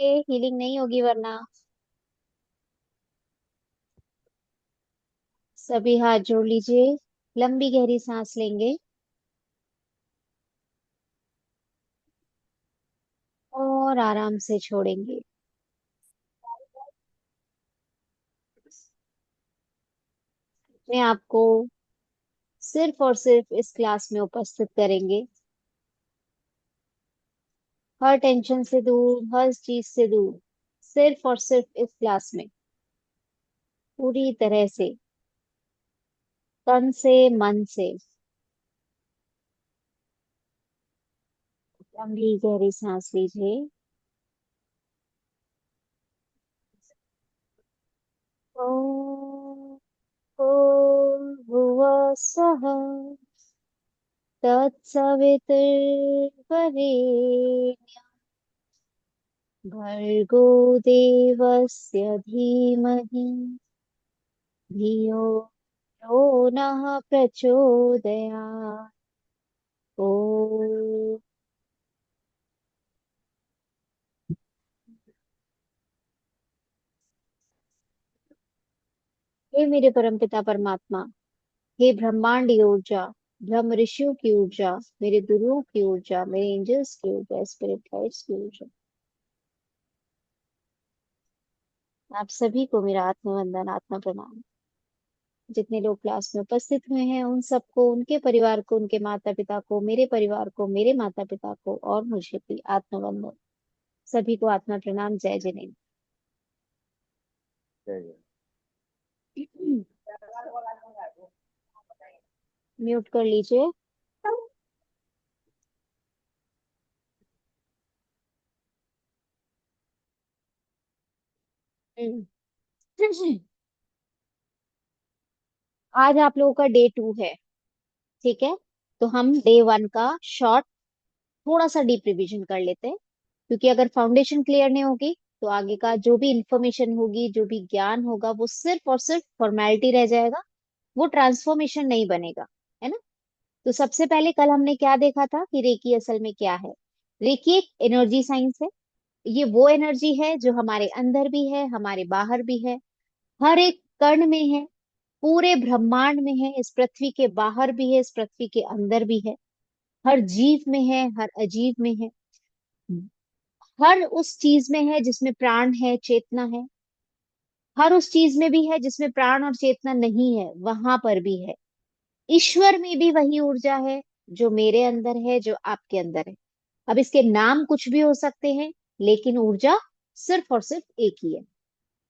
Healing नहीं होगी वरना। सभी हाथ जोड़ लीजिए। लंबी गहरी सांस लेंगे और आराम से छोड़ेंगे। अपने आप को सिर्फ और सिर्फ इस क्लास में उपस्थित करेंगे। हर टेंशन से दूर, हर चीज से दूर, सिर्फ और सिर्फ इस क्लास में पूरी तरह से, तन से, मन से। लंबी गहरी सांस लीजिए। ओम भुवः स्वः तत्सवितुर्वरेण्यं भर्गो देवस्य धीमहि धियो यो नः प्रचोदयात्। ओ हे मेरे परमपिता परमात्मा, हे ब्रह्मांडी ऊर्जा, ब्रह्म ऋषियों की ऊर्जा, मेरे गुरुओं की ऊर्जा, मेरे एंजल्स की ऊर्जा, स्पिरिट गाइड्स की ऊर्जा, आप सभी को मेरा आत्मवंदन, आत्मा प्रणाम। जितने लोग क्लास में उपस्थित हुए हैं उन सबको, उनके परिवार को, उनके माता पिता को, मेरे परिवार को, मेरे माता पिता को और मुझे भी आत्मवंदन। सभी को आत्मा प्रणाम। जय जिनेन्द्र। म्यूट कर लीजिए। हम्म। आज आप लोगों का डे 2 है। ठीक है, तो हम डे 1 का शॉर्ट थोड़ा सा डीप रिवीजन कर लेते हैं। क्योंकि अगर फाउंडेशन क्लियर नहीं होगी तो आगे का जो भी इंफॉर्मेशन होगी, जो भी ज्ञान होगा, वो सिर्फ और सिर्फ फॉर्मेलिटी रह जाएगा। वो ट्रांसफॉर्मेशन नहीं बनेगा, है ना। तो सबसे पहले कल हमने क्या देखा था कि रेकी असल में क्या है। रेकी एक एनर्जी साइंस है। ये वो एनर्जी है जो हमारे अंदर भी है, हमारे बाहर भी है, हर एक कण में है, पूरे ब्रह्मांड में है, इस पृथ्वी के बाहर भी है, इस पृथ्वी के अंदर भी है, हर जीव में है, हर अजीव में है, हर उस चीज में है जिसमें प्राण है, चेतना है, हर उस चीज में भी है जिसमें प्राण और चेतना नहीं है, वहां पर भी है। ईश्वर में भी वही ऊर्जा है जो मेरे अंदर है, जो आपके अंदर है। अब इसके नाम कुछ भी हो सकते हैं, लेकिन ऊर्जा सिर्फ और सिर्फ एक ही है।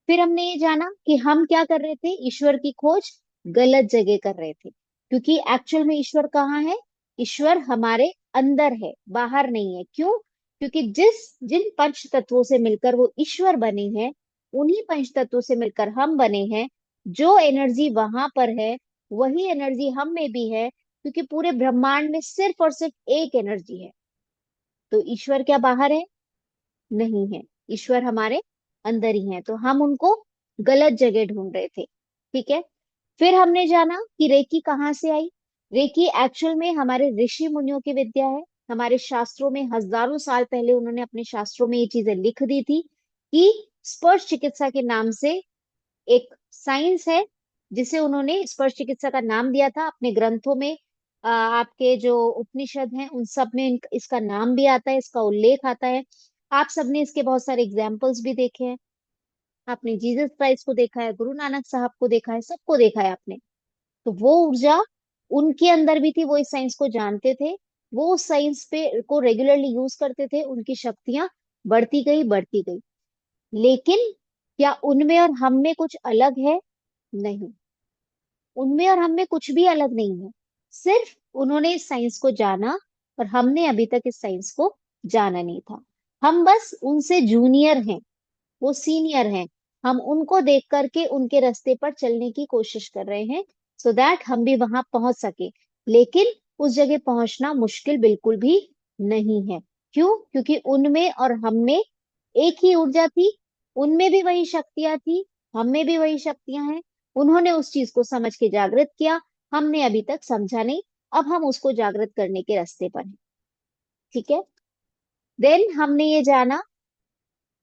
फिर हमने ये जाना कि हम क्या कर रहे थे, ईश्वर की खोज गलत जगह कर रहे थे। क्योंकि एक्चुअल में ईश्वर कहाँ है? ईश्वर हमारे अंदर है, बाहर नहीं है। क्यों? क्योंकि जिन पंच तत्वों से मिलकर वो ईश्वर बने हैं, उन्हीं पंच तत्वों से मिलकर हम बने हैं। जो एनर्जी वहां पर है, वही एनर्जी हम में भी है। क्योंकि पूरे ब्रह्मांड में सिर्फ और सिर्फ एक एनर्जी है। तो ईश्वर क्या बाहर है? नहीं है। ईश्वर हमारे अंदर ही है। तो हम उनको गलत जगह ढूंढ रहे थे। ठीक है। फिर हमने जाना कि रेकी कहाँ से आई। रेकी एक्चुअल में हमारे ऋषि मुनियों की विद्या है। हमारे शास्त्रों में हजारों साल पहले उन्होंने अपने शास्त्रों में ये चीजें लिख दी थी कि स्पर्श चिकित्सा के नाम से एक साइंस है, जिसे उन्होंने स्पर्श चिकित्सा का नाम दिया था अपने ग्रंथों में। आपके जो उपनिषद हैं उन सब में इसका नाम भी आता है, इसका उल्लेख आता है। आप सबने इसके बहुत सारे एग्जाम्पल्स भी देखे हैं। आपने जीसस क्राइस्ट को देखा है, गुरु नानक साहब को देखा है, सबको देखा है आपने। तो वो ऊर्जा उनके अंदर भी थी, वो इस साइंस को जानते थे। वो उस साइंस पे को रेगुलरली यूज करते थे, उनकी शक्तियां बढ़ती गई, बढ़ती गई। लेकिन क्या उनमें और हम में कुछ अलग है? नहीं, उनमें और हम में कुछ भी अलग नहीं है। सिर्फ उन्होंने इस साइंस को जाना और हमने अभी तक इस साइंस को जाना नहीं था। हम बस उनसे जूनियर हैं, वो सीनियर हैं। हम उनको देख करके उनके रास्ते पर चलने की कोशिश कर रहे हैं, सो दैट हम भी वहां पहुंच सके। लेकिन उस जगह पहुंचना मुश्किल बिल्कुल भी नहीं है। क्यों? क्योंकि उनमें और हम में एक ही ऊर्जा थी। उनमें भी वही शक्तियां थी, हम में भी वही शक्तियां हैं। उन्होंने उस चीज को समझ के जागृत किया, हमने अभी तक समझा नहीं। अब हम उसको जागृत करने के रास्ते पर हैं। ठीक है। देन हमने ये जाना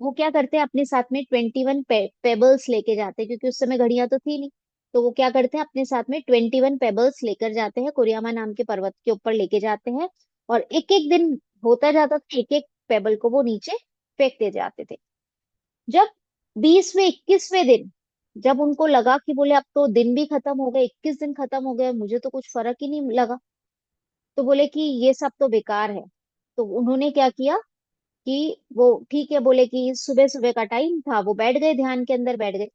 वो क्या करते हैं अपने साथ में 21 पेबल्स लेके जाते हैं, क्योंकि उस समय घड़ियां तो थी नहीं। तो वो क्या करते हैं अपने साथ में 21 पेबल्स लेकर जाते हैं, कोरियामा नाम के पर्वत के ऊपर लेके जाते हैं। और एक एक दिन होता जाता था, एक एक पेबल को वो नीचे फेंकते जाते थे। जब 20वें 21वें दिन, जब उनको लगा कि बोले अब तो दिन भी खत्म हो गए, 21 दिन खत्म हो गए, मुझे तो कुछ फर्क ही नहीं लगा, तो बोले कि ये सब तो बेकार है। तो उन्होंने क्या किया कि वो ठीक है, बोले कि सुबह सुबह का टाइम था, वो बैठ गए, ध्यान के अंदर बैठ गए।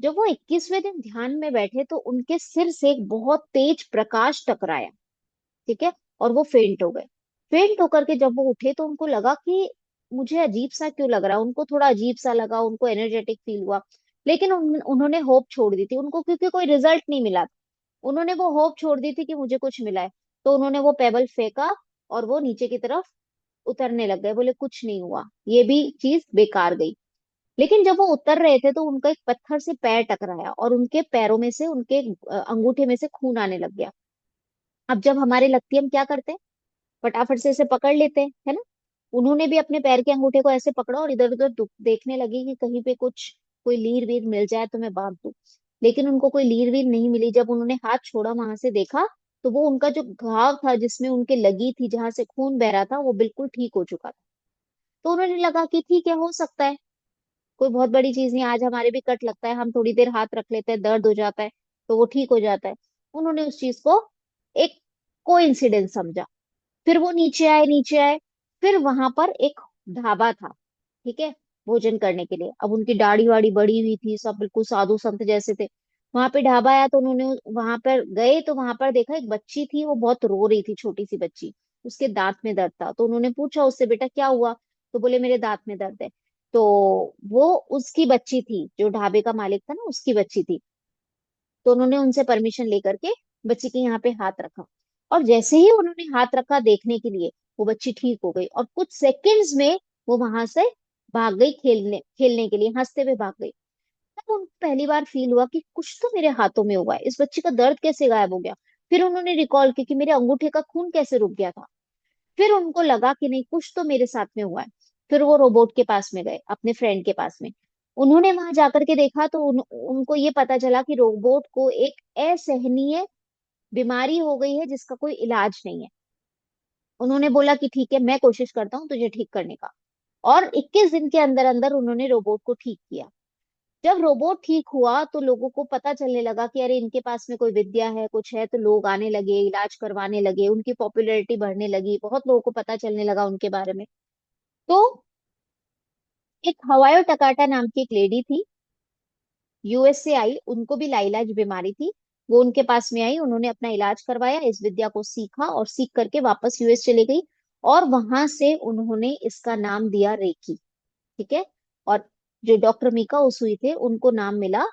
जब वो 21वें दिन ध्यान में बैठे तो उनके सिर से एक बहुत तेज प्रकाश टकराया। ठीक है। और वो फेंट हो गए। फेंट होकर के जब वो उठे तो उनको लगा कि मुझे अजीब सा क्यों लग रहा है, उनको थोड़ा अजीब सा लगा, उनको एनर्जेटिक फील हुआ। लेकिन उन्होंने होप छोड़ दी थी उनको, क्योंकि कोई रिजल्ट नहीं मिला था। उन्होंने वो होप छोड़ दी थी कि मुझे कुछ मिला है। तो उन्होंने वो पेबल फेंका और वो नीचे की तरफ उतरने लग गए, बोले कुछ नहीं हुआ, ये भी चीज बेकार गई। लेकिन जब वो उतर रहे थे तो उनका एक पत्थर से पैर टकराया और उनके पैरों में से, उनके अंगूठे में से खून आने लग गया। अब जब हमारे लगती है हम क्या करते हैं, फटाफट से इसे पकड़ लेते हैं, है ना। उन्होंने भी अपने पैर के अंगूठे को ऐसे पकड़ा और इधर उधर देखने लगे कि कहीं पे कुछ कोई लीर वीर मिल जाए तो मैं बांध दूं। लेकिन उनको कोई लीर वीर नहीं मिली। जब उन्होंने हाथ छोड़ा, वहां से देखा, तो वो उनका जो घाव था जिसमें उनके लगी थी, जहां से खून बह रहा था, वो बिल्कुल ठीक हो चुका था। तो उन्होंने लगा कि ठीक है, हो सकता है, कोई बहुत बड़ी चीज नहीं, आज हमारे भी कट लगता है, हम थोड़ी देर हाथ रख लेते हैं, दर्द हो जाता है, तो वो ठीक हो जाता है। उन्होंने उस चीज को एक कोइंसिडेंस समझा। फिर वो नीचे आए। फिर वहां पर एक ढाबा था, ठीक है, भोजन करने के लिए। अब उनकी दाढ़ी वाड़ी बड़ी हुई थी, सब बिल्कुल साधु संत जैसे थे। वहां पे ढाबा आया तो उन्होंने वहां पर गए, तो वहां पर देखा एक बच्ची थी, वो बहुत रो रही थी, छोटी सी बच्ची। उसके दांत में दर्द था। तो उन्होंने पूछा उससे, बेटा क्या हुआ? तो बोले मेरे दांत में दर्द है। तो वो उसकी बच्ची थी, जो ढाबे का मालिक था ना, उसकी बच्ची थी। तो उन्होंने उनसे परमिशन लेकर के बच्ची के यहाँ पे हाथ रखा। और जैसे ही उन्होंने हाथ रखा देखने के लिए, वो बच्ची ठीक हो गई और कुछ सेकंड्स में वो वहां से भाग गई, खेलने खेलने के लिए हंसते हुए भाग गई। तब उनको पहली बार फील हुआ कि कुछ तो मेरे हाथों में हुआ है, इस बच्ची का दर्द कैसे गायब हो गया। फिर उन्होंने रिकॉल किया कि मेरे अंगूठे का खून कैसे रुक गया था। फिर उनको लगा कि नहीं, कुछ तो मेरे साथ में हुआ है। फिर वो रोबोट के पास में गए, अपने फ्रेंड के पास में। उन्होंने वहां जाकर के देखा तो उनको ये पता चला कि रोबोट को एक असहनीय बीमारी हो गई है जिसका कोई इलाज नहीं है। उन्होंने बोला कि ठीक है, मैं कोशिश करता हूँ तुझे ठीक करने का। और 21 दिन के अंदर अंदर उन्होंने रोबोट को ठीक किया। जब रोबोट ठीक हुआ तो लोगों को पता चलने लगा कि अरे इनके पास में कोई विद्या है, कुछ है, तो लोग आने लगे, इलाज करवाने लगे, उनकी पॉपुलैरिटी बढ़ने लगी, बहुत लोगों को पता चलने लगा उनके बारे में। तो एक हवायो टकाटा नाम की एक लेडी थी, यूएस से आई, उनको भी लाइलाज बीमारी थी। वो उनके पास में आई, उन्होंने अपना इलाज करवाया, इस विद्या को सीखा और सीख करके वापस यूएस चली गई। और वहां से उन्होंने इसका नाम दिया रेकी। ठीक है। और जो डॉक्टर मीका उसुई थे, उनको नाम मिला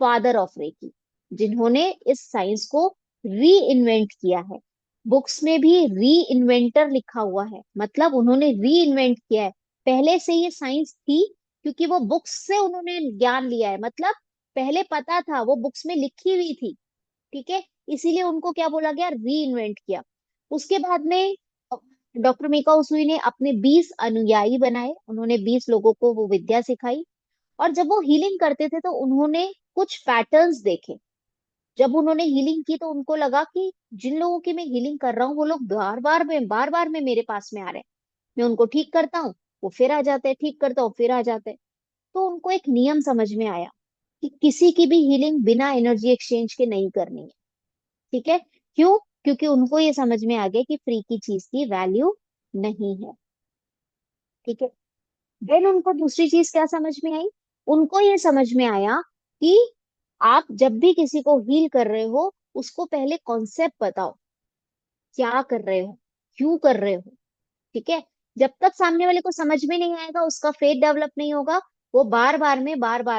फादर ऑफ रेकी, जिन्होंने इस साइंस को री इन्वेंट किया है। बुक्स में भी री इन्वेंटर लिखा हुआ है, मतलब उन्होंने री इन्वेंट किया है। पहले से ये साइंस थी, क्योंकि वो बुक्स से उन्होंने ज्ञान लिया है, मतलब पहले पता था, वो बुक्स में लिखी हुई थी। ठीक है। इसीलिए उनको क्या बोला गया, री इन्वेंट किया। उसके बाद में डॉक्टर मीका उसूई ने अपने 20 अनुयायी बनाए, उन्होंने 20 लोगों को वो विद्या सिखाई। और जब वो हीलिंग करते थे तो उन्होंने कुछ पैटर्न्स देखे। जब उन्होंने हीलिंग की तो उनको लगा कि जिन लोगों की मैं हीलिंग कर रहा हूँ, वो लोग बार बार में मेरे पास में आ रहे हैं। मैं उनको ठीक करता हूँ, वो फिर आ जाते हैं, ठीक करता हूँ, फिर आ जाते हैं। तो उनको एक नियम समझ में आया कि किसी की भी हीलिंग बिना एनर्जी एक्सचेंज के नहीं करनी है। ठीक है। क्यों? क्योंकि उनको ये समझ में आ गया कि फ्री की चीज की वैल्यू नहीं है। ठीक है। देन उनको दूसरी चीज क्या समझ में आई? उनको ये समझ में आया कि आप जब भी किसी को हील कर रहे हो, उसको पहले कॉन्सेप्ट बताओ, क्या कर रहे हो, क्यों कर रहे हो। ठीक है। जब तक सामने वाले को समझ में नहीं आएगा, उसका फेथ डेवलप नहीं होगा, वो बार बार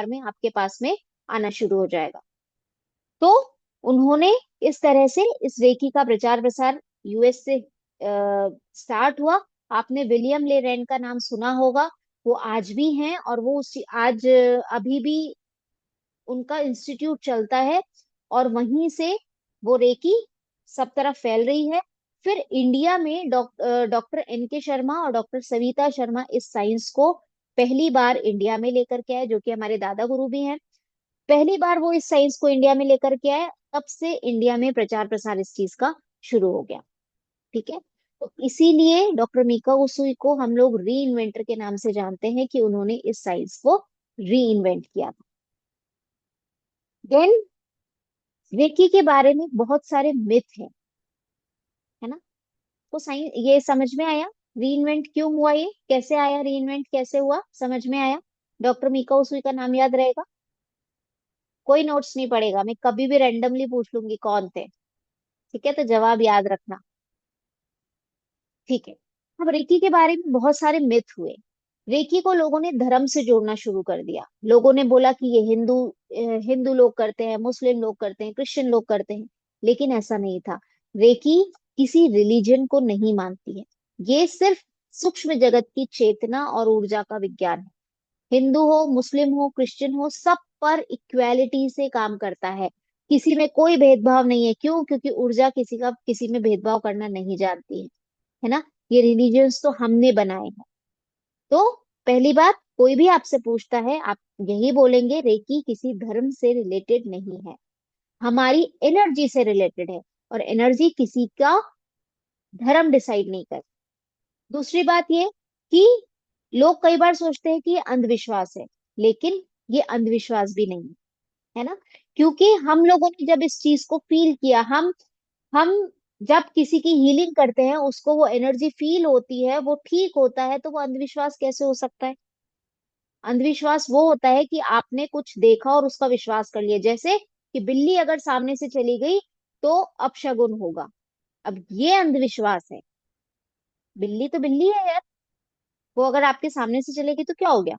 में आपके पास में आना शुरू हो जाएगा। तो उन्होंने इस तरह से इस रेकी का प्रचार प्रसार यूएस से स्टार्ट हुआ। आपने विलियम ले रैंड का नाम सुना होगा। वो आज भी हैं और वो उसी आज अभी भी उनका इंस्टीट्यूट चलता है। और वहीं से वो रेकी सब तरफ फैल रही है। फिर इंडिया में डॉक्टर एन के शर्मा और डॉक्टर सविता शर्मा इस साइंस को पहली बार इंडिया में लेकर के आए, जो कि हमारे दादा गुरु भी हैं। पहली बार वो इस साइंस को इंडिया में लेकर के आए, तब से इंडिया में प्रचार प्रसार इस चीज का शुरू हो गया। ठीक है। तो इसीलिए डॉक्टर मीका उसुई को हम लोग री इन्वेंटर के नाम से जानते हैं, कि उन्होंने इस साइंस को री इन्वेंट किया था। देन रेकी के बारे में बहुत सारे मिथ हैं, है ना। तो साइंस ये समझ में आया, री इन्वेंट क्यों हुआ, ये कैसे आया, री इन्वेंट कैसे हुआ, समझ में आया। डॉक्टर मीका उसुई का नाम याद रहेगा। कोई नोट्स नहीं पड़ेगा, मैं कभी भी रैंडमली पूछ लूंगी कौन थे। ठीक है, तो जवाब याद रखना। ठीक है। अब रेकी के बारे में बहुत सारे मिथ हुए। रेकी को लोगों ने धर्म से जोड़ना शुरू कर दिया। लोगों ने बोला कि ये हिंदू लोग करते हैं, मुस्लिम लोग करते हैं, क्रिश्चियन लोग करते हैं। लेकिन ऐसा नहीं था। रेकी किसी रिलीजन को नहीं मानती है। ये सिर्फ सूक्ष्म जगत की चेतना और ऊर्जा का विज्ञान है। हिंदू हो, मुस्लिम हो, क्रिश्चियन हो, सब पर इक्वालिटी से काम करता है। किसी में कोई भेदभाव नहीं है। क्यों? क्योंकि ऊर्जा किसी का किसी में भेदभाव करना नहीं जानती है ना। ये रिलीजियंस तो हमने बनाए हैं। तो पहली बात, कोई भी आपसे पूछता है, आप यही बोलेंगे, रेकी किसी धर्म से रिलेटेड नहीं है, हमारी एनर्जी से रिलेटेड है। और एनर्जी किसी का धर्म डिसाइड नहीं करती। दूसरी बात ये कि लोग कई बार सोचते हैं कि ये अंधविश्वास है, लेकिन ये अंधविश्वास भी नहीं है ना। क्योंकि हम लोगों ने जब इस चीज को फील किया, हम जब किसी की हीलिंग करते हैं, उसको वो एनर्जी फील होती है, वो ठीक होता है, तो वो अंधविश्वास कैसे हो सकता है। अंधविश्वास वो होता है कि आपने कुछ देखा और उसका विश्वास कर लिया। जैसे कि बिल्ली अगर सामने से चली गई तो अपशगुन होगा। अब ये अंधविश्वास है। बिल्ली तो बिल्ली है यार, वो अगर आपके सामने से चलेगी तो क्या हो गया।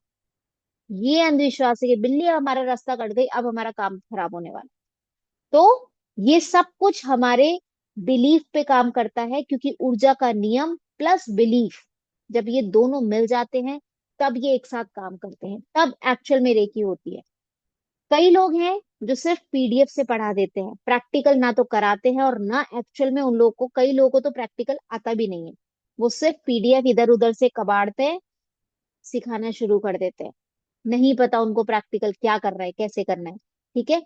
ये अंधविश्वास है कि बिल्ली हमारा रास्ता कट गई, अब हमारा काम खराब होने वाला। तो ये सब कुछ हमारे बिलीफ पे काम करता है, क्योंकि ऊर्जा का नियम प्लस बिलीफ, जब ये दोनों मिल जाते हैं, तब ये एक साथ काम करते हैं, तब एक्चुअल में रेकी होती है। कई लोग हैं जो सिर्फ पीडीएफ से पढ़ा देते हैं, प्रैक्टिकल ना तो कराते हैं और ना एक्चुअल में उन लोगों को, कई लोगों को तो प्रैक्टिकल आता भी नहीं है। वो सिर्फ पीडीएफ इधर उधर से कबाड़ते हैं, सिखाना शुरू कर देते हैं। नहीं पता उनको प्रैक्टिकल क्या कर रहा है, कैसे करना है। ठीक है।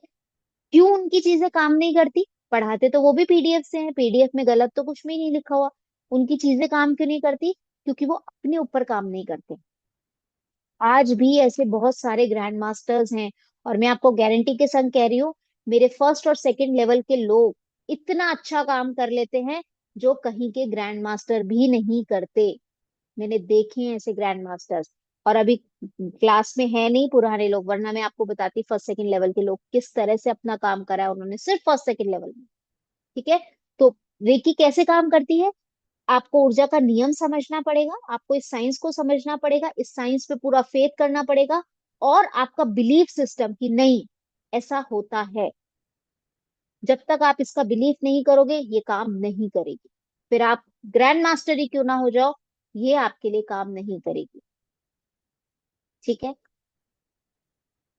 क्यों उनकी चीजें काम नहीं करती? पढ़ाते तो वो भी पीडीएफ से हैं, पीडीएफ में गलत तो कुछ भी नहीं लिखा हुआ। उनकी चीजें काम क्यों नहीं करती? क्योंकि वो अपने ऊपर काम नहीं करते। आज भी ऐसे बहुत सारे ग्रैंड मास्टर्स हैं, और मैं आपको गारंटी के संग कह रही हूँ, मेरे फर्स्ट और सेकंड लेवल के लोग इतना अच्छा काम कर लेते हैं, जो कहीं के ग्रैंड मास्टर भी नहीं करते। मैंने देखे हैं ऐसे ग्रैंड मास्टर्स। और अभी क्लास में है नहीं पुराने लोग, वरना मैं आपको बताती फर्स्ट सेकंड लेवल के लोग किस तरह से अपना काम करा है उन्होंने, सिर्फ फर्स्ट सेकंड लेवल में। ठीक है। तो रेकी कैसे काम करती है? आपको ऊर्जा का नियम समझना पड़ेगा, आपको इस साइंस को समझना पड़ेगा, इस साइंस पे पूरा फेथ करना पड़ेगा, और आपका बिलीफ सिस्टम कि नहीं, ऐसा होता है। जब तक आप इसका बिलीफ नहीं करोगे, ये काम नहीं करेगी। फिर आप ग्रैंड मास्टर ही क्यों ना हो जाओ, ये आपके लिए काम नहीं करेगी। ठीक है।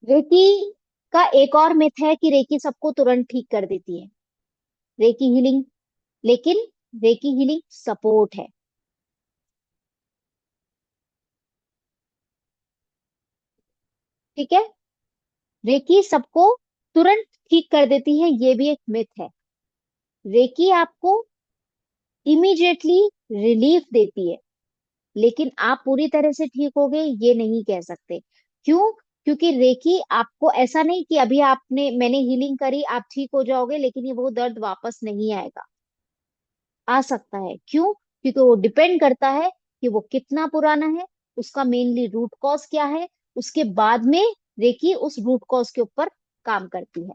रेकी का एक और मिथ है कि रेकी सबको तुरंत ठीक कर देती है, रेकी हीलिंग। लेकिन रेकी हीलिंग सपोर्ट है। ठीक है। रेकी सबको तुरंत ठीक कर देती है, ये भी एक मिथ है। रेकी आपको इमीडिएटली रिलीफ देती है, लेकिन आप पूरी तरह से ठीक हो गए ये नहीं कह सकते। क्यों? क्योंकि रेकी आपको ऐसा नहीं कि अभी मैंने हीलिंग करी, आप ठीक हो जाओगे, लेकिन ये वो दर्द वापस नहीं आएगा। आ सकता है। क्यों? क्योंकि वो डिपेंड करता है कि वो कितना पुराना है, उसका मेनली रूट कॉज क्या है, उसके बाद में रेकी उस रूट कॉज के ऊपर काम करती है।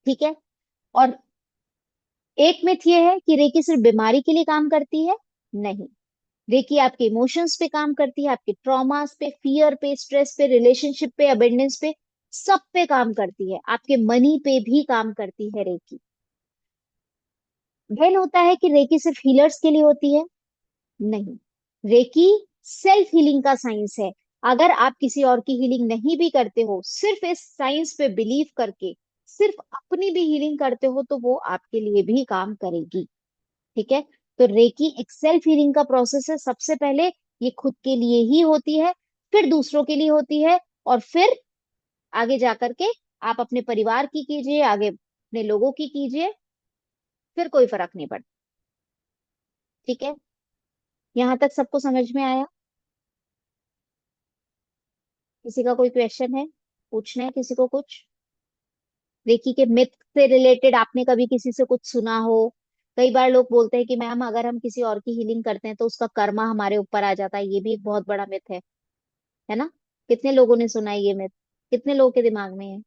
ठीक है। और एक मिथ ये है कि रेकी सिर्फ बीमारी के लिए काम करती है। नहीं, रेकी आपके इमोशंस पे काम करती है, आपके ट्रॉमास पे, फियर पे, स्ट्रेस पे, रिलेशनशिप पे, अबेंडेंस पे, सब पे काम करती है, आपके मनी पे भी काम करती है रेकी। देन होता है कि रेकी सिर्फ हीलर्स के लिए होती है। नहीं, रेकी सेल्फ हीलिंग का साइंस है। अगर आप किसी और की हीलिंग नहीं भी करते हो, सिर्फ इस साइंस पे बिलीव करके सिर्फ अपनी भी हीलिंग करते हो, तो वो आपके लिए भी काम करेगी। ठीक है। तो रेकी एक सेल्फ हीलिंग का प्रोसेस है। सबसे पहले ये खुद के लिए ही होती है, फिर दूसरों के लिए होती है, और फिर आगे जाकर के आप अपने परिवार की कीजिए, आगे अपने लोगों की कीजिए, फिर कोई फर्क नहीं पड़ता। ठीक है, यहाँ तक सबको समझ में आया? किसी का कोई क्वेश्चन है, पूछना है किसी को कुछ? रेकी के मिथ से रिलेटेड आपने कभी किसी से कुछ सुना हो? कई बार लोग बोलते हैं कि मैम अगर हम किसी और की हीलिंग करते हैं तो उसका कर्मा हमारे ऊपर आ जाता है, ये भी एक बहुत बड़ा मिथ है ना? कितने लोगों ने सुना है ये मिथ? कितने लोगों के दिमाग में है?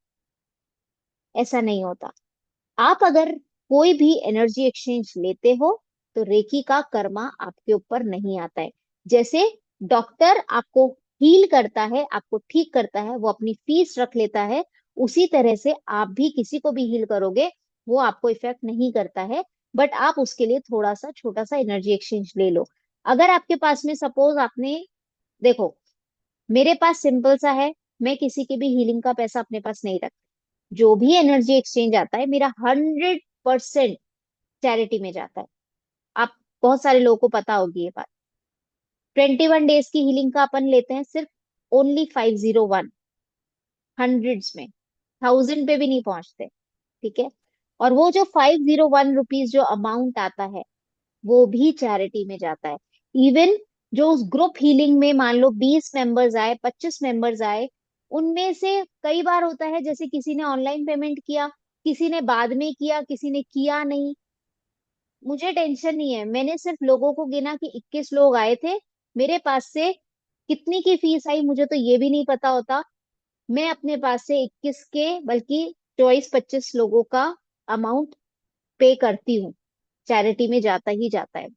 ऐसा नहीं होता। आप अगर कोई भी एनर्जी एक्सचेंज लेते हो तो रेकी का कर्मा आपके ऊपर नहीं आता है। जैसे डॉक्टर आपको हील करता है, आपको ठीक करता है, वो अपनी फीस रख लेता है, उसी तरह से आप भी किसी को भी हील करोगे, वो आपको इफेक्ट नहीं करता है। बट आप उसके लिए थोड़ा सा छोटा सा एनर्जी एक्सचेंज ले लो। अगर आपके पास में सपोज आपने, देखो, मेरे पास सिंपल सा है, मैं किसी की भी हीलिंग का पैसा अपने पास नहीं रखती। जो भी एनर्जी एक्सचेंज आता है मेरा 100% चैरिटी में जाता है। आप, बहुत सारे लोगों को पता होगी ये बात। 21 डेज की हीलिंग का अपन लेते हैं सिर्फ ओनली 501, हंड्रेड्स में, 1000 पे भी नहीं पहुंचते। ठीक है, और वो जो 501 रुपीज जो अमाउंट आता है वो भी चैरिटी में जाता है। इवन जो उस ग्रुप हीलिंग में मान लो 20 मेंबर्स आए, 25 मेंबर्स आए, उनमें से कई बार होता है जैसे किसी ने ऑनलाइन पेमेंट किया, किसी ने बाद में किया, किसी ने किया नहीं, मुझे टेंशन नहीं है। मैंने सिर्फ लोगों को गिना कि 21 लोग आए थे, मेरे पास से कितनी की फीस आई मुझे तो ये भी नहीं पता होता। मैं अपने पास से 21 के बल्कि 24-25 लोगों का अमाउंट पे करती हूँ, चैरिटी में जाता ही जाता है।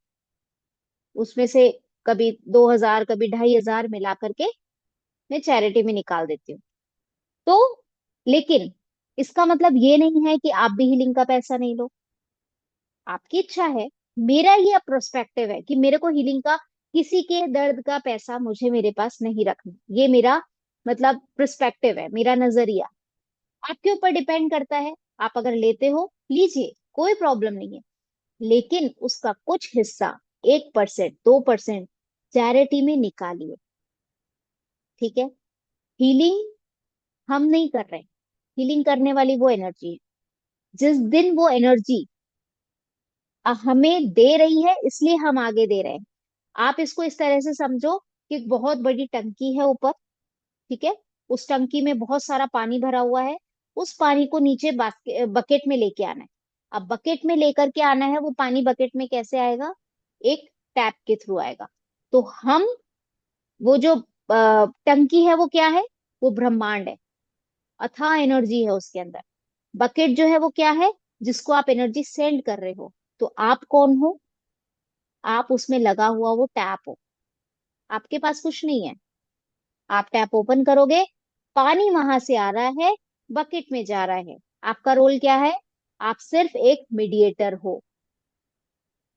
उसमें से कभी 2000, कभी 2500 मिला करके मैं चैरिटी में निकाल देती हूँ। तो लेकिन इसका मतलब ये नहीं है कि आप भी हीलिंग का पैसा नहीं लो, आपकी इच्छा है। मेरा ये प्रोस्पेक्टिव है कि मेरे को हीलिंग का, किसी के दर्द का पैसा मुझे मेरे पास नहीं रखना, ये मेरा मतलब प्रोस्पेक्टिव है, मेरा नजरिया। आपके ऊपर डिपेंड करता है, आप अगर लेते हो लीजिए, कोई प्रॉब्लम नहीं है, लेकिन उसका कुछ हिस्सा, 1%, 2% चैरिटी में निकालिए। ठीक है, हीलिंग हम नहीं कर रहे, हीलिंग करने वाली वो एनर्जी है। जिस दिन वो एनर्जी हमें दे रही है इसलिए हम आगे दे रहे हैं। आप इसको इस तरह से समझो कि एक बहुत बड़ी टंकी है ऊपर, ठीक है, उस टंकी में बहुत सारा पानी भरा हुआ है, उस पानी को नीचे बकेट में लेके आना है। अब बकेट में लेकर के आना है, वो पानी बकेट में कैसे आएगा? एक टैप के थ्रू आएगा। तो हम, वो जो टंकी है वो क्या है? वो ब्रह्मांड है, अथाह एनर्जी है उसके अंदर। बकेट जो है वो क्या है? जिसको आप एनर्जी सेंड कर रहे हो। तो आप कौन हो? आप उसमें लगा हुआ वो टैप हो, आपके पास कुछ नहीं है। आप टैप ओपन करोगे, पानी वहां से आ रहा है, बकेट में जा रहा है, आपका रोल क्या है? आप सिर्फ एक मीडिएटर हो।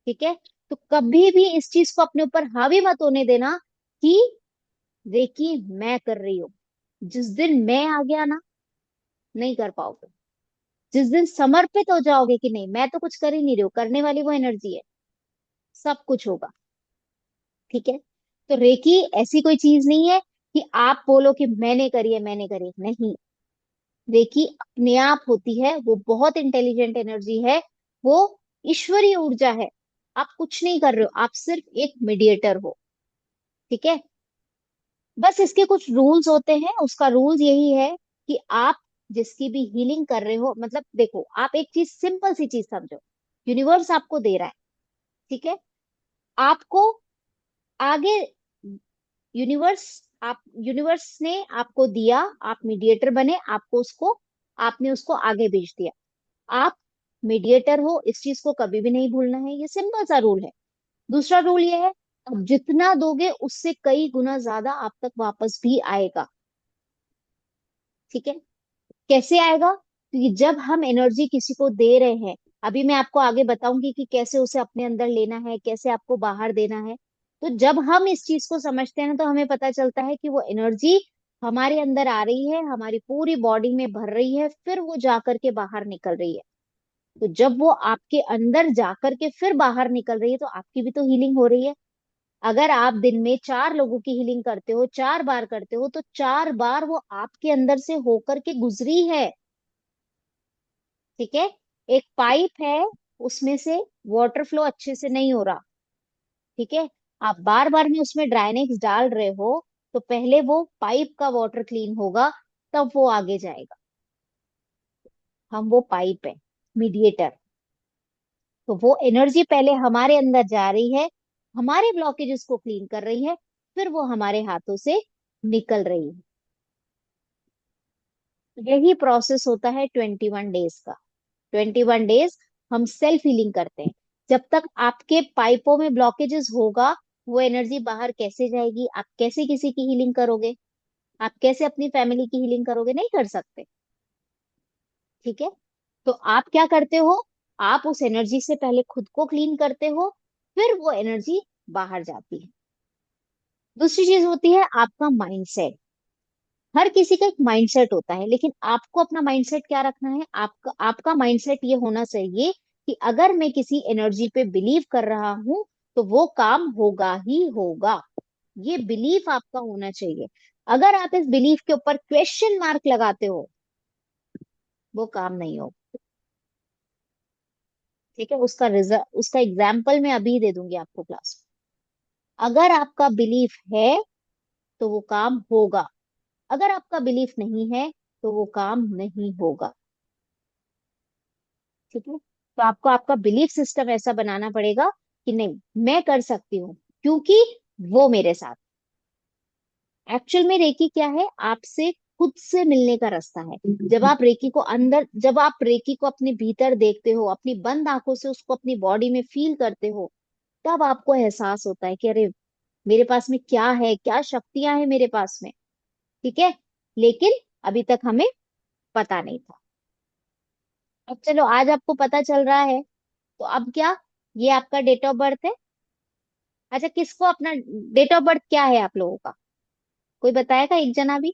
ठीक है, तो कभी भी इस चीज को अपने ऊपर हावी मत होने देना कि रेकी मैं कर रही हूँ। जिस दिन मैं आ गया ना, नहीं कर पाओगे। जिस दिन समर्पित हो जाओगे कि नहीं मैं तो कुछ कर ही नहीं रही हूँ, करने वाली वो एनर्जी है, सब कुछ होगा। ठीक है, तो रेकी ऐसी कोई चीज नहीं है कि आप बोलो कि मैंने करी है, मैंने करी है। नहीं, रेकी अपने आप होती है, वो बहुत इंटेलिजेंट एनर्जी है, वो ईश्वरीय ऊर्जा है। आप कुछ नहीं कर रहे हो, आप सिर्फ एक मीडिएटर हो। ठीक है, बस इसके कुछ रूल्स होते हैं, उसका रूल्स यही है कि आप जिसकी भी हीलिंग कर रहे हो, मतलब देखो, आप एक चीज, सिंपल सी चीज समझो, यूनिवर्स आपको दे रहा है, ठीक है, आपको आगे, यूनिवर्स, आप, यूनिवर्स ने आपको दिया, आप मीडिएटर बने, आपको उसको, आपने उसको आगे भेज दिया, आप मीडिएटर हो, इस चीज को कभी भी नहीं भूलना है, ये सिंपल सा रूल है। दूसरा रूल ये है, आप जितना दोगे उससे कई गुना ज्यादा आप तक वापस भी आएगा। ठीक है, कैसे आएगा? क्योंकि जब हम एनर्जी किसी को दे रहे हैं, अभी मैं आपको आगे बताऊंगी कि कैसे उसे अपने अंदर लेना है, कैसे आपको बाहर देना है। तो जब हम इस चीज को समझते हैं ना, तो हमें पता चलता है कि वो एनर्जी हमारे अंदर आ रही है, हमारी पूरी बॉडी में भर रही है, फिर वो जाकर के बाहर निकल रही है। तो जब वो आपके अंदर जाकर के फिर बाहर निकल रही है तो आपकी भी तो हीलिंग हो रही है। अगर आप दिन में 4 लोगों की हीलिंग करते हो, 4 बार करते हो, तो 4 बार वो आपके अंदर से होकर के गुजरी है। ठीक है। एक पाइप है, उसमें से वाटर फ्लो अच्छे से नहीं हो रहा। ठीक है। आप बार बार में उसमें ड्राइनेक्स डाल रहे हो, तो पहले वो पाइप का वाटर क्लीन होगा, तब वो आगे जाएगा। हम वो पाइप है, मीडिएटर। तो वो एनर्जी पहले हमारे अंदर जा रही है, हमारे ब्लॉकेजेस को क्लीन कर रही है, फिर वो हमारे हाथों से निकल रही है। यही प्रोसेस होता है 21 डेज का। 21 डेज हम सेल्फ हीलिंग करते हैं। जब तक आपके पाइपों में ब्लॉकेजेस होगा, वो एनर्जी बाहर कैसे जाएगी? आप कैसे किसी की हीलिंग करोगे? आप कैसे अपनी फैमिली की हीलिंग करोगे? नहीं कर सकते। ठीक है। तो आप क्या करते हो? आप उस एनर्जी से पहले खुद को क्लीन करते हो, फिर वो एनर्जी बाहर जाती है। दूसरी चीज होती है आपका माइंडसेट। हर किसी का एक माइंडसेट होता है, लेकिन आपको अपना माइंडसेट क्या रखना है? आपका माइंडसेट ये होना चाहिए कि अगर मैं किसी एनर्जी पे बिलीव कर रहा हूं, तो वो काम होगा ही होगा। ये बिलीफ आपका होना चाहिए। अगर आप इस बिलीफ के ऊपर क्वेश्चन मार्क लगाते हो, वो काम नहीं होगा। ठीक है। उसका रिजल्ट, उसका एग्जाम्पल मैं अभी दे दूंगी आपको क्लास में। अगर आपका बिलीफ है, तो वो काम होगा। अगर आपका बिलीफ नहीं है, तो वो काम नहीं होगा। ठीक है। तो आपको आपका बिलीफ सिस्टम ऐसा बनाना पड़ेगा कि नहीं, मैं कर सकती हूँ, क्योंकि वो मेरे साथ। एक्चुअल में रेकी क्या है? आपसे खुद से मिलने का रास्ता है। जब आप रेकी को अपने भीतर देखते हो, अपनी बंद आंखों से उसको अपनी बॉडी में फील करते हो, तब आपको एहसास होता है कि अरे, मेरे पास में क्या है, क्या शक्तियां हैं मेरे पास में। ठीक है। लेकिन अभी तक हमें पता नहीं था। अब चलो, आज आपको पता चल रहा है, तो अब क्या? ये आपका डेट ऑफ बर्थ है। अच्छा, किसको अपना डेट ऑफ बर्थ क्या है आप लोगों का? कोई बताएगा? एक जना भी?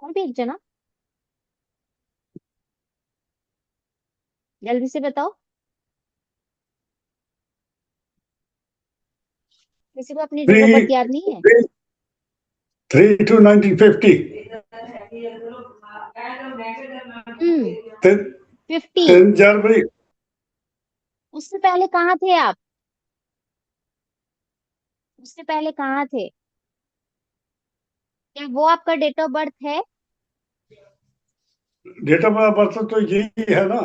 कोई भी एक जना, जल्दी से बताओ। किसी को अपनी डेट ऑफ बर्थ थ्री याद नहीं है? 3 to 1950. हम्म। 10, 50। 10 जनवरी। उससे पहले कहाँ थे आप? उससे पहले कहाँ थे? क्या वो आपका डेट ऑफ बर्थ है? डेट ऑफ बर्थ तो यही है ना।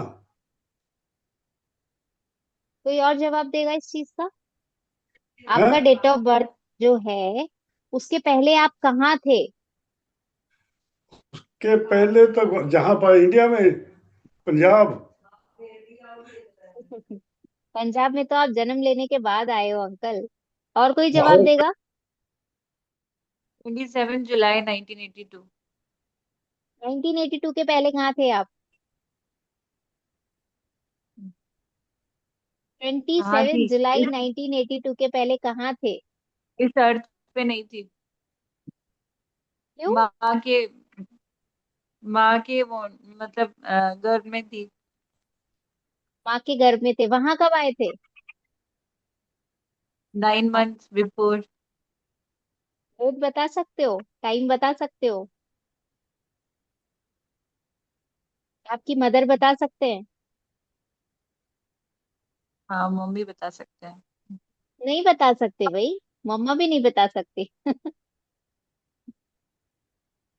कोई और जवाब देगा इस चीज का? है आपका डेट ऑफ बर्थ जो है, उसके पहले आप कहाँ थे? के पहले तो जहां पर इंडिया में, पंजाब। पंजाब में तो आप जन्म लेने के बाद आए हो अंकल। और कोई जवाब बहुत। देगा? 27 जुलाई 1982। 1982 के पहले कहाँ थे आप? ट्वेंटी कहाँ सेवन थी? जुलाई 1982 के पहले कहाँ थे? इस अर्थ पे नहीं थी। क्यों? माँ के माँ के वो मतलब गर्भ में थी। माँ के गर्भ में थे। वहां कब आए थे? 9 months बिफोर। डेट बता सकते हो? टाइम बता सकते हो? आपकी मदर बता सकते हैं? हाँ, मम्मी बता सकते हैं। नहीं बता सकते भाई। मम्मा भी नहीं बता सकती।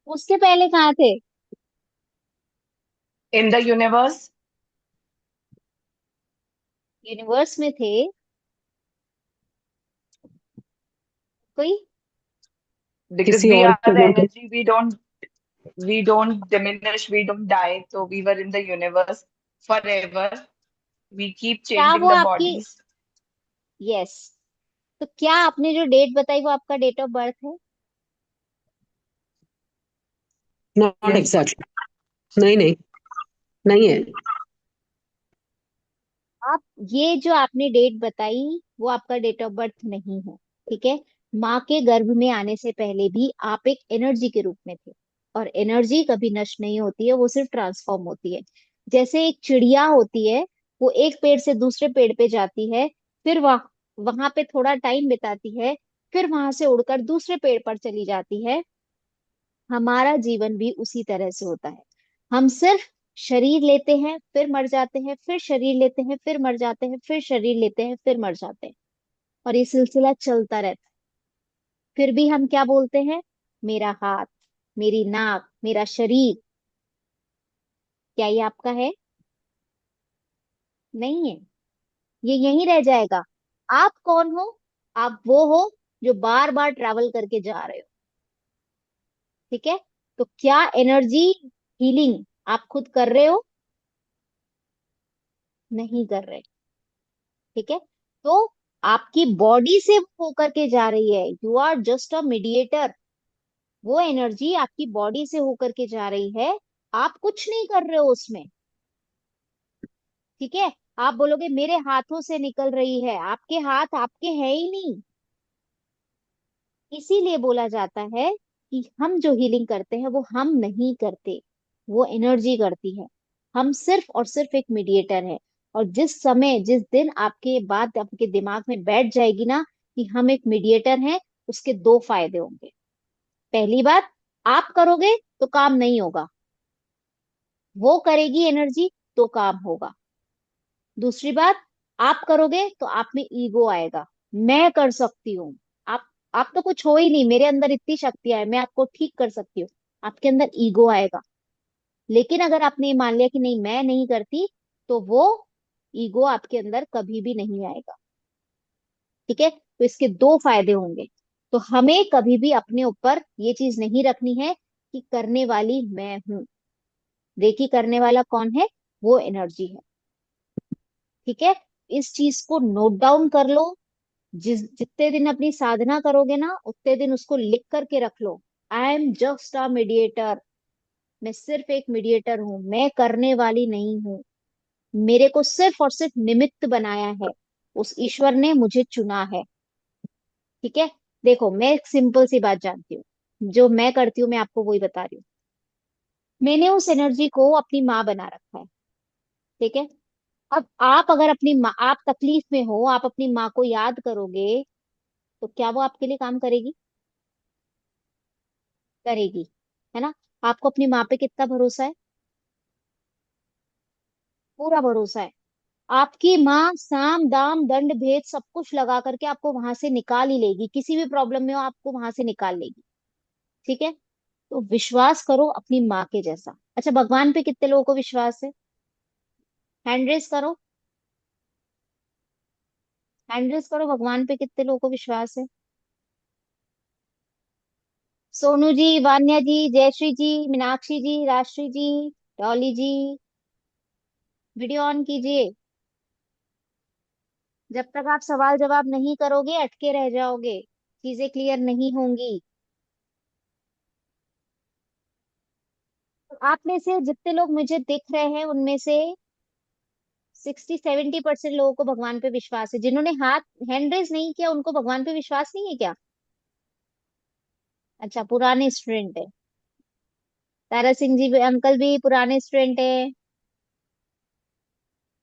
उससे पहले कहाँ थे? In the universe, यूनिवर्स में थे। कोई? because किसी we और are को the बोलो। energy, we don't diminish, we don't die, so we were in the universe forever. We keep क्या changing वो the आपकी? bodies. यस। तो क्या आपने जो डेट बताई वो आपका डेट ऑफ बर्थ है? Not Yes. एग्जैक्टली। नहीं नहीं, नहीं है। आप, ये जो आपने डेट बताई, वो आपका डेट ऑफ बर्थ नहीं है। ठीक है। माँ के गर्भ में आने से पहले भी आप एक एनर्जी के रूप में थे। और एनर्जी कभी नष्ट नहीं होती है, वो सिर्फ ट्रांसफॉर्म होती है। जैसे एक चिड़िया होती है, वो एक पेड़ से दूसरे पेड़ पे जाती है, फिर वह वहां पे थोड़ा टाइम बिताती है, फिर वहां से उड़कर दूसरे पेड़ पर चली जाती है। हमारा जीवन भी उसी तरह से होता है। हम सिर्फ शरीर लेते हैं, फिर मर जाते हैं, फिर शरीर लेते हैं, फिर मर जाते हैं, फिर शरीर लेते हैं, फिर मर जाते हैं, और ये सिलसिला चलता रहता है। फिर भी हम क्या बोलते हैं? मेरा हाथ, मेरी नाक, मेरा शरीर। क्या ये आपका है? नहीं है। ये यहीं रह जाएगा। आप कौन हो? आप वो हो जो बार बार ट्रैवल करके जा रहे हो। ठीक है? तो क्या एनर्जी हीलिंग आप खुद कर रहे हो? नहीं कर रहे। ठीक है? तो आपकी बॉडी से वो होकर के जा रही है, you are just a mediator. वो एनर्जी आपकी बॉडी से होकर के जा रही है, आप कुछ नहीं कर रहे हो उसमें। ठीक है? आप बोलोगे मेरे हाथों से निकल रही है, आपके हाथ आपके हैं ही नहीं। इसीलिए बोला जाता है कि हम जो हीलिंग करते हैं वो हम नहीं करते, वो एनर्जी करती है। हम सिर्फ और सिर्फ एक मीडिएटर है। और जिस समय, जिस दिन आपके बात आपके दिमाग में बैठ जाएगी ना कि हम एक मीडिएटर हैं, उसके दो फायदे होंगे। पहली बात, आप करोगे तो काम नहीं होगा, वो करेगी एनर्जी तो काम होगा। दूसरी बात, आप करोगे तो आप में ईगो आएगा, मैं कर सकती हूँ। आप तो कुछ हो ही नहीं, मेरे अंदर इतनी शक्तियां है, मैं आपको ठीक कर सकती हूँ। आपके अंदर ईगो आएगा। लेकिन अगर आपने ये मान लिया कि नहीं मैं नहीं करती, तो वो ईगो आपके अंदर कभी भी नहीं आएगा। ठीक है? तो इसके दो फायदे होंगे। तो हमें कभी भी अपने ऊपर ये चीज नहीं रखनी है कि करने वाली मैं हूं। देखिए, करने वाला कौन है? वो एनर्जी है। ठीक है? इस चीज को नोट डाउन कर लो। जितने दिन अपनी साधना करोगे ना, उतने दिन उसको लिख करके रख लो। I am just a mediator. मैं सिर्फ एक मीडिएटर हूँ, मैं करने वाली नहीं हूँ। मेरे को सिर्फ और सिर्फ निमित्त बनाया है, उस ईश्वर ने मुझे चुना है। ठीक है? देखो, मैं एक सिंपल सी बात जानती हूँ, जो मैं करती हूँ मैं आपको वही बता रही हूँ। मैंने उस एनर्जी को अपनी माँ बना रखा है। ठीक है? अब आप अगर अपनी माँ, आप तकलीफ में हो, आप अपनी माँ को याद करोगे, तो क्या वो आपके लिए काम करेगी? करेगी। है ना? आपको अपनी माँ पे कितना भरोसा है? पूरा भरोसा है। आपकी माँ साम दाम दंड भेद सब कुछ लगा करके आपको वहां से निकाल ही लेगी, किसी भी प्रॉब्लम में हो आपको वहां से निकाल लेगी। ठीक है? तो विश्वास करो अपनी माँ के जैसा। अच्छा, भगवान पे कितने लोगों को विश्वास है? हैंड रेस करो। हैंड रेस करो, भगवान पे कितने लोगों को विश्वास है? सोनू जी, वान्या जी, जयश्री जी, मीनाक्षी जी, राष्ट्री जी, डॉली जी, वीडियो ऑन कीजिए। जब तक आप सवाल जवाब नहीं करोगे, अटके रह जाओगे, चीजें क्लियर नहीं होंगी। तो आप में से जितने लोग मुझे दिख रहे हैं, उनमें से 60-70% लोगों को भगवान पे विश्वास है। जिन्होंने हाथ हैंड रेज नहीं किया, उनको भगवान पे विश्वास नहीं है क्या? अच्छा, पुराने स्टूडेंट है। तारा सिंह जी अंकल भी पुराने स्टूडेंट है,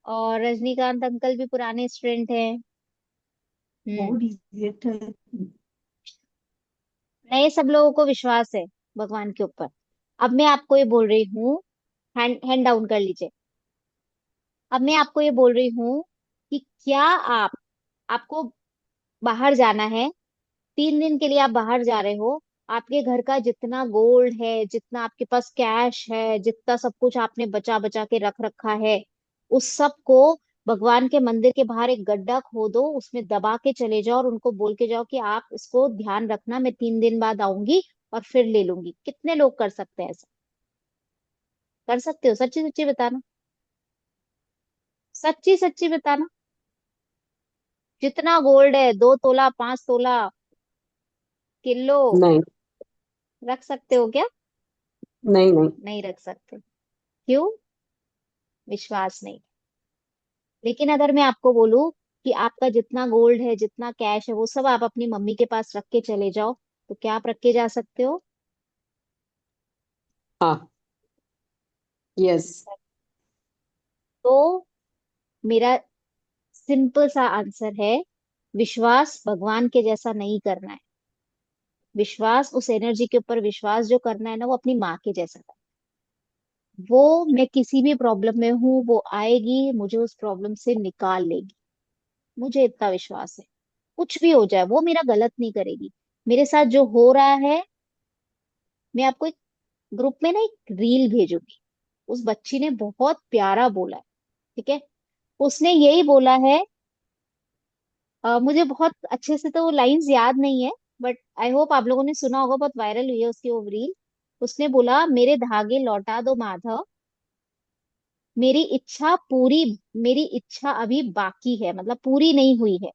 और रजनीकांत अंकल भी पुराने स्टूडेंट है। नए सब लोगों को विश्वास है भगवान के ऊपर। अब मैं आपको ये बोल रही हूँ, हैंड हैंड डाउन कर लीजिए। अब मैं आपको ये बोल रही हूँ कि क्या आपको बाहर जाना है, 3 दिन के लिए आप बाहर जा रहे हो। आपके घर का जितना गोल्ड है, जितना आपके पास कैश है, जितना सब कुछ आपने बचा बचा के रख रखा है, उस सब को भगवान के मंदिर के बाहर एक गड्ढा खोदो, उसमें दबा के चले जाओ और उनको बोल के जाओ कि आप इसको ध्यान रखना, मैं 3 दिन बाद आऊंगी और फिर ले लूंगी। कितने लोग कर सकते हैं ऐसा? कर सकते हो? सच्ची सच्ची बताना। सच्ची सच्ची बताना। जितना गोल्ड है, 2 तोला, 5 तोला, किलो, नहीं, रख सकते हो क्या? नहीं, नहीं। नहीं रख सकते। क्यों? विश्वास नहीं। लेकिन अगर मैं आपको बोलूं कि आपका जितना गोल्ड है, जितना कैश है, वो सब आप अपनी मम्मी के पास रख के चले जाओ, तो क्या आप रख के जा सकते हो? हाँ। यस। तो मेरा सिंपल सा आंसर है विश्वास भगवान के जैसा नहीं करना है। विश्वास, उस एनर्जी के ऊपर विश्वास जो करना है ना, वो अपनी माँ के जैसा करना है। वो, मैं किसी भी प्रॉब्लम में हूँ, वो आएगी, मुझे उस प्रॉब्लम से निकाल लेगी। मुझे इतना विश्वास है, कुछ भी हो जाए वो मेरा गलत नहीं करेगी। मेरे साथ जो हो रहा है, मैं आपको एक ग्रुप में ना एक रील भेजूंगी। उस बच्ची ने बहुत प्यारा बोला है। ठीक है, उसने यही बोला है। मुझे बहुत अच्छे से तो वो लाइंस याद नहीं है, बट आई होप आप लोगों ने सुना होगा, बहुत वायरल हुई है उसकी वो रील। उसने बोला, मेरे धागे लौटा दो माधव, मेरी इच्छा पूरी, मेरी इच्छा अभी बाकी है, मतलब पूरी नहीं हुई है।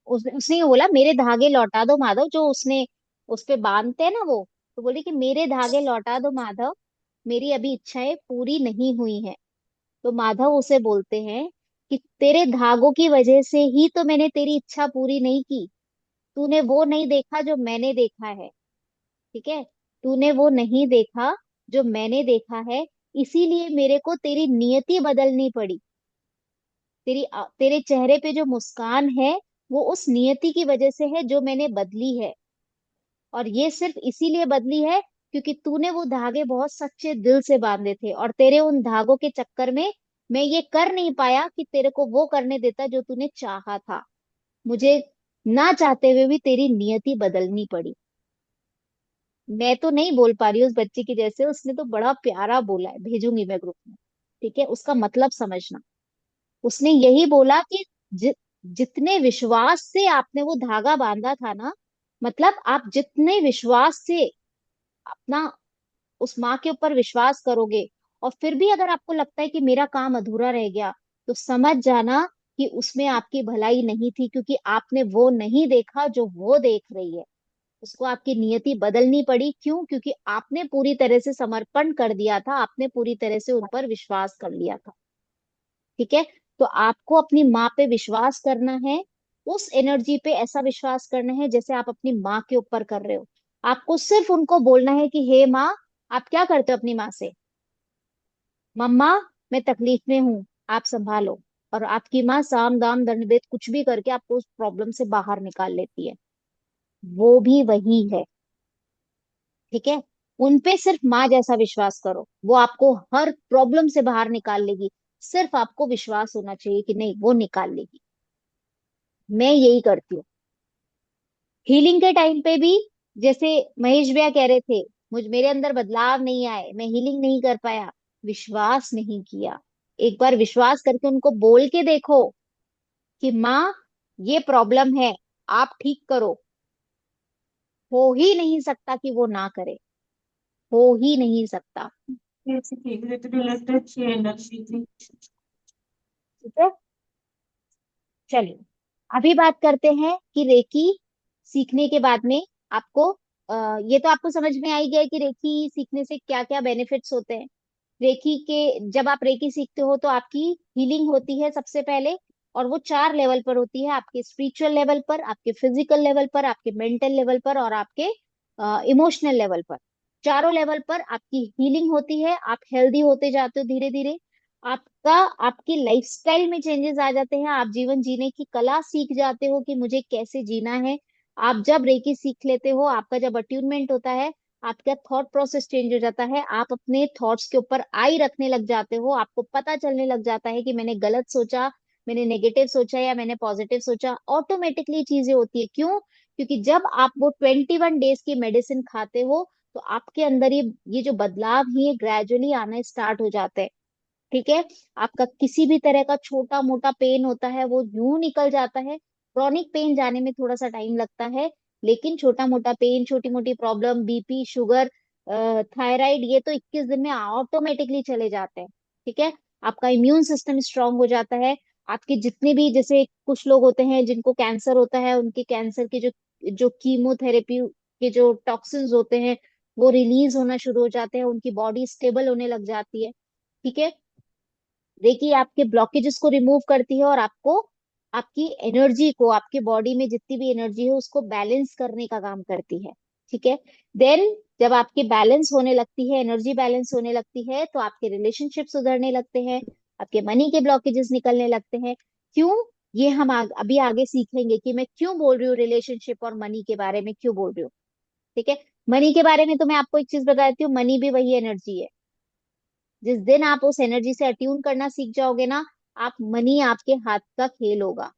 उसने ये बोला, मेरे धागे लौटा दो माधव, जो उसने उस पे बांधते हैं ना वो, तो बोले कि मेरे धागे लौटा दो माधव, मेरी अभी इच्छाएं पूरी नहीं हुई है। तो माधव उसे बोलते हैं कि तेरे धागों की वजह से ही तो मैंने तेरी इच्छा पूरी नहीं की। तूने वो नहीं देखा जो मैंने देखा है। ठीक है, तूने वो नहीं देखा जो मैंने देखा है, इसीलिए मेरे को तेरी नियति बदलनी पड़ी। तेरे चेहरे पे जो मुस्कान है, वो उस नियति की वजह से है जो मैंने बदली है। और ये सिर्फ इसीलिए बदली है क्योंकि तूने वो धागे बहुत सच्चे दिल से बांधे थे, और तेरे उन धागों के चक्कर में मैं ये कर नहीं पाया कि तेरे को वो करने देता जो तूने चाहा था। मुझे ना चाहते हुए भी तेरी नियति बदलनी पड़ी। मैं तो नहीं बोल पा रही हूँ उस बच्ची की जैसे, उसने तो बड़ा प्यारा बोला है, भेजूंगी मैं ग्रुप में। ठीक है, उसका मतलब समझना। उसने यही बोला कि जितने विश्वास से आपने वो धागा बांधा था ना, मतलब आप जितने विश्वास से अपना उस माँ के ऊपर विश्वास करोगे, और फिर भी अगर आपको लगता है कि मेरा काम अधूरा रह गया, तो समझ जाना कि उसमें आपकी भलाई नहीं थी, क्योंकि आपने वो नहीं देखा जो वो देख रही है। उसको आपकी नियति बदलनी पड़ी। क्यों? क्योंकि आपने पूरी तरह से समर्पण कर दिया था, आपने पूरी तरह से उन पर विश्वास कर लिया था। ठीक है, तो आपको अपनी माँ पे विश्वास करना है। उस एनर्जी पे ऐसा विश्वास करना है जैसे आप अपनी माँ के ऊपर कर रहे हो। आपको सिर्फ उनको बोलना है कि हे माँ, आप क्या करते हो अपनी माँ से? मम्मा, मैं तकलीफ में हूँ, आप संभालो। और आपकी माँ साम दाम दंड भेद कुछ भी करके आपको उस प्रॉब्लम से बाहर निकाल लेती है। वो भी वही है। ठीक है, उनपे सिर्फ माँ जैसा विश्वास करो, वो आपको हर प्रॉब्लम से बाहर निकाल लेगी। सिर्फ आपको विश्वास होना चाहिए कि नहीं, वो निकाल लेगी। मैं यही करती हूँ हीलिंग के टाइम पे भी। जैसे महेश भैया कह रहे थे, मेरे अंदर बदलाव नहीं आए, मैं हीलिंग नहीं कर पाया, विश्वास नहीं किया। एक बार विश्वास करके उनको बोल के देखो कि माँ, ये प्रॉब्लम है, आप ठीक करो। हो ही नहीं सकता कि वो ना करे, हो ही नहीं सकता। ठीक है, चलिए अभी बात करते हैं कि रेकी सीखने के बाद में आपको ये तो आपको समझ में आ ही गया है कि रेकी सीखने से क्या क्या बेनिफिट्स होते हैं। रेकी के जब आप रेकी सीखते हो तो आपकी हीलिंग होती है सबसे पहले। और वो 4 लेवल पर होती है, आपके स्पिरिचुअल लेवल पर, आपके फिजिकल लेवल पर, आपके मेंटल लेवल पर, और आपके इमोशनल लेवल पर। चारों लेवल पर आपकी हीलिंग होती है, आप हेल्दी होते जाते हो धीरे धीरे। आपका आपकी लाइफस्टाइल में चेंजेस आ जाते हैं, आप जीवन जीने की कला सीख जाते हो कि मुझे कैसे जीना है। आप जब रेकी सीख लेते हो, आपका जब अट्यूनमेंट होता है, आपका थॉट प्रोसेस चेंज हो जाता है, आप अपने थॉट्स के ऊपर आई रखने लग जाते हो, आपको पता चलने लग जाता है कि मैंने गलत सोचा, मैंने नेगेटिव सोचा या मैंने पॉजिटिव सोचा। ऑटोमेटिकली चीजें होती है। क्यों? क्योंकि जब आप वो 21 डेज की मेडिसिन खाते हो, तो आपके अंदर ये जो बदलाव है, ये ग्रेजुअली आना स्टार्ट हो जाते हैं। ठीक है, आपका किसी भी तरह का छोटा मोटा पेन होता है, वो यूं निकल जाता है। क्रॉनिक पेन जाने में थोड़ा सा टाइम लगता है, लेकिन छोटा मोटा पेन, छोटी मोटी प्रॉब्लम, बीपी, शुगर, थायराइड, ये तो 21 दिन में ऑटोमेटिकली चले जाते हैं। ठीक है, आपका इम्यून सिस्टम स्ट्रांग हो जाता है। आपके जितने भी, जैसे कुछ लोग होते हैं जिनको कैंसर होता है, उनके कैंसर के जो जो कीमोथेरेपी के जो टॉक्सिन्स होते हैं, वो रिलीज होना शुरू हो जाते हैं, उनकी बॉडी स्टेबल होने लग जाती है। ठीक है, देखिए आपके ब्लॉकेजेस को रिमूव करती है, और आपको आपकी एनर्जी को, आपके बॉडी में जितनी भी एनर्जी है उसको बैलेंस करने का काम करती है। ठीक है, देन जब आपकी बैलेंस होने लगती है, एनर्जी बैलेंस होने लगती है, तो आपके रिलेशनशिप सुधरने लगते हैं, आपके मनी के ब्लॉकेजेस निकलने लगते हैं। क्यों? ये हम अभी आगे सीखेंगे कि मैं क्यों बोल रही हूँ रिलेशनशिप और मनी के बारे में क्यों बोल रही हूँ। ठीक है। मनी के बारे में तो मैं आपको एक चीज बता देती हूँ, मनी भी वही एनर्जी है। जिस दिन आप उस एनर्जी से अट्यून करना सीख जाओगे ना, आप मनी आपके हाथ का खेल होगा।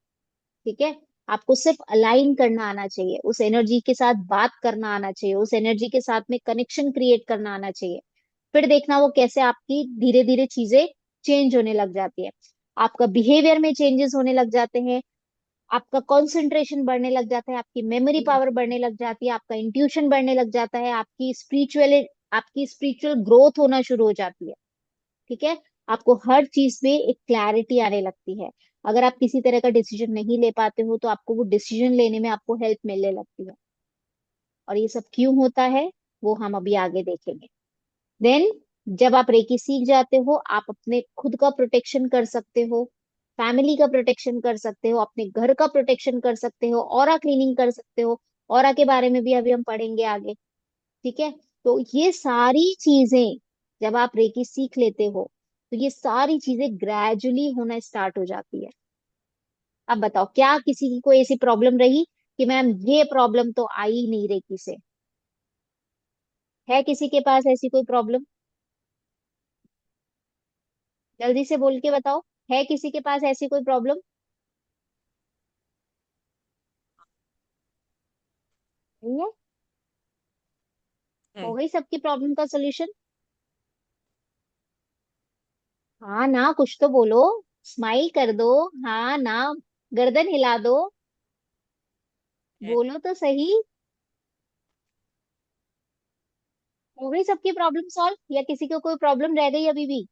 ठीक है। आपको सिर्फ अलाइन करना आना चाहिए, उस एनर्जी के साथ बात करना आना चाहिए, उस एनर्जी के साथ में कनेक्शन क्रिएट करना आना चाहिए। फिर देखना वो कैसे आपकी धीरे धीरे चीजें चेंज होने लग जाती है। आपका बिहेवियर में चेंजेस होने लग जाते हैं, आपका कंसंट्रेशन बढ़ने लग जाता है, आपकी मेमोरी पावर बढ़ने लग जाती है, आपका इंट्यूशन बढ़ने लग जाता है, आपकी स्पिरिचुअल ग्रोथ होना शुरू हो जाती है। ठीक है। आपको हर चीज में एक क्लैरिटी आने लगती है। अगर आप किसी तरह का डिसीजन नहीं ले पाते हो तो आपको वो डिसीजन लेने में आपको हेल्प मिलने लगती है। और ये सब क्यों होता है वो हम अभी आगे देखेंगे। देन जब आप रेकी सीख जाते हो, आप अपने खुद का प्रोटेक्शन कर सकते हो, फैमिली का प्रोटेक्शन कर सकते हो, अपने घर का प्रोटेक्शन कर सकते हो, ऑरा क्लीनिंग कर सकते हो। ऑरा के बारे में भी अभी हम पढ़ेंगे आगे। ठीक है। तो ये सारी चीजें जब आप रेकी सीख लेते हो तो ये सारी चीजें ग्रेजुअली होना स्टार्ट हो जाती है। अब बताओ, क्या किसी की कोई ऐसी प्रॉब्लम रही कि मैम ये प्रॉब्लम तो आई ही नहीं रेकी से? है किसी के पास ऐसी कोई प्रॉब्लम? जल्दी से बोल के बताओ, है किसी के पास ऐसी कोई प्रॉब्लम? नहीं है? है। हो गई सबकी प्रॉब्लम का सोल्यूशन? हाँ ना, कुछ तो बोलो, स्माइल कर दो। हाँ ना, गर्दन हिला दो, है। बोलो तो सही। हो गई सबकी प्रॉब्लम सॉल्व या किसी को कोई प्रॉब्लम रह गई अभी भी?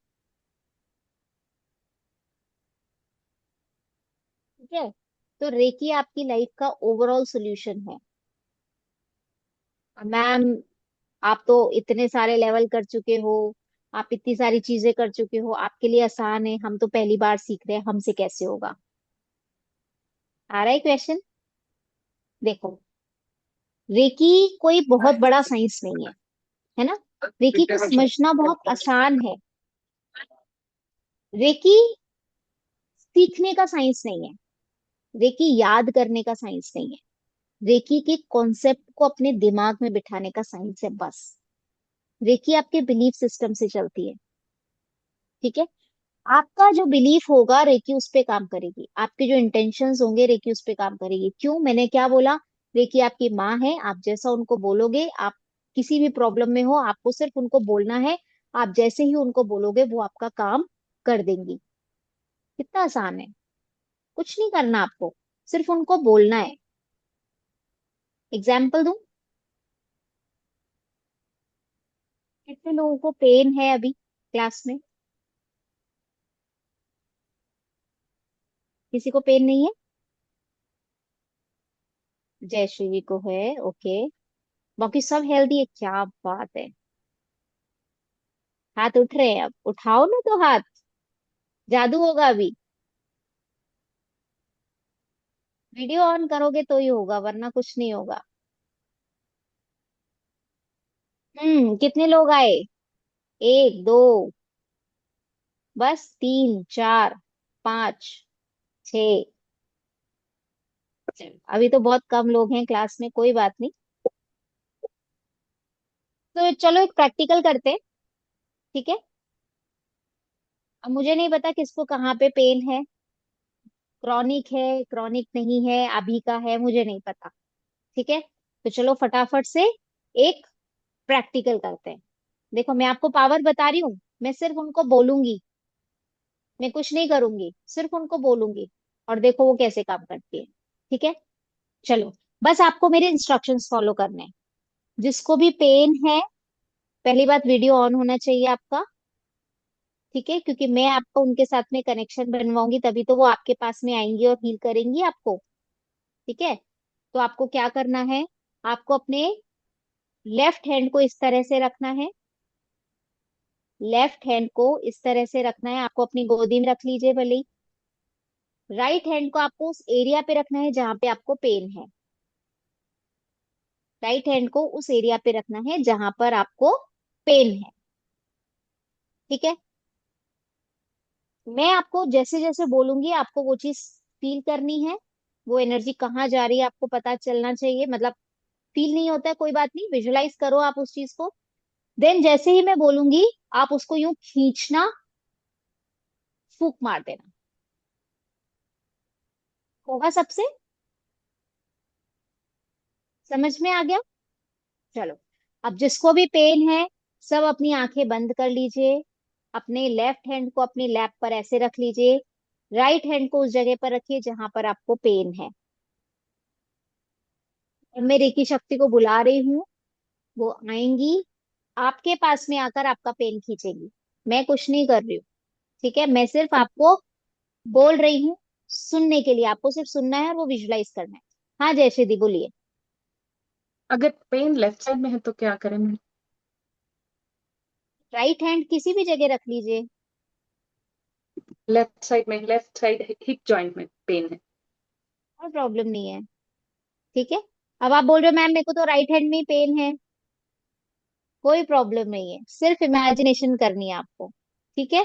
ठीक है। तो रेकी आपकी लाइफ का ओवरऑल सोल्यूशन है। मैम, आप तो इतने सारे लेवल कर चुके हो, आप इतनी सारी चीजें कर चुके हो, आपके लिए आसान है, हम तो पहली बार सीख रहे हैं, हमसे कैसे होगा? आ रहा है क्वेश्चन? देखो, रेकी कोई बहुत बड़ा साइंस नहीं है ना? रेकी को समझना बहुत आसान है। रेकी सीखने का साइंस नहीं है, रेकी याद करने का साइंस नहीं है, रेकी के कॉन्सेप्ट को अपने दिमाग में बिठाने का साइंस है बस। रेकी आपके बिलीफ सिस्टम से चलती है। ठीक है। आपका जो बिलीफ होगा रेकी उस पे काम करेगी, आपके जो इंटेंशंस होंगे रेकी उस पे काम करेगी। क्यों, मैंने क्या बोला? रेकी आपकी माँ है, आप जैसा उनको बोलोगे, आप किसी भी प्रॉब्लम में हो आपको सिर्फ उनको बोलना है, आप जैसे ही उनको बोलोगे वो आपका काम कर देंगी। कितना आसान है, कुछ नहीं करना आपको, सिर्फ उनको बोलना है। एग्जाम्पल दूं? कितने लोगों को पेन है अभी क्लास में? किसी को पेन नहीं है? जयश्री जी को है, ओके। बाकी सब हेल्दी है, क्या बात है। हाथ उठ रहे हैं, अब उठाओ ना तो हाथ, जादू होगा अभी। वीडियो ऑन करोगे तो ही होगा, वरना कुछ नहीं होगा। कितने लोग आए? एक दो, बस तीन चार पांच छ। अभी तो बहुत कम लोग हैं क्लास में, कोई बात नहीं। तो चलो एक प्रैक्टिकल करते हैं। ठीक है। अब मुझे नहीं पता किसको कहाँ पे पेन है, क्रॉनिक है क्रॉनिक नहीं है, अभी का है, मुझे नहीं पता। ठीक है। तो चलो फटाफट से एक प्रैक्टिकल करते हैं। देखो, मैं आपको पावर बता रही हूँ, मैं सिर्फ उनको बोलूंगी, मैं कुछ नहीं करूंगी, सिर्फ उनको बोलूंगी, और देखो वो कैसे काम करती है। ठीक है। चलो, बस आपको मेरे इंस्ट्रक्शंस फॉलो करने हैं। जिसको भी पेन है, पहली बात वीडियो ऑन होना चाहिए आपका। ठीक है, क्योंकि मैं आपको उनके साथ में कनेक्शन बनवाऊंगी, तभी तो वो आपके पास में आएंगी और हील करेंगी आपको। ठीक है। तो आपको क्या करना है, आपको अपने लेफ्ट हैंड को इस तरह से रखना है, लेफ्ट हैंड को इस तरह से रखना है, आपको अपनी गोदी में रख लीजिए भले ही। राइट हैंड को आपको उस एरिया पे रखना है जहां पे आपको पेन है, राइट हैंड को उस एरिया पे रखना है जहां पर आपको पेन है। ठीक है। मैं आपको जैसे जैसे बोलूंगी आपको वो चीज फील करनी है, वो एनर्जी कहाँ जा रही है आपको पता चलना चाहिए। मतलब फील नहीं होता है कोई बात नहीं, विजुलाइज करो आप उस चीज को। देन जैसे ही मैं बोलूंगी आप उसको यूं खींचना, फूक मार देना। होगा सबसे? समझ में आ गया? चलो, अब जिसको भी पेन है सब अपनी आंखें बंद कर लीजिए। अपने लेफ्ट हैंड को अपनी लैप पर ऐसे रख लीजिए, राइट हैंड को उस जगह पर रखिए जहां पर आपको पेन है। अब मैं रेकी शक्ति को बुला रही हूँ, वो आएंगी, आपके पास में आकर आपका पेन खींचेगी। मैं कुछ नहीं कर रही हूँ, ठीक है? मैं सिर्फ आपको बोल रही हूँ सुनने के लिए, आपको सिर्फ सुनना है और वो विजुलाइज करना है। हाँ जय श्री दी, बोलिए। अगर पेन लेफ्ट साइड में है तो क्या करें मैम? राइट हैंड किसी भी जगह रख लीजिए। लेफ्ट साइड में, लेफ्ट साइड हिप जॉइंट में पेन है। और प्रॉब्लम नहीं है, ठीक है? अब आप बोल रहे हो मैम मेरे को तो राइट हैंड में ही पेन है, कोई प्रॉब्लम नहीं है, सिर्फ इमेजिनेशन करनी है आपको, ठीक है?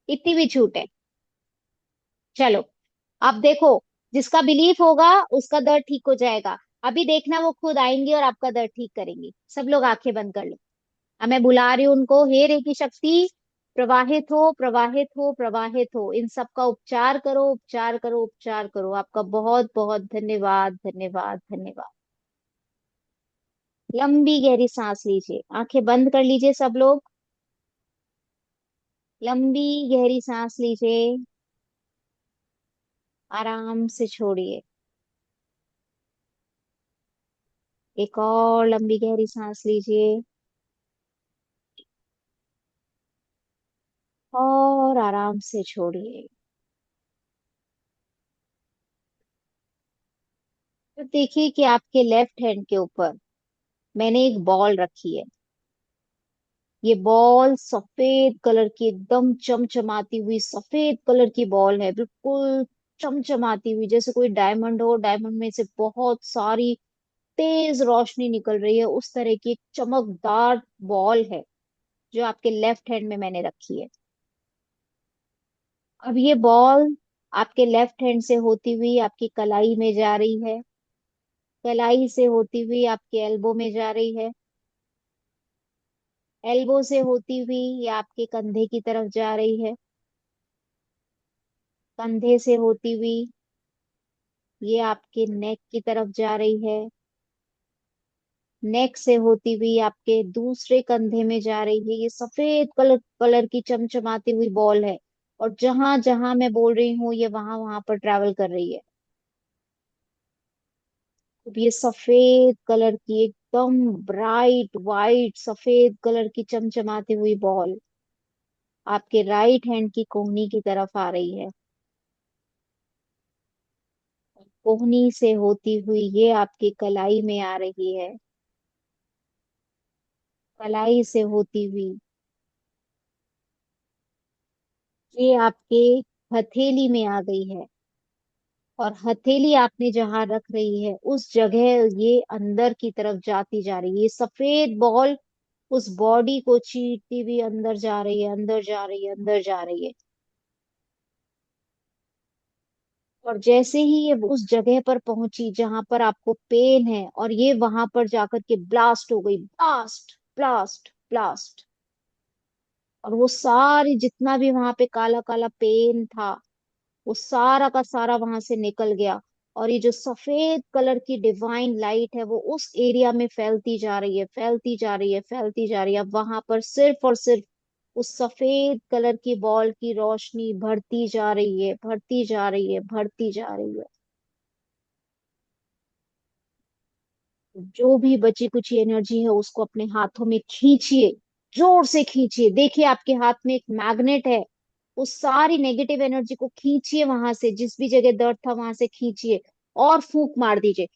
इतनी भी छूट है। चलो, अब देखो, जिसका बिलीफ होगा उसका दर्द ठीक हो जाएगा। अभी देखना वो खुद आएंगी और आपका दर्द ठीक करेंगी। सब लोग आंखें बंद कर लो। अब मैं बुला रही हूँ उनको, हे रेकी शक्ति, प्रवाहित हो प्रवाहित हो प्रवाहित हो, इन सब का उपचार करो उपचार करो उपचार करो। आपका बहुत बहुत धन्यवाद धन्यवाद धन्यवाद। लंबी गहरी सांस लीजिए, आंखें बंद कर लीजिए सब लोग। लंबी गहरी सांस लीजिए, आराम से छोड़िए। एक और लंबी गहरी सांस लीजिए और आराम से छोड़िए। तो देखिए कि आपके लेफ्ट हैंड के ऊपर मैंने एक बॉल रखी है। ये बॉल सफेद कलर की, एकदम चमचमाती हुई सफेद कलर की बॉल है, बिल्कुल चमचमाती हुई, जैसे कोई डायमंड हो, डायमंड में से बहुत सारी तेज रोशनी निकल रही है, उस तरह की एक चमकदार बॉल है जो आपके लेफ्ट हैंड में मैंने रखी है। अब ये बॉल आपके लेफ्ट हैंड से होती हुई आपकी कलाई में जा रही है, कलाई से होती हुई आपके एल्बो में जा रही है, एल्बो से होती हुई ये आपके कंधे की तरफ जा रही है, कंधे से होती हुई ये आपके नेक की तरफ जा रही है, नेक से होती हुई आपके दूसरे कंधे में जा रही है। ये सफेद कलर कलर की चमचमाती हुई बॉल है, और जहां जहां मैं बोल रही हूँ ये वहां वहां पर ट्रेवल कर रही है। अब ये सफेद कलर की एकदम ब्राइट वाइट सफेद कलर की चमचमाती हुई बॉल आपके राइट हैंड की कोहनी की तरफ आ रही है। कोहनी से होती हुई ये आपकी कलाई में आ रही है, कलाई से होती हुई ये आपके हथेली में आ गई है, और हथेली आपने जहां रख रही है उस जगह ये अंदर की तरफ जाती जा रही है। ये सफेद बॉल उस बॉडी को चीरती हुई अंदर जा रही है, अंदर जा रही है, अंदर जा रही है। और जैसे ही ये उस जगह पर पहुंची जहां पर आपको पेन है, और ये वहां पर जाकर के ब्लास्ट हो गई, ब्लास्ट ब्लास्ट ब्लास्ट। और वो सारी जितना भी वहां पे काला काला पेन था वो सारा का सारा वहां से निकल गया। और ये जो सफेद कलर की डिवाइन लाइट है वो उस एरिया में फैलती जा रही है, फैलती जा रही है, फैलती जा रही है। अब वहां पर सिर्फ और सिर्फ उस सफेद कलर की बॉल की रोशनी बढ़ती जा रही है, बढ़ती जा रही है, बढ़ती जा रही है। जो भी बची कुछ एनर्जी है उसको अपने हाथों में खींचिए, जोर से खींचिए। देखिए आपके हाथ में एक मैग्नेट है, उस सारी नेगेटिव एनर्जी को खींचिए, वहां से जिस भी जगह दर्द था वहां से खींचिए और फूंक मार दीजिए।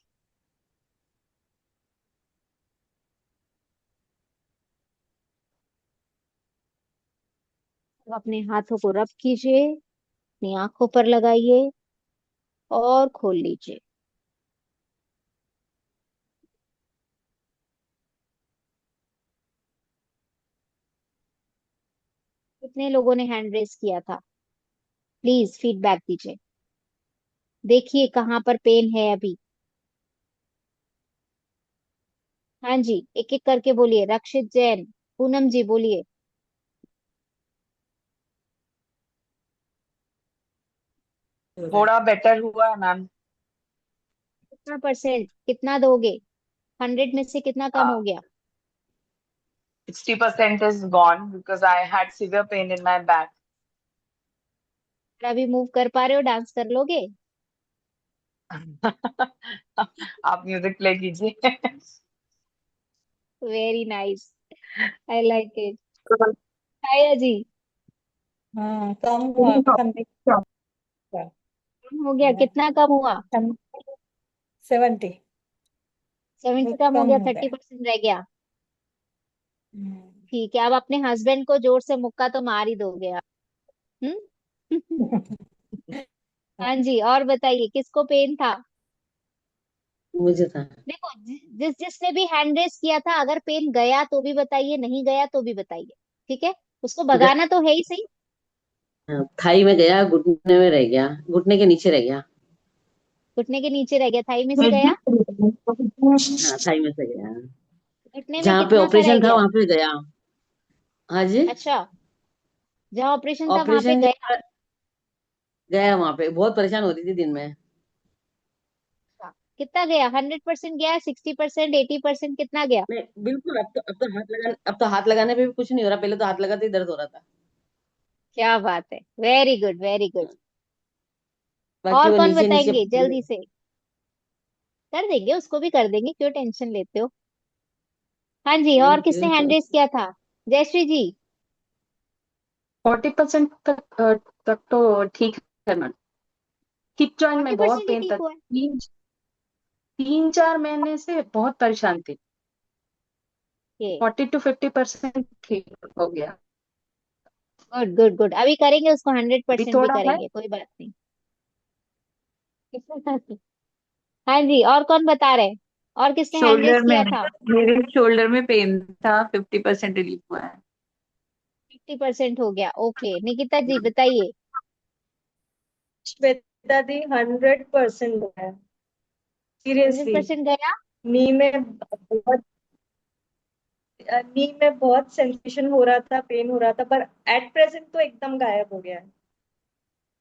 अब अपने हाथों को रब कीजिए, अपनी आंखों पर लगाइए और खोल लीजिए। कितने लोगों ने हैंड रेस किया था? प्लीज फीडबैक दीजिए। देखिए कहाँ पर पेन है अभी। हाँ जी, एक एक करके बोलिए। रक्षित जैन, पूनम जी बोलिए। थोड़ा बेटर हुआ है मैम। कितना परसेंट, कितना दोगे? 100 में से कितना कम हो गया? 60% is gone because I had severe pain in my back. और अभी मूव कर पा रहे हो, डांस कर लोगे? आप म्यूजिक प्ले कीजिए। Very nice, I like it. आया जी। हाँ कम हुआ, कम नहीं हुआ। कम हो गया, कितना कम हुआ? 70 70 बहुत कम हो कम गया, हो गया। 30% रह गया। हम्म। ठीक है, अब अपने हस्बैंड को जोर से मुक्का तो मार ही दोगे आप। हम्म। हाँ जी, और बताइए किसको पेन था? मुझे था। देखो, जिसने भी हैंड रेस किया था, अगर पेन गया तो भी बताइए, नहीं गया तो भी बताइए। ठीक है, उसको भगाना तो है ही सही। थाई में गया, घुटने में रह गया, घुटने के नीचे रह गया। घुटने के नीचे रह गया, थाई में से गया? हाँ थाई में से गया। घुटने में जहाँ पे कितना सा रह ऑपरेशन था गया? वहां पे गया। हाँ जी। अच्छा, जहाँ ऑपरेशन था वहां पे ऑपरेशन गया? गया वहां पे, बहुत परेशान हो रही थी दिन में। अच्छा, कितना गया? 100% गया, 60%, 80%, कितना गया? नहीं बिल्कुल, अब तो हाथ लगाने पे भी कुछ नहीं हो रहा, पहले तो हाथ लगाते ही दर्द हो रहा था। क्या बात है, वेरी गुड वेरी गुड। बाकी और वो कौन नीचे नीचे। बताएंगे जल्दी से? कर देंगे, उसको भी कर देंगे, क्यों टेंशन लेते हो। हाँ जी, और थैंक किसने हैंड यू। रेस किया था? जयश्री जी। 40% तक तो ठीक है मैम। हिप जॉइंट में बहुत 40% ही पेन था। ठीक हुआ है? 3-4 महीने से बहुत परेशान थी। ये 40 to 50% ठीक हो गया। गुड गुड गुड, अभी करेंगे उसको, हंड्रेड अभी परसेंट भी थोड़ा है। करेंगे, कोई बात नहीं। हाँ जी, और कौन बता रहे? और किसने हैंड रेस शोल्डर में, किया था? मेरे शोल्डर में पेन था, 50% रिलीफ हुआ है। 50% हो गया, ओके। निकिता जी बताइए। श्वेता दी 100% है। Hundred seriously. परसेंट गया? नी में बहुत सेंसेशन हो रहा था, पेन हो रहा था, पर एट प्रेजेंट तो एकदम गायब हो गया है।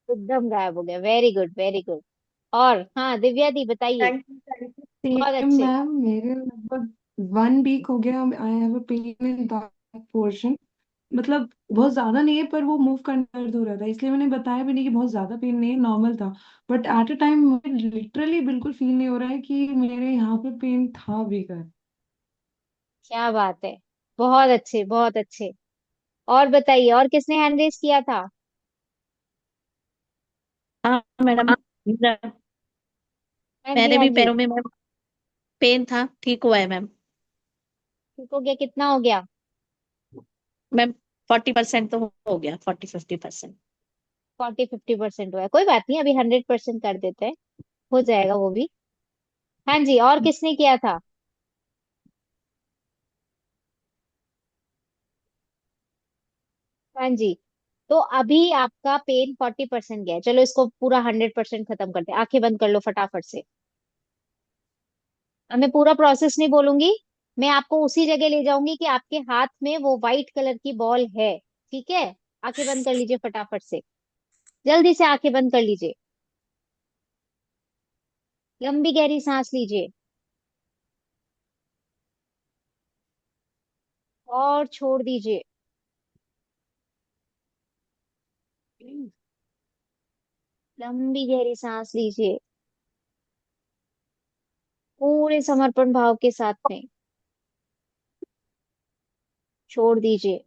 एकदम गायब हो गया, वेरी गुड वेरी गुड। और हाँ, दिव्या दी बताइए। Thank you, thank you. बहुत सेम अच्छे। मैम, मेरे लगभग 1 वीक हो गया। I have a pain in that portion. मतलब बहुत ज्यादा नहीं है, पर वो मूव करने में दर्द हो रहा था, इसलिए मैंने बताया भी नहीं कि बहुत ज्यादा पेन नहीं है, नॉर्मल था। बट एट अ टाइम मुझे लिटरली बिल्कुल फील नहीं हो रहा है कि मेरे यहाँ पे पेन था भी कर। क्या बात है, बहुत अच्छे बहुत अच्छे। और बताइए, और किसने हैंड रेस किया था? हाँ मैडम, मेरा- हाँ जी मैंने हाँ भी जी। पैरों में मैम पेन था, ठीक हुआ है मैम। ठीक हो गया, कितना हो गया? मैम 40% तो हो गया, 40-50%। 40-50% हुआ है, कोई बात नहीं, अभी 100% कर देते हैं, हो जाएगा वो भी। हाँ जी, और किसने किया था? हाँ जी। तो अभी आपका पेन 40% गया है। चलो इसको पूरा 100% खत्म करते हैं, आंखें बंद कर लो फटाफट से। अब मैं पूरा प्रोसेस नहीं बोलूंगी, मैं आपको उसी जगह ले जाऊंगी कि आपके हाथ में वो व्हाइट कलर की बॉल है। ठीक है, आंखें बंद कर लीजिए फटाफट से, जल्दी से आंखें बंद कर लीजिए। लंबी गहरी सांस लीजिए और छोड़ दीजिए। लंबी गहरी सांस लीजिए पूरे समर्पण भाव के साथ में, छोड़ दीजिए।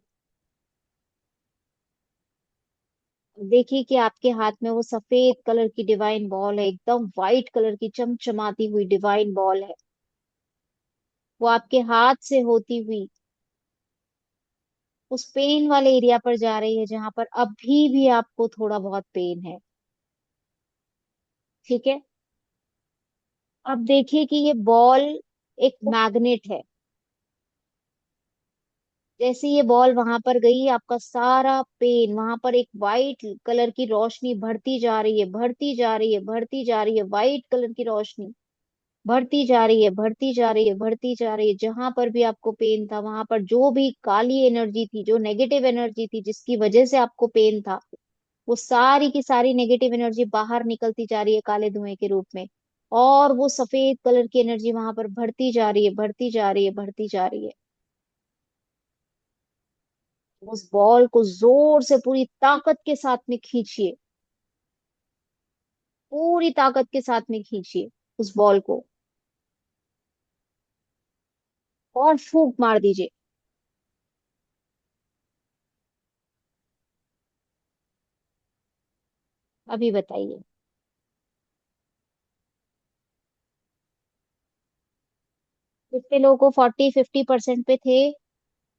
देखिए कि आपके हाथ में वो सफेद कलर की डिवाइन बॉल है, एकदम व्हाइट कलर की चमचमाती हुई डिवाइन बॉल है। वो आपके हाथ से होती हुई उस पेन वाले एरिया पर जा रही है जहां पर अभी भी आपको थोड़ा बहुत पेन है। ठीक है, अब देखिए कि ये बॉल एक मैग्नेट है। जैसे ये बॉल वहां पर गई, आपका सारा पेन वहां पर एक वाइट कलर की रोशनी बढ़ती जा रही है, बढ़ती जा रही है, बढ़ती जा रही है, वाइट कलर की रोशनी बढ़ती जा रही है, बढ़ती जा रही है, बढ़ती जा रही है। जहां पर भी आपको पेन था, वहां पर जो भी काली एनर्जी थी, जो नेगेटिव एनर्जी थी, जिसकी वजह से आपको पेन था, वो सारी की सारी नेगेटिव एनर्जी बाहर निकलती जा रही है काले धुएं के रूप में। और वो सफेद कलर की एनर्जी वहां पर बढ़ती जा रही है, बढ़ती जा रही है, बढ़ती जा रही है। उस बॉल को जोर से पूरी ताकत के साथ में खींचिए, पूरी ताकत के साथ में खींचिए उस बॉल को, और फूंक मार दीजिए। अभी बताइए। कितने लोगों को 40-50% पे थे?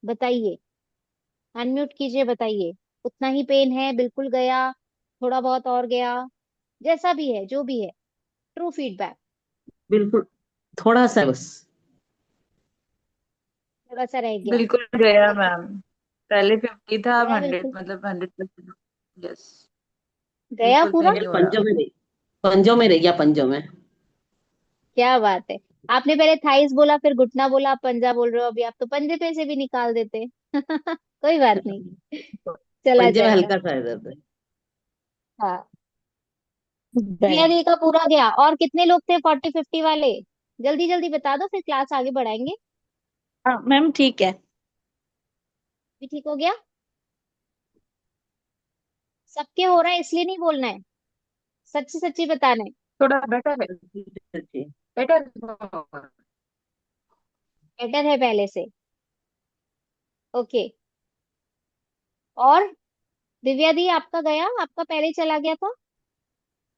बताइए, अनम्यूट कीजिए, बताइए। उतना ही पेन है, बिल्कुल गया, थोड़ा बहुत और गया, जैसा भी है, जो भी है, ट्रू फीडबैक। बिल्कुल, थोड़ा सा बस। थोड़ा सा रह गया। बिल्कुल गया मैम। पहले 50 था, अब गया 100, बिल्कुल, मतलब 100%। यस। गया बिल्कुल पूरा। पेन खाली नहीं हो रहा। पंजों में रह पंजों में रह गया, पंजों में। क्या बात है। आपने पहले थाइस बोला, फिर घुटना बोला, आप पंजा बोल रहे हो अभी। आप तो पंजे पे से भी निकाल देते। कोई बात नहीं, चला पंजे में जाएगा। हल्का सा है दर्द। हाँ, गया। दी का पूरा गया। और कितने लोग थे 40-50 वाले? जल्दी जल्दी बता दो, फिर क्लास आगे बढ़ाएंगे। हाँ मैम ठीक है। भी ठीक हो गया? सबके हो रहा है इसलिए नहीं बोलना है, सच्ची सच्ची बताना है। थोड़ा बेटर है। अच्छी। बेटर। बेटर है पहले से। ओके। और दिव्या दी, आपका गया? आपका पहले चला गया था?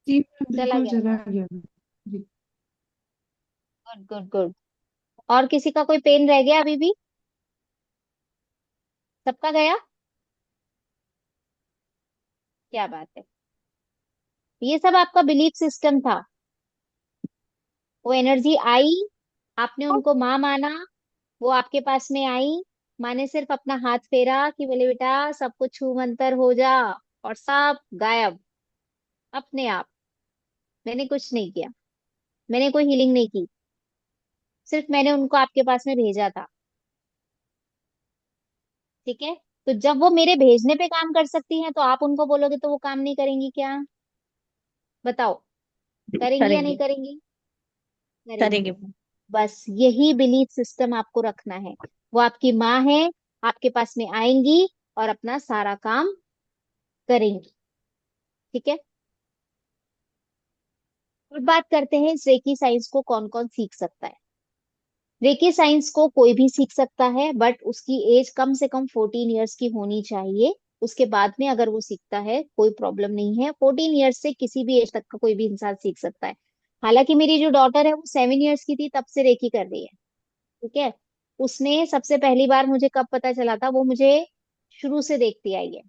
जी मैम, चला बिल्कुल गया चला था। गया था। जी। Good good good. और किसी का कोई पेन रह गया अभी भी? सबका गया? क्या बात है। ये सब आपका बिलीफ सिस्टम था। वो एनर्जी आई, आपने उनको माँ माना, वो आपके पास में आई। माँ ने सिर्फ अपना हाथ फेरा कि बोले बेटा सब कुछ छू मंतर हो जा, और सब गायब अपने आप। मैंने कुछ नहीं किया, मैंने कोई हीलिंग नहीं की, सिर्फ मैंने उनको आपके पास में भेजा था। ठीक है? तो जब वो मेरे भेजने पे काम कर सकती हैं, तो आप उनको बोलोगे तो वो काम नहीं करेंगी क्या? बताओ, करेंगी या नहीं करेंगे। करेंगी? करेंगी। करेंगे मैम। बस यही बिलीफ सिस्टम आपको रखना है। वो आपकी माँ है, आपके पास में आएंगी और अपना सारा काम करेंगी। ठीक है? अब बात करते हैं इस रेकी साइंस को कौन कौन सीख सकता है। रेकी साइंस को कोई भी सीख सकता है, बट उसकी एज कम से कम 14 ईयर्स की होनी चाहिए। उसके बाद में अगर वो सीखता है कोई प्रॉब्लम नहीं है, 14 ईयर्स से किसी भी एज तक का कोई भी इंसान सीख सकता है। हालांकि मेरी जो डॉटर है वो 7 ईयर्स की थी तब से रेकी कर रही है। ठीक है? उसने सबसे पहली बार मुझे कब पता चला था, वो मुझे शुरू से देखती आई है।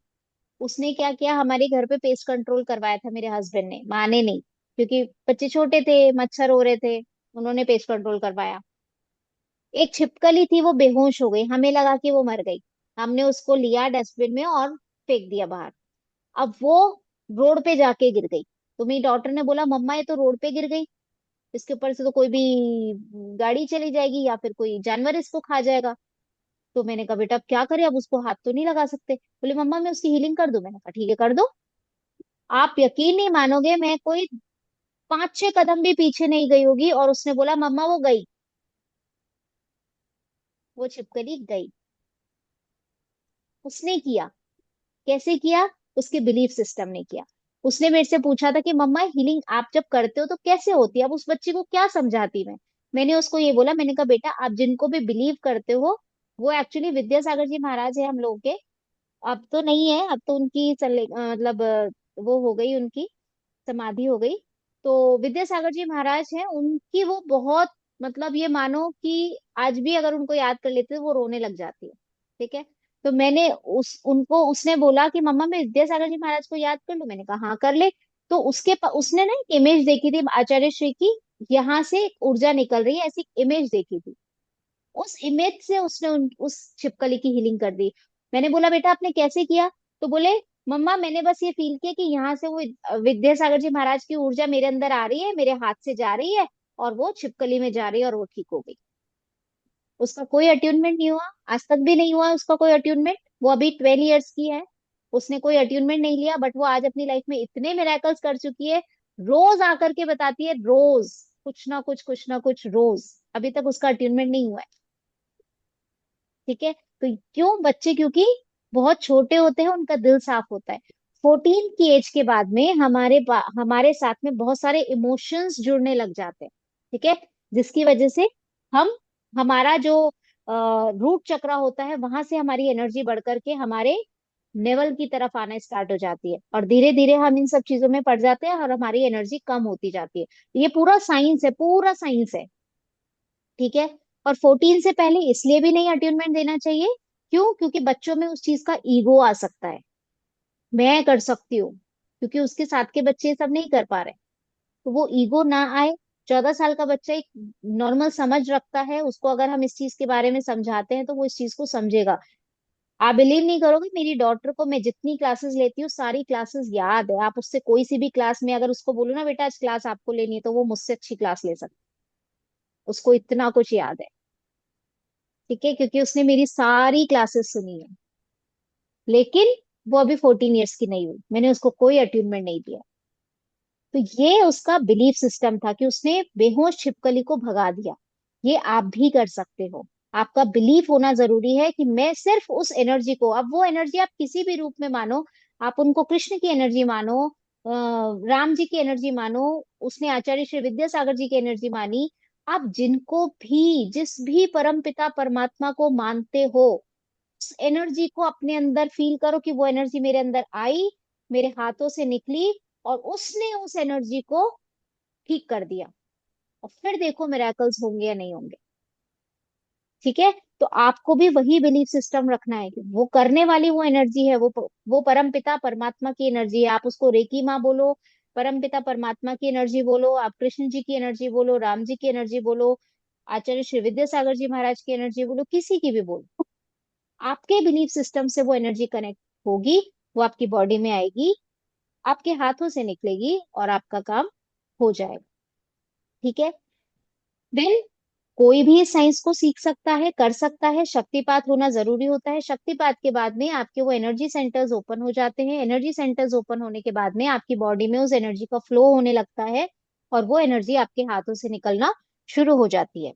उसने क्या किया, हमारे घर पे पेस्ट कंट्रोल करवाया था मेरे हस्बैंड ने, माने नहीं, क्योंकि बच्चे छोटे थे, मच्छर हो रहे थे, उन्होंने पेस्ट कंट्रोल करवाया। एक छिपकली थी, वो बेहोश हो गई, हमें लगा कि वो मर गई। हमने उसको लिया डस्टबिन में और फेंक दिया बाहर। अब वो रोड पे जाके गिर गई। तो मेरी डॉटर ने बोला मम्मा ये तो रोड पे गिर गई, इसके ऊपर से तो कोई भी गाड़ी चली जाएगी या फिर कोई जानवर इसको खा जाएगा। तो मैंने कहा बेटा अब क्या करें, अब उसको हाथ तो नहीं लगा सकते। बोले मम्मा मैं उसकी हीलिंग कर दूं। मैंने कहा ठीक है कर दो। आप यकीन नहीं मानोगे, मैं कोई 5-6 कदम भी पीछे नहीं गई होगी और उसने बोला मम्मा वो गई, वो छिपकली गई। उसने किया। कैसे किया? उसके बिलीफ सिस्टम ने किया। उसने मेरे से पूछा था कि मम्मा हीलिंग आप जब करते हो तो कैसे होती है, अब उस बच्चे को क्या समझाती मैं। मैंने उसको ये बोला, मैंने कहा बेटा आप जिनको भी बिलीव करते हो, वो एक्चुअली विद्यासागर जी महाराज है हम लोगों के। अब तो नहीं है, अब तो उनकी मतलब वो हो गई, उनकी समाधि हो गई। तो विद्यासागर जी महाराज हैं, उनकी वो बहुत, मतलब ये मानो कि आज भी अगर उनको याद कर लेते तो वो रोने लग जाती है। ठीक है? तो मैंने उनको, उसने बोला कि मम्मा मैं विद्यासागर जी महाराज को याद कर लूं। मैंने कहा हाँ कर ले। तो उसने ना एक इमेज देखी थी आचार्य श्री की, यहाँ से एक ऊर्जा निकल रही है, ऐसी इमेज देखी थी। उस इमेज से उसने उस छिपकली की हीलिंग कर दी। मैंने बोला बेटा आपने कैसे किया? तो बोले मम्मा मैंने बस ये फील किया कि यहाँ से वो विद्यासागर जी महाराज की ऊर्जा मेरे अंदर आ रही है, मेरे हाथ से जा रही है और वो छिपकली में जा रही है और वो ठीक हो गई। उसका कोई अट्यूनमेंट नहीं हुआ, आज तक भी नहीं हुआ उसका कोई अट्यूनमेंट। वो अभी 12 इयर्स की है, उसने कोई अट्यूनमेंट नहीं लिया, बट वो आज अपनी लाइफ में इतने मिरेकल्स कर चुकी है। रोज आकर के बताती है, रोज कुछ ना कुछ रोज। अभी तक उसका अट्यूनमेंट नहीं हुआ है। ठीक है, तो क्यों बच्चे, क्योंकि बहुत छोटे होते हैं, उनका दिल साफ होता है। 14 की एज के बाद में हमारे साथ में बहुत सारे इमोशंस जुड़ने लग जाते हैं। ठीक है, जिसकी वजह से हम हमारा जो रूट चक्रा होता है वहां से हमारी एनर्जी बढ़ करके हमारे नेवल की तरफ आना स्टार्ट हो जाती है, और धीरे धीरे हम इन सब चीजों में पड़ जाते हैं और हमारी एनर्जी कम होती जाती है। ये पूरा साइंस है, पूरा साइंस है। ठीक है, और 14 से पहले इसलिए भी नहीं अट्यूनमेंट देना चाहिए, क्यों? क्योंकि बच्चों में उस चीज का ईगो आ सकता है, मैं कर सकती हूँ, क्योंकि उसके साथ के बच्चे ये सब नहीं कर पा रहे। तो वो ईगो ना आए। 14 साल का बच्चा एक नॉर्मल समझ रखता है, उसको अगर हम इस चीज के बारे में समझाते हैं तो वो इस चीज को समझेगा। आप बिलीव नहीं करोगे, मेरी डॉटर को मैं जितनी क्लासेस लेती हूँ सारी क्लासेस याद है। आप उससे कोई सी भी क्लास में अगर उसको बोलो ना बेटा आज क्लास आपको लेनी है, तो वो मुझसे अच्छी क्लास ले सकती है। उसको इतना कुछ याद है। ठीक है, क्योंकि उसने मेरी सारी क्लासेस सुनी है। लेकिन वो अभी 14 इयर्स की नहीं हुई, मैंने उसको कोई अट्यूनमेंट नहीं दिया। तो ये उसका बिलीफ सिस्टम था कि उसने बेहोश छिपकली को भगा दिया। ये आप भी कर सकते हो। आपका बिलीफ होना जरूरी है कि मैं सिर्फ उस एनर्जी को, अब वो एनर्जी आप किसी भी रूप में मानो, आप उनको कृष्ण की एनर्जी मानो, राम जी की एनर्जी मानो, उसने आचार्य श्री विद्यासागर जी की एनर्जी मानी, आप जिनको भी जिस भी परम पिता परमात्मा को मानते हो, उस एनर्जी को अपने अंदर फील करो कि वो एनर्जी मेरे अंदर आई, मेरे हाथों से निकली और उसने उस एनर्जी को ठीक कर दिया। और फिर देखो मिराकल्स होंगे या नहीं होंगे। ठीक है, तो आपको भी वही बिलीफ सिस्टम रखना है कि वो करने वाली वो एनर्जी है, वो परम पिता परमात्मा की एनर्जी है। आप उसको रेकी माँ बोलो, परम पिता परमात्मा की एनर्जी बोलो, आप कृष्ण जी की एनर्जी बोलो, राम जी की एनर्जी बोलो, आचार्य श्री विद्यासागर जी महाराज की एनर्जी बोलो, किसी की भी बोलो, आपके बिलीफ सिस्टम से वो एनर्जी कनेक्ट होगी, वो आपकी बॉडी में आएगी, आपके हाथों से निकलेगी और आपका काम हो जाएगा। ठीक है, देन कोई भी इस साइंस को सीख सकता है, कर सकता है। शक्तिपात होना जरूरी होता है। शक्तिपात के बाद में आपके वो एनर्जी सेंटर्स ओपन हो जाते हैं। एनर्जी सेंटर्स ओपन होने के बाद में आपकी बॉडी में उस एनर्जी का फ्लो होने लगता है और वो एनर्जी आपके हाथों से निकलना शुरू हो जाती है।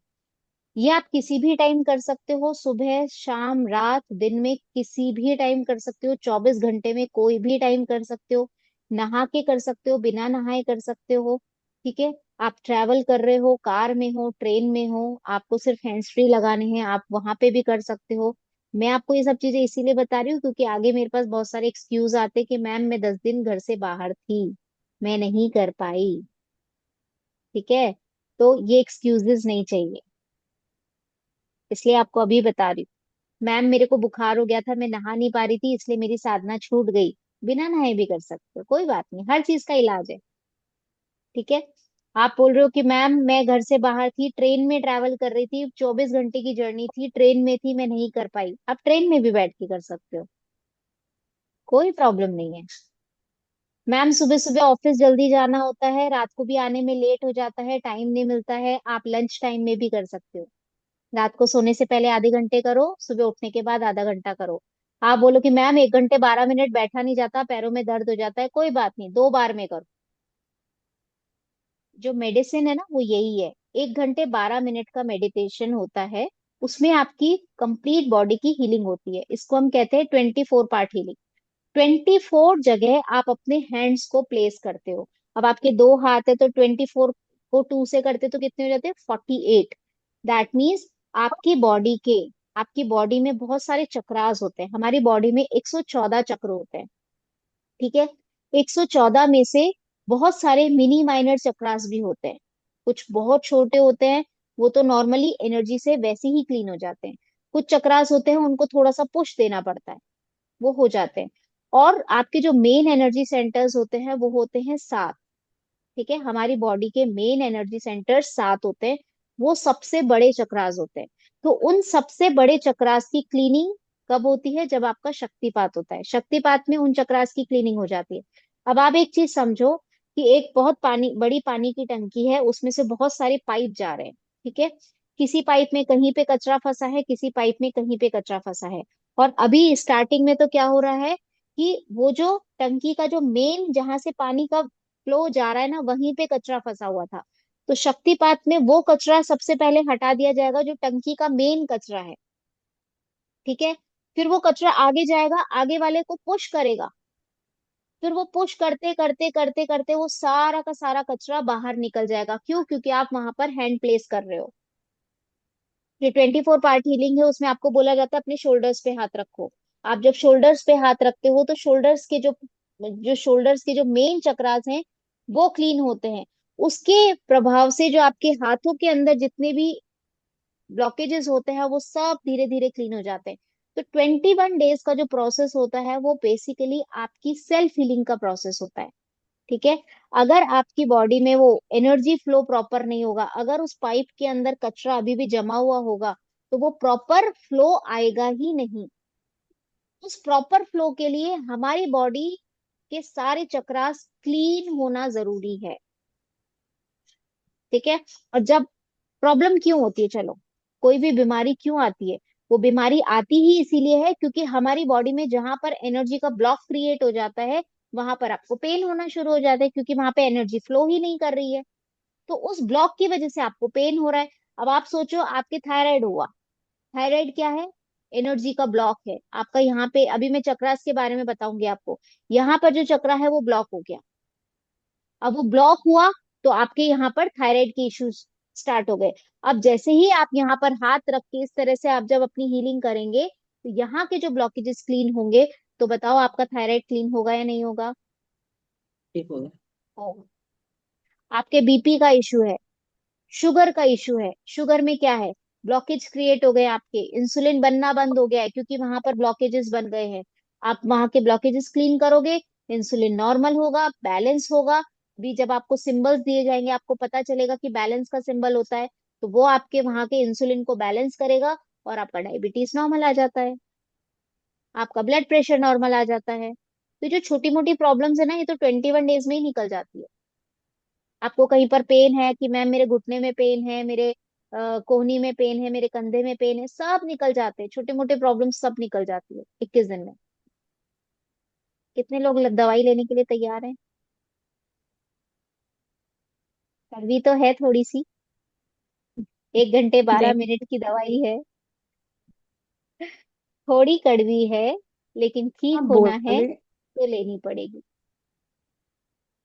ये आप किसी भी टाइम कर सकते हो, सुबह शाम रात दिन में किसी भी टाइम कर सकते हो, 24 घंटे में कोई भी टाइम कर सकते हो, नहा के कर सकते हो, बिना नहाए कर सकते हो। ठीक है, आप ट्रैवल कर रहे हो, कार में हो, ट्रेन में हो, आपको सिर्फ हैंड्स फ्री लगाने हैं, आप वहां पे भी कर सकते हो। मैं आपको ये सब चीजें इसीलिए बता रही हूँ क्योंकि आगे मेरे पास बहुत सारे एक्सक्यूज आते कि मैम मैं 10 दिन घर से बाहर थी, मैं नहीं कर पाई। ठीक है, तो ये एक्सक्यूजेस नहीं चाहिए, इसलिए आपको अभी बता रही हूँ। मैम मेरे को बुखार हो गया था, मैं नहा नहीं पा रही थी इसलिए मेरी साधना छूट गई, बिना नहाए भी कर सकते हो, कोई बात नहीं, हर चीज का इलाज है। ठीक है, आप बोल रहे हो कि मैम मैं घर से बाहर थी, ट्रेन में ट्रैवल कर रही थी, 24 घंटे की जर्नी थी, ट्रेन में थी, मैं नहीं कर पाई। आप ट्रेन में भी बैठ के कर सकते हो, कोई प्रॉब्लम नहीं है। मैम सुबह सुबह ऑफिस जल्दी जाना होता है, रात को भी आने में लेट हो जाता है, टाइम नहीं मिलता है, आप लंच टाइम में भी कर सकते हो। रात को सोने से पहले आधे घंटे करो, सुबह उठने के बाद आधा घंटा करो। आप बोलो कि मैम 1 घंटे 12 मिनट बैठा नहीं जाता, पैरों में दर्द हो जाता है, कोई बात नहीं, 2 बार में करो। जो मेडिसिन है ना वो यही है, 1 घंटे 12 मिनट का मेडिटेशन होता है, उसमें आपकी कंप्लीट बॉडी की हीलिंग होती है। इसको हम कहते हैं 24 पार्ट हीलिंग। 24 जगह आप अपने हैंड्स को प्लेस करते हो। अब आपके 2 हाथ है तो 24 को 2 से करते तो कितने हो जाते हैं? 48। दैट मीन्स आपकी बॉडी में बहुत सारे चक्रास होते हैं। हमारी बॉडी में 114 चक्र होते हैं। ठीक है, 114 में से बहुत सारे मिनी माइनर चक्रास भी होते हैं, कुछ बहुत छोटे होते हैं, वो तो नॉर्मली एनर्जी से वैसे ही क्लीन हो जाते हैं। कुछ चक्रास होते हैं उनको थोड़ा सा पुश देना पड़ता है, वो हो जाते हैं। और आपके जो मेन एनर्जी सेंटर्स होते हैं वो होते हैं 7। ठीक है, हमारी बॉडी के मेन एनर्जी सेंटर्स 7 होते हैं, वो सबसे बड़े चक्रास होते हैं। तो उन सबसे बड़े चक्रास की क्लीनिंग कब होती है? जब आपका शक्तिपात होता है। शक्तिपात में उन चक्रास की क्लीनिंग हो जाती है। अब आप एक चीज समझो कि एक बहुत बड़ी पानी की टंकी है, उसमें से बहुत सारे पाइप जा रहे हैं, ठीक है? किसी पाइप में कहीं पे कचरा फंसा है, किसी पाइप में कहीं पे कचरा फंसा है। और अभी स्टार्टिंग में तो क्या हो रहा है कि वो जो टंकी का जो मेन, जहां से पानी का फ्लो जा रहा है ना, वहीं पे कचरा फंसा हुआ था। तो शक्तिपात में वो कचरा सबसे पहले हटा दिया जाएगा जो टंकी का मेन कचरा है, ठीक है? फिर वो कचरा आगे जाएगा, आगे वाले को पुश करेगा। फिर वो पुश करते करते करते करते वो सारा का सारा कचरा बाहर निकल जाएगा। क्यों? क्योंकि आप वहां पर हैंड प्लेस कर रहे हो। ये 24 पार्ट हीलिंग है, उसमें आपको बोला जाता है अपने शोल्डर्स पे हाथ रखो। आप जब शोल्डर्स पे हाथ रखते हो तो शोल्डर्स के जो शोल्डर्स के जो मेन चक्रास हैं वो क्लीन होते हैं। उसके प्रभाव से जो आपके हाथों के अंदर जितने भी ब्लॉकेजेस होते हैं वो सब धीरे धीरे क्लीन हो जाते हैं। तो 21 डेज का जो प्रोसेस होता है वो बेसिकली आपकी सेल्फ हीलिंग का प्रोसेस होता है, ठीक है? अगर आपकी बॉडी में वो एनर्जी फ्लो प्रॉपर नहीं होगा, अगर उस पाइप के अंदर कचरा अभी भी जमा हुआ होगा, तो वो प्रॉपर फ्लो आएगा ही नहीं। उस प्रॉपर फ्लो के लिए हमारी बॉडी के सारे चक्रास क्लीन होना जरूरी है, ठीक है? और जब प्रॉब्लम क्यों होती है, चलो, कोई भी बीमारी क्यों आती है? वो बीमारी आती ही इसीलिए है क्योंकि हमारी बॉडी में जहां पर एनर्जी का ब्लॉक क्रिएट हो जाता है, वहां पर आपको पेन होना शुरू हो जाता है, क्योंकि वहां पे एनर्जी फ्लो ही नहीं कर रही है। तो उस ब्लॉक की वजह से आपको पेन हो रहा है। अब आप सोचो, आपके थायराइड हुआ। थायराइड क्या है? एनर्जी का ब्लॉक है आपका। यहाँ पे अभी मैं चक्रास के बारे में बताऊंगी आपको। यहाँ पर जो चक्रा है वो ब्लॉक हो गया। अब वो ब्लॉक हुआ तो आपके यहाँ पर थायराइड के इश्यूज स्टार्ट हो गए। अब जैसे ही आप यहाँ पर हाथ रख के इस तरह से आप जब अपनी हीलिंग करेंगे तो यहाँ के जो ब्लॉकेजेस क्लीन होंगे। तो बताओ, आपका थायराइड क्लीन होगा या नहीं होगा? ठीक हो गया। होगा। आपके बीपी का इशू है, शुगर का इशू है। शुगर में क्या है? ब्लॉकेज क्रिएट हो गए आपके, इंसुलिन बनना बंद हो गया है क्योंकि वहां पर ब्लॉकेजेस बन गए हैं। आप वहां के ब्लॉकेजेस क्लीन करोगे, इंसुलिन नॉर्मल होगा, बैलेंस होगा। भी जब आपको सिंबल्स दिए जाएंगे, आपको पता चलेगा कि बैलेंस का सिंबल होता है, तो वो आपके वहां के इंसुलिन को बैलेंस करेगा और आपका डायबिटीज नॉर्मल आ जाता है, आपका ब्लड प्रेशर नॉर्मल आ जाता है। तो जो छोटी मोटी प्रॉब्लम्स है ना, ये तो 21 डेज में ही निकल जाती है। आपको कहीं पर पेन है कि मैम मेरे घुटने में पेन है, मेरे कोहनी में पेन है, मेरे कंधे में पेन है, सब निकल जाते हैं। छोटे मोटे प्रॉब्लम सब निकल जाती है 21 दिन में। कितने लोग दवाई लेने के लिए तैयार हैं? कड़वी तो है थोड़ी सी, 1 घंटे 12 मिनट की दवाई है। थोड़ी कड़वी है, लेकिन ठीक आप होना है बोले तो लेनी पड़ेगी।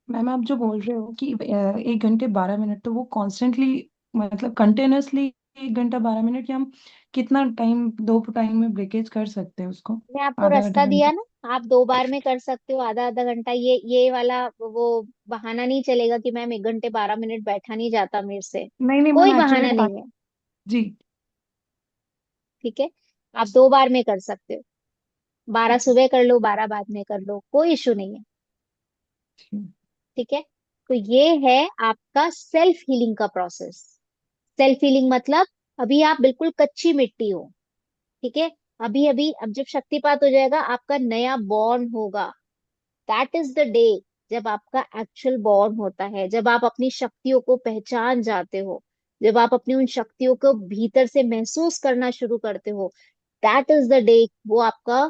मैम, आप जो बोल रहे हो कि 1 घंटे 12 मिनट, तो वो कॉन्स्टेंटली, मतलब कंटिन्यूअसली 1 घंटा 12 मिनट, या हम कितना टाइम, दो टाइम में ब्रेकेज कर सकते हैं उसको? मैं आपको आधा आधा रास्ता दिया घंटा? ना, आप 2 बार में कर सकते हो, आधा आधा घंटा। ये वाला वो बहाना नहीं चलेगा कि मैम 1 घंटे 12 मिनट बैठा नहीं जाता मेरे से। नहीं नहीं कोई मैम, एक्चुअली बहाना नहीं है, जी। ठीक है? आप 2 बार में कर सकते हो। 12 सुबह कर लो, 12 बाद में कर लो, कोई इशू नहीं है, ठीक। ठीक है? तो ये है आपका सेल्फ हीलिंग का प्रोसेस। सेल्फ हीलिंग मतलब अभी आप बिल्कुल कच्ची मिट्टी हो, ठीक है? अभी अभी अब जब शक्तिपात हो जाएगा, आपका नया बॉर्न होगा। दैट इज द डे जब आपका एक्चुअल बॉर्न होता है, जब आप अपनी शक्तियों को पहचान जाते हो, जब आप अपनी उन शक्तियों को भीतर से महसूस करना शुरू करते हो। दैट इज द डे वो आपका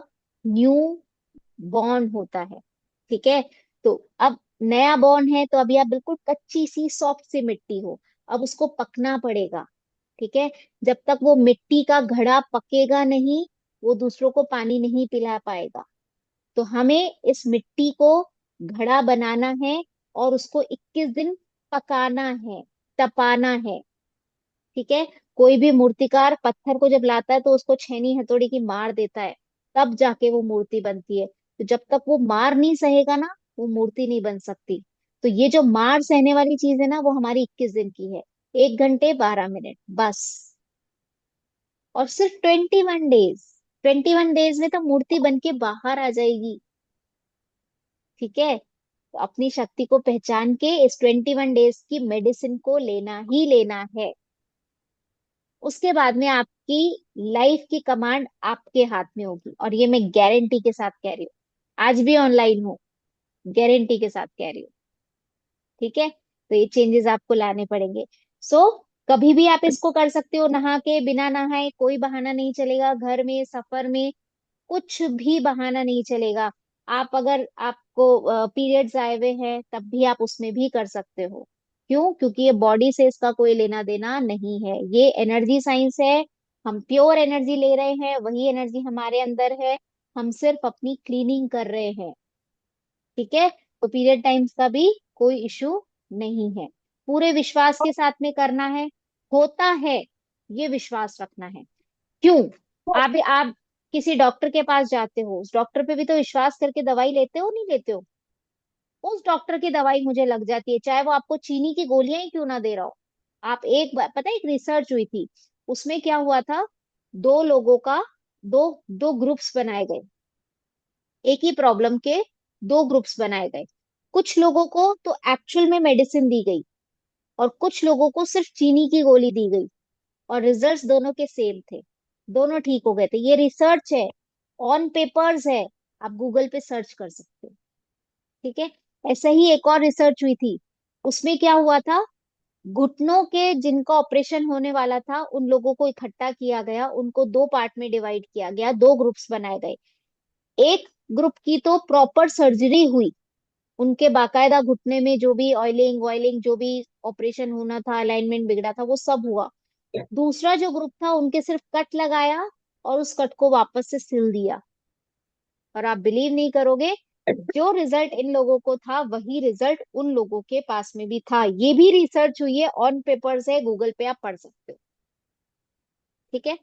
न्यू बॉर्न होता है, ठीक है? तो अब नया बॉर्न है तो अभी आप बिल्कुल कच्ची सी सॉफ्ट सी मिट्टी हो। अब उसको पकना पड़ेगा, ठीक है? जब तक वो मिट्टी का घड़ा पकेगा नहीं, वो दूसरों को पानी नहीं पिला पाएगा। तो हमें इस मिट्टी को घड़ा बनाना है और उसको 21 दिन पकाना है, तपाना है, ठीक है? कोई भी मूर्तिकार पत्थर को जब लाता है तो उसको छेनी हथौड़ी की मार देता है, तब जाके वो मूर्ति बनती है। तो जब तक वो मार नहीं सहेगा ना, वो मूर्ति नहीं बन सकती। तो ये जो मार सहने वाली चीज है ना, वो हमारी 21 दिन की है। 1 घंटे 12 मिनट बस। और सिर्फ 21 डेज, 21 डेज में तो मूर्ति बन के बाहर आ जाएगी, ठीक है? तो अपनी शक्ति को पहचान के इस 21 डेज की मेडिसिन को लेना ही लेना है। उसके बाद में आपकी लाइफ की कमांड आपके हाथ में होगी, और ये मैं गारंटी के साथ कह रही हूँ। आज भी ऑनलाइन हो, गारंटी के साथ कह रही हूँ। ठीक है, तो ये चेंजेस आपको लाने पड़ेंगे। सो कभी भी आप इसको कर सकते हो, नहा के, बिना नहाए, कोई बहाना नहीं चलेगा। घर में, सफर में, कुछ भी बहाना नहीं चलेगा। आप अगर आपको पीरियड्स आए हुए हैं तब भी आप उसमें भी कर सकते हो। क्यों? क्योंकि ये बॉडी से इसका कोई लेना देना नहीं है, ये एनर्जी साइंस है। हम प्योर एनर्जी ले रहे हैं, वही एनर्जी हमारे अंदर है। हम सिर्फ अपनी क्लीनिंग कर रहे हैं। ठीक है, तो पीरियड टाइम्स का भी कोई इशू नहीं है। पूरे विश्वास के साथ में करना है, होता है, ये विश्वास रखना है। क्यों? आप किसी डॉक्टर के पास जाते हो, उस डॉक्टर पे भी तो विश्वास करके दवाई लेते हो, नहीं लेते हो? उस डॉक्टर की दवाई मुझे लग जाती है, चाहे वो आपको चीनी की गोलियां ही क्यों ना दे रहा हो। आप एक बार, पता है, एक रिसर्च हुई थी, उसमें क्या हुआ था, दो लोगों का, दो दो ग्रुप्स बनाए गए, एक ही प्रॉब्लम के दो ग्रुप्स बनाए गए। कुछ लोगों को तो एक्चुअल में मेडिसिन दी गई, और कुछ लोगों को सिर्फ चीनी की गोली दी गई, और रिजल्ट्स दोनों के सेम थे, दोनों ठीक हो गए थे। ये रिसर्च है, ऑन पेपर्स है, आप गूगल पे सर्च कर सकते हो। ठीक है, ऐसा ही एक और रिसर्च हुई थी, उसमें क्या हुआ था, घुटनों के जिनका ऑपरेशन होने वाला था उन लोगों को इकट्ठा किया गया, उनको दो पार्ट में डिवाइड किया गया, दो ग्रुप्स बनाए गए। एक ग्रुप की तो प्रॉपर सर्जरी हुई, उनके बाकायदा घुटने में जो भी ऑयलिंग वॉइलिंग, जो भी ऑपरेशन होना था, अलाइनमेंट बिगड़ा था, वो सब हुआ। दूसरा जो ग्रुप था, उनके सिर्फ कट लगाया और उस कट को वापस से सिल दिया। और आप बिलीव नहीं करोगे, जो रिजल्ट इन लोगों को था वही रिजल्ट उन लोगों के पास में भी था। ये भी रिसर्च हुई है, ऑन पेपर्स है, गूगल पे आप पढ़ सकते हो। ठीक है,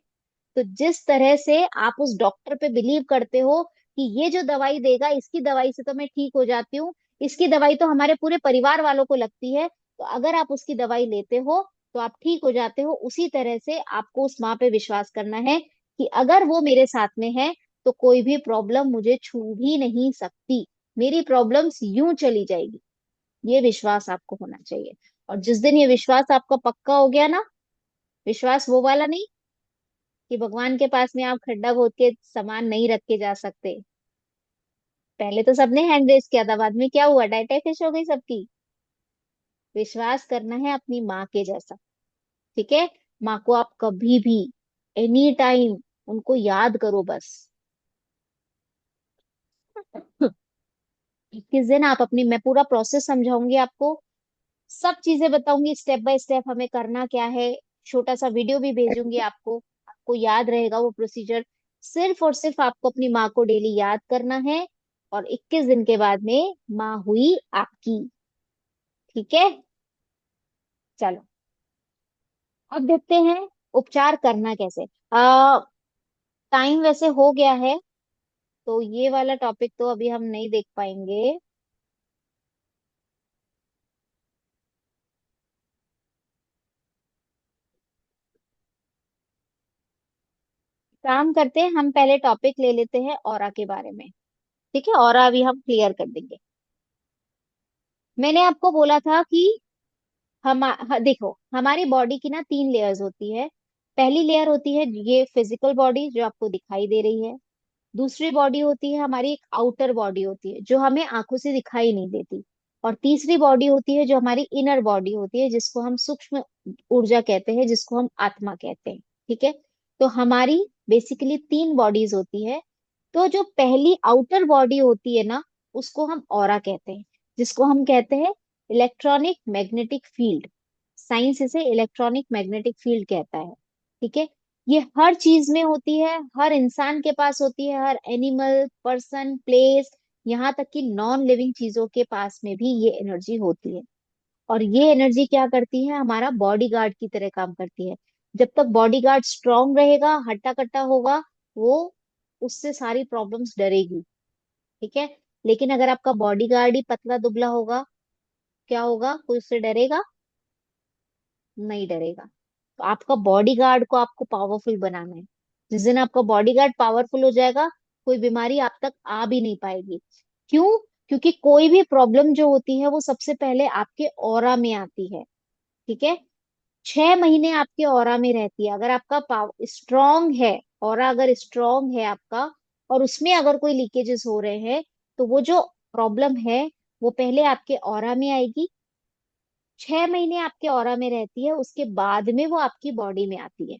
तो जिस तरह से आप उस डॉक्टर पे बिलीव करते हो कि ये जो दवाई देगा, इसकी दवाई से तो मैं ठीक हो जाती हूँ, इसकी दवाई तो हमारे पूरे परिवार वालों को लगती है, तो अगर आप उसकी दवाई लेते हो तो आप ठीक हो जाते हो, उसी तरह से आपको उस माँ पे विश्वास करना है कि अगर वो मेरे साथ में है तो कोई भी प्रॉब्लम मुझे छू भी नहीं सकती, मेरी प्रॉब्लम्स यूं चली जाएगी। ये विश्वास आपको होना चाहिए। और जिस दिन ये विश्वास आपका पक्का हो गया ना, विश्वास वो वाला नहीं कि भगवान के पास में आप खड्डा खोद के सामान नहीं रख के जा सकते। पहले तो सबने हैंड रेस किया था, बाद में क्या हुआ, डाटा फिश हो गई सबकी। विश्वास करना है अपनी माँ के जैसा। ठीक है, माँ को आप कभी भी, एनी टाइम, उनको याद करो बस। 21 दिन आप अपनी, मैं पूरा प्रोसेस समझाऊंगी आपको, सब चीजें बताऊंगी, स्टेप बाय स्टेप हमें करना क्या है। छोटा सा वीडियो भी भेजूंगी आपको, आपको याद रहेगा वो प्रोसीजर। सिर्फ और सिर्फ आपको अपनी माँ को डेली याद करना है, और 21 दिन के बाद में माँ हुई आपकी। ठीक है, चलो अब देखते हैं उपचार करना कैसे। टाइम वैसे हो गया है, तो ये वाला टॉपिक तो अभी हम नहीं देख पाएंगे। काम करते हैं, हम पहले टॉपिक ले लेते हैं ऑरा के बारे में। ठीक है, ऑरा अभी हम क्लियर कर देंगे। मैंने आपको बोला था कि देखो, हमारी बॉडी की ना 3 लेयर्स होती है। पहली लेयर होती है ये फिजिकल बॉडी जो आपको दिखाई दे रही है। दूसरी बॉडी होती है हमारी, एक आउटर बॉडी होती है जो हमें आंखों से दिखाई नहीं देती। और तीसरी बॉडी होती है जो हमारी इनर बॉडी होती है, जिसको हम सूक्ष्म ऊर्जा कहते हैं, जिसको हम आत्मा कहते हैं। ठीक है, तो हमारी बेसिकली 3 बॉडीज होती है। तो जो पहली आउटर बॉडी होती है ना, उसको हम ऑरा कहते हैं, जिसको हम कहते हैं इलेक्ट्रॉनिक मैग्नेटिक फील्ड। साइंस इसे इलेक्ट्रॉनिक मैग्नेटिक फील्ड कहता है। ठीक है, ये हर चीज में होती है, हर इंसान के पास होती है, हर एनिमल, पर्सन, प्लेस, यहाँ तक कि नॉन लिविंग चीजों के पास में भी ये एनर्जी होती है। और ये एनर्जी क्या करती है, हमारा बॉडी गार्ड की तरह काम करती है। जब तक बॉडी गार्ड स्ट्रांग रहेगा, हट्टा कट्टा होगा, वो, उससे सारी प्रॉब्लम्स डरेगी। ठीक है, लेकिन अगर आपका बॉडी गार्ड ही पतला दुबला होगा, क्या होगा, कोई उससे डरेगा? नहीं डरेगा। तो आपका बॉडी गार्ड को आपको पावरफुल बनाना है। जिस दिन आपका बॉडी गार्ड पावरफुल हो जाएगा, कोई बीमारी आप तक आ भी नहीं पाएगी। क्यों? क्योंकि कोई भी प्रॉब्लम जो होती है वो सबसे पहले आपके ऑरा में आती है। ठीक है, 6 महीने आपके ऑरा में रहती है। अगर आपका पावर स्ट्रांग है, ऑरा अगर स्ट्रांग है आपका, और उसमें अगर कोई लीकेजेस हो रहे हैं, तो वो जो प्रॉब्लम है वो पहले आपके ऑरा में आएगी, 6 महीने आपके ऑरा में रहती है, उसके बाद में वो आपकी बॉडी में आती है।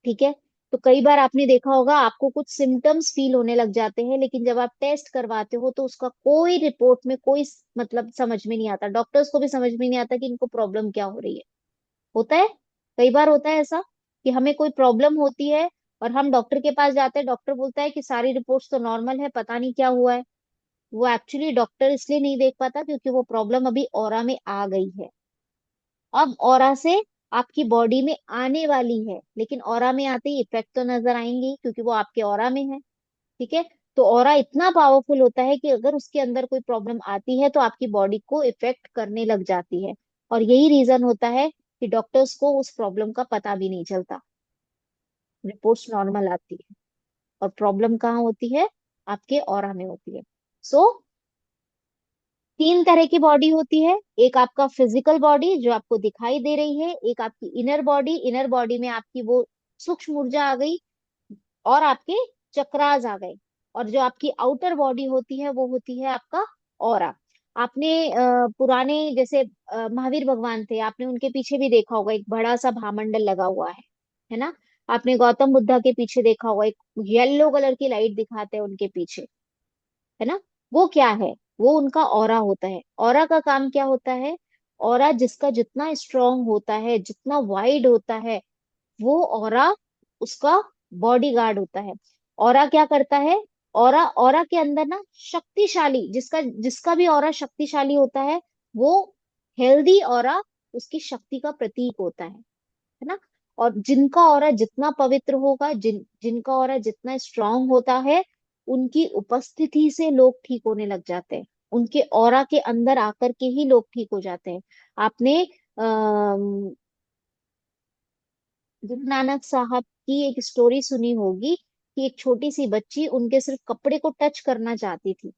ठीक है। तो कई बार आपने देखा होगा आपको कुछ सिम्टम्स फील होने लग जाते हैं, लेकिन जब आप टेस्ट करवाते हो तो उसका कोई रिपोर्ट में कोई मतलब समझ में नहीं आता, डॉक्टर्स को भी समझ में नहीं आता कि इनको प्रॉब्लम क्या हो रही है। होता है, कई बार होता है ऐसा कि हमें कोई प्रॉब्लम होती है और हम डॉक्टर के पास जाते हैं, डॉक्टर बोलता है कि सारी रिपोर्ट्स तो नॉर्मल है, पता नहीं क्या हुआ है। वो एक्चुअली डॉक्टर इसलिए नहीं देख पाता क्योंकि वो प्रॉब्लम अभी ऑरा में आ गई है। अब ऑरा से आपकी बॉडी में आने वाली है, लेकिन ऑरा में आते ही इफेक्ट तो नजर आएंगे ही, क्योंकि वो आपके ऑरा में है। ठीक है। तो ऑरा इतना पावरफुल होता है कि अगर उसके अंदर कोई प्रॉब्लम आती है तो आपकी बॉडी को इफेक्ट करने लग जाती है। और यही रीजन होता है कि डॉक्टर्स को उस प्रॉब्लम का पता भी नहीं चलता, रिपोर्ट्स नॉर्मल आती है, और प्रॉब्लम कहाँ होती है, आपके ऑरा में होती है। सो 3 तरह की बॉडी होती है। एक आपका फिजिकल बॉडी जो आपको दिखाई दे रही है, एक आपकी इनर बॉडी, इनर बॉडी में आपकी वो सूक्ष्म ऊर्जा आ गई और आपके चक्रास आ गए। और जो आपकी आउटर बॉडी होती है वो होती है आपका ऑरा। आपने पुराने जैसे महावीर भगवान थे, आपने उनके पीछे भी देखा होगा एक बड़ा सा भामंडल लगा हुआ है ना। आपने गौतम बुद्धा के पीछे देखा होगा, एक येलो कलर की लाइट दिखाते हैं उनके पीछे, है ना। वो क्या है, वो उनका ऑरा होता है। ऑरा का काम क्या होता है, ऑरा जिसका जितना स्ट्रांग होता है, जितना वाइड होता है, वो ऑरा उसका बॉडी गार्ड होता है। ऑरा क्या करता है, ऑरा ऑरा के अंदर ना शक्तिशाली, जिसका जिसका भी ऑरा शक्तिशाली होता है, वो हेल्दी ऑरा उसकी शक्ति का प्रतीक होता है ना। और जिनका ऑरा जितना पवित्र होगा, जिनका ऑरा जितना स्ट्रांग होता है, उनकी उपस्थिति से लोग ठीक होने लग जाते हैं, उनके ऑरा के अंदर आकर के ही लोग ठीक हो जाते हैं। आपने गुरु नानक साहब की एक स्टोरी सुनी होगी कि एक छोटी सी बच्ची उनके सिर्फ कपड़े को टच करना चाहती थी।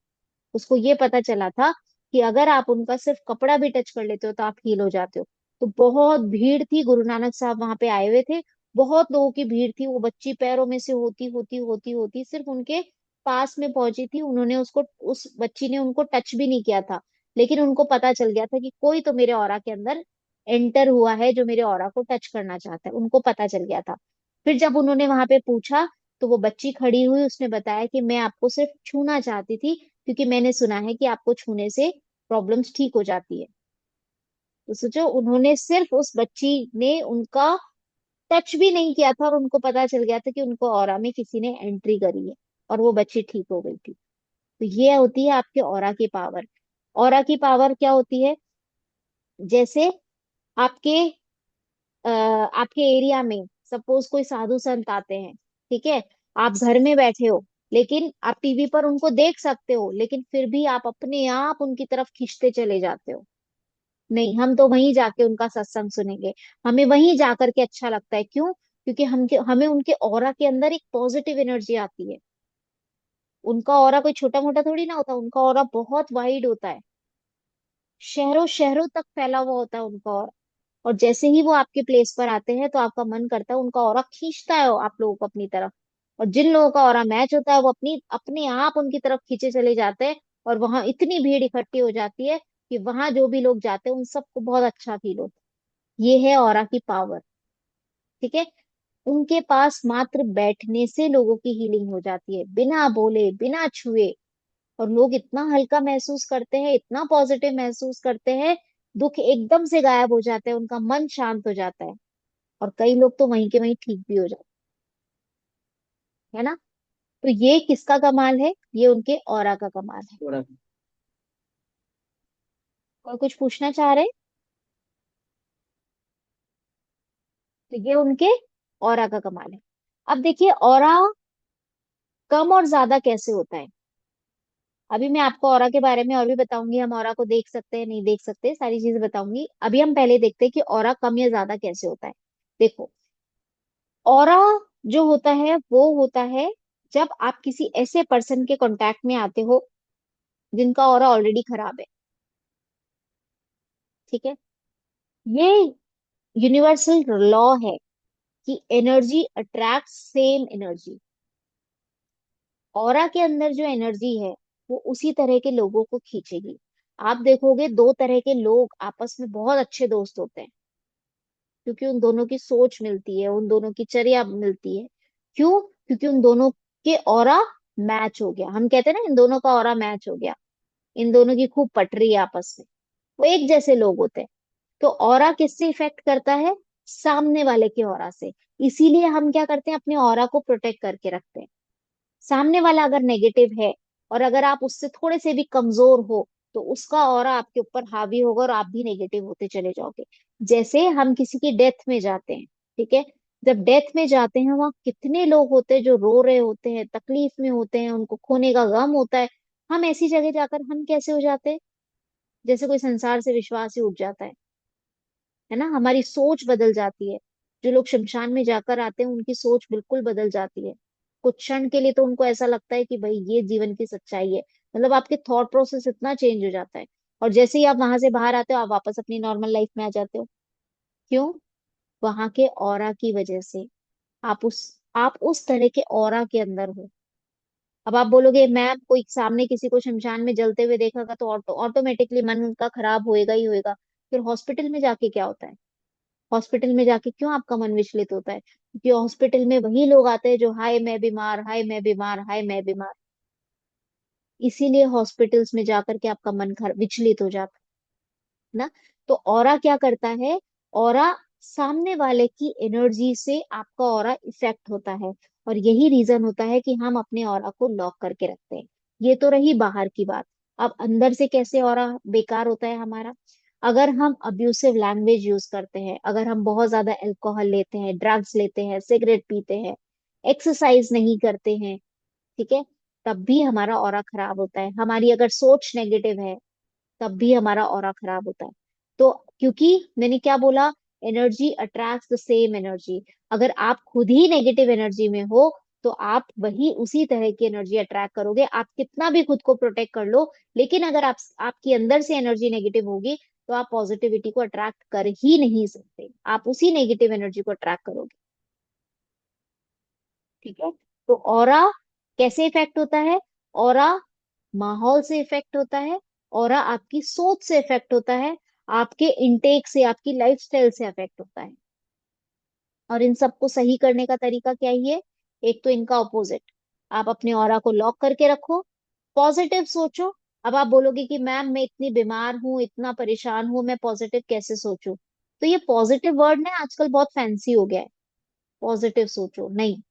उसको ये पता चला था कि अगर आप उनका सिर्फ कपड़ा भी टच कर लेते हो तो आप हील हो जाते हो। तो बहुत भीड़ थी, गुरु नानक साहब वहां पे आए हुए थे, बहुत लोगों की भीड़ थी। वो बच्ची पैरों में से होती होती होती होती सिर्फ उनके पास में पहुंची थी। उन्होंने उसको, उस बच्ची ने उनको टच भी नहीं किया था, लेकिन उनको पता चल गया था कि कोई तो मेरे ऑरा के अंदर एंटर हुआ है जो मेरे ऑरा को टच करना चाहता है, उनको पता चल गया था। फिर जब उन्होंने वहां पे पूछा तो वो बच्ची खड़ी हुई, उसने बताया कि मैं आपको सिर्फ छूना चाहती थी, क्योंकि मैंने सुना है कि आपको छूने से प्रॉब्लम्स ठीक हो जाती है। तो सोचो, उन्होंने सिर्फ, उस बच्ची ने उनका टच भी नहीं किया था और उनको पता चल गया था कि उनको ऑरा में किसी ने एंट्री करी है, और वो बच्ची ठीक हो गई थी। तो ये होती है आपके ऑरा की पावर। ऑरा की पावर क्या होती है, जैसे आपके आपके एरिया में सपोज कोई साधु संत आते हैं, ठीक है, आप घर में बैठे हो, लेकिन आप टीवी पर उनको देख सकते हो, लेकिन फिर भी आप अपने आप उनकी तरफ खींचते चले जाते हो। नहीं, हम तो वहीं जाके उनका सत्संग सुनेंगे, हमें वहीं जाकर के अच्छा लगता है। क्यों? क्योंकि हमें उनके ऑरा के अंदर एक पॉजिटिव एनर्जी आती है। उनका ऑरा कोई छोटा मोटा थोड़ी ना होता, उनका ऑरा बहुत वाइड होता है, शहरों शहरों तक फैला हुआ होता है उनका ऑरा। और जैसे ही वो आपके प्लेस पर आते हैं तो आपका मन करता है, उनका ऑरा खींचता है आप लोगों को अपनी तरफ। और जिन लोगों का ऑरा मैच होता है वो अपनी अपने आप उनकी तरफ खींचे चले जाते हैं, और वहां इतनी भीड़ इकट्ठी हो जाती है कि वहां जो भी लोग जाते हैं उन सबको बहुत अच्छा फील होता है। ये है ऑरा की पावर। ठीक है। उनके पास मात्र बैठने से लोगों की हीलिंग हो जाती है, बिना बोले बिना छुए। और लोग इतना हल्का महसूस करते हैं, इतना पॉजिटिव महसूस करते हैं, दुख एकदम से गायब हो जाते हैं, उनका मन शांत हो जाता है। और कई लोग तो वहीं के वहीं ठीक भी हो जाते हैं, है ना। तो ये किसका कमाल है, ये उनके ऑरा का कमाल है। थोड़ा और कुछ पूछना चाह रहे हैं? तो ये उनके ऑरा का कमाल है। अब देखिए ऑरा कम और ज्यादा कैसे होता है। अभी मैं आपको ऑरा के बारे में और भी बताऊंगी, हम ऑरा को देख सकते हैं नहीं देख सकते, सारी चीजें बताऊंगी। अभी हम पहले देखते हैं कि ऑरा कम या ज्यादा कैसे होता है। देखो, ऑरा जो होता है वो होता है जब आप किसी ऐसे पर्सन के कांटेक्ट में आते हो जिनका ऑरा ऑलरेडी खराब है। ठीक है। ये यूनिवर्सल लॉ है कि energy attract same energy. Aura के अंदर जो एनर्जी है वो उसी तरह के लोगों को खींचेगी। आप देखोगे दो तरह के लोग आपस में बहुत अच्छे दोस्त होते हैं, क्योंकि उन दोनों की सोच मिलती है, उन दोनों की चर्या मिलती है। क्यों? क्योंकि उन दोनों के ऑरा मैच हो गया। हम कहते हैं ना इन दोनों का ऑरा मैच हो गया, इन दोनों की खूब पट रही है आपस में, वो एक जैसे लोग होते हैं। तो ऑरा किससे इफेक्ट करता है? सामने वाले के ऑरा से। इसीलिए हम क्या करते हैं, अपने ऑरा को प्रोटेक्ट करके रखते हैं। सामने वाला अगर नेगेटिव है और अगर आप उससे थोड़े से भी कमजोर हो, तो उसका ऑरा आपके ऊपर हावी होगा और आप भी नेगेटिव होते चले जाओगे। जैसे हम किसी की डेथ में जाते हैं, ठीक है, जब डेथ में जाते हैं वहां कितने लोग होते हैं जो रो रहे होते हैं, तकलीफ में होते हैं, उनको खोने का गम होता है। हम ऐसी जगह जाकर हम कैसे हो जाते हैं? जैसे कोई संसार से विश्वास ही उठ जाता है ना, हमारी सोच बदल जाती है। जो लोग शमशान में जाकर आते हैं उनकी सोच बिल्कुल बदल जाती है। कुछ क्षण के लिए तो उनको ऐसा लगता है कि भाई ये जीवन की सच्चाई है। मतलब आपके थॉट प्रोसेस इतना चेंज हो जाता है। और जैसे ही आप वहां से बाहर आते हो, आप वापस अपनी नॉर्मल लाइफ में आ जाते हो। क्यों? वहां के ऑरा की वजह से। आप उस तरह के ऑरा के अंदर हो। अब आप बोलोगे मैम कोई सामने किसी को शमशान में जलते हुए देखेगा तो ऑटोमेटिकली मन उनका खराब होएगा ही होएगा। फिर हॉस्पिटल में जाके क्या होता है? हॉस्पिटल में जाके क्यों आपका मन विचलित होता है? क्योंकि हॉस्पिटल में वही लोग आते हैं जो हाय मैं बीमार, हाय मैं बीमार, हाय मैं बीमार। इसीलिए हॉस्पिटल्स में जाकर के आपका मन विचलित हो जाता है ना। तो ऑरा क्या करता है? ऑरा सामने वाले की एनर्जी से आपका ऑरा इफेक्ट होता है। और यही रीजन होता है कि हम अपने ऑरा को लॉक करके रखते हैं। ये तो रही बाहर की बात। अब अंदर से कैसे ऑरा बेकार होता है हमारा? अगर हम अब्यूसिव लैंग्वेज यूज करते हैं, अगर हम बहुत ज्यादा अल्कोहल लेते हैं, ड्रग्स लेते हैं, सिगरेट पीते हैं, एक्सरसाइज नहीं करते हैं, ठीक है, तब भी हमारा ऑरा खराब होता है। हमारी अगर सोच नेगेटिव है तब भी हमारा ऑरा खराब होता है। तो क्योंकि मैंने क्या बोला, energy attracts the same energy. अगर आप खुद ही नेगेटिव एनर्जी में हो तो आप वही उसी तरह की एनर्जी अट्रैक्ट करोगे। आप कितना भी खुद को प्रोटेक्ट कर लो, लेकिन अगर आपकी अंदर से एनर्जी नेगेटिव होगी तो आप पॉजिटिविटी को अट्रैक्ट कर ही नहीं सकते। आप उसी नेगेटिव एनर्जी को अट्रैक्ट करोगे। ठीक है। तो ऑरा कैसे इफेक्ट होता है? ऑरा माहौल से इफेक्ट होता है। ऑरा आपकी सोच से इफेक्ट होता है। आपके इंटेक से, आपकी लाइफस्टाइल से इफेक्ट होता है। और इन सबको सही करने का तरीका क्या ही है? एक तो इनका ऑपोजिट। आप अपने ऑरा को लॉक करके रखो, पॉजिटिव सोचो। अब आप बोलोगे कि मैम मैं इतनी बीमार हूँ, इतना परेशान हूँ, मैं पॉजिटिव कैसे सोचूं? तो ये पॉजिटिव वर्ड ना आजकल बहुत फैंसी हो गया है। पॉजिटिव सोचो नहीं,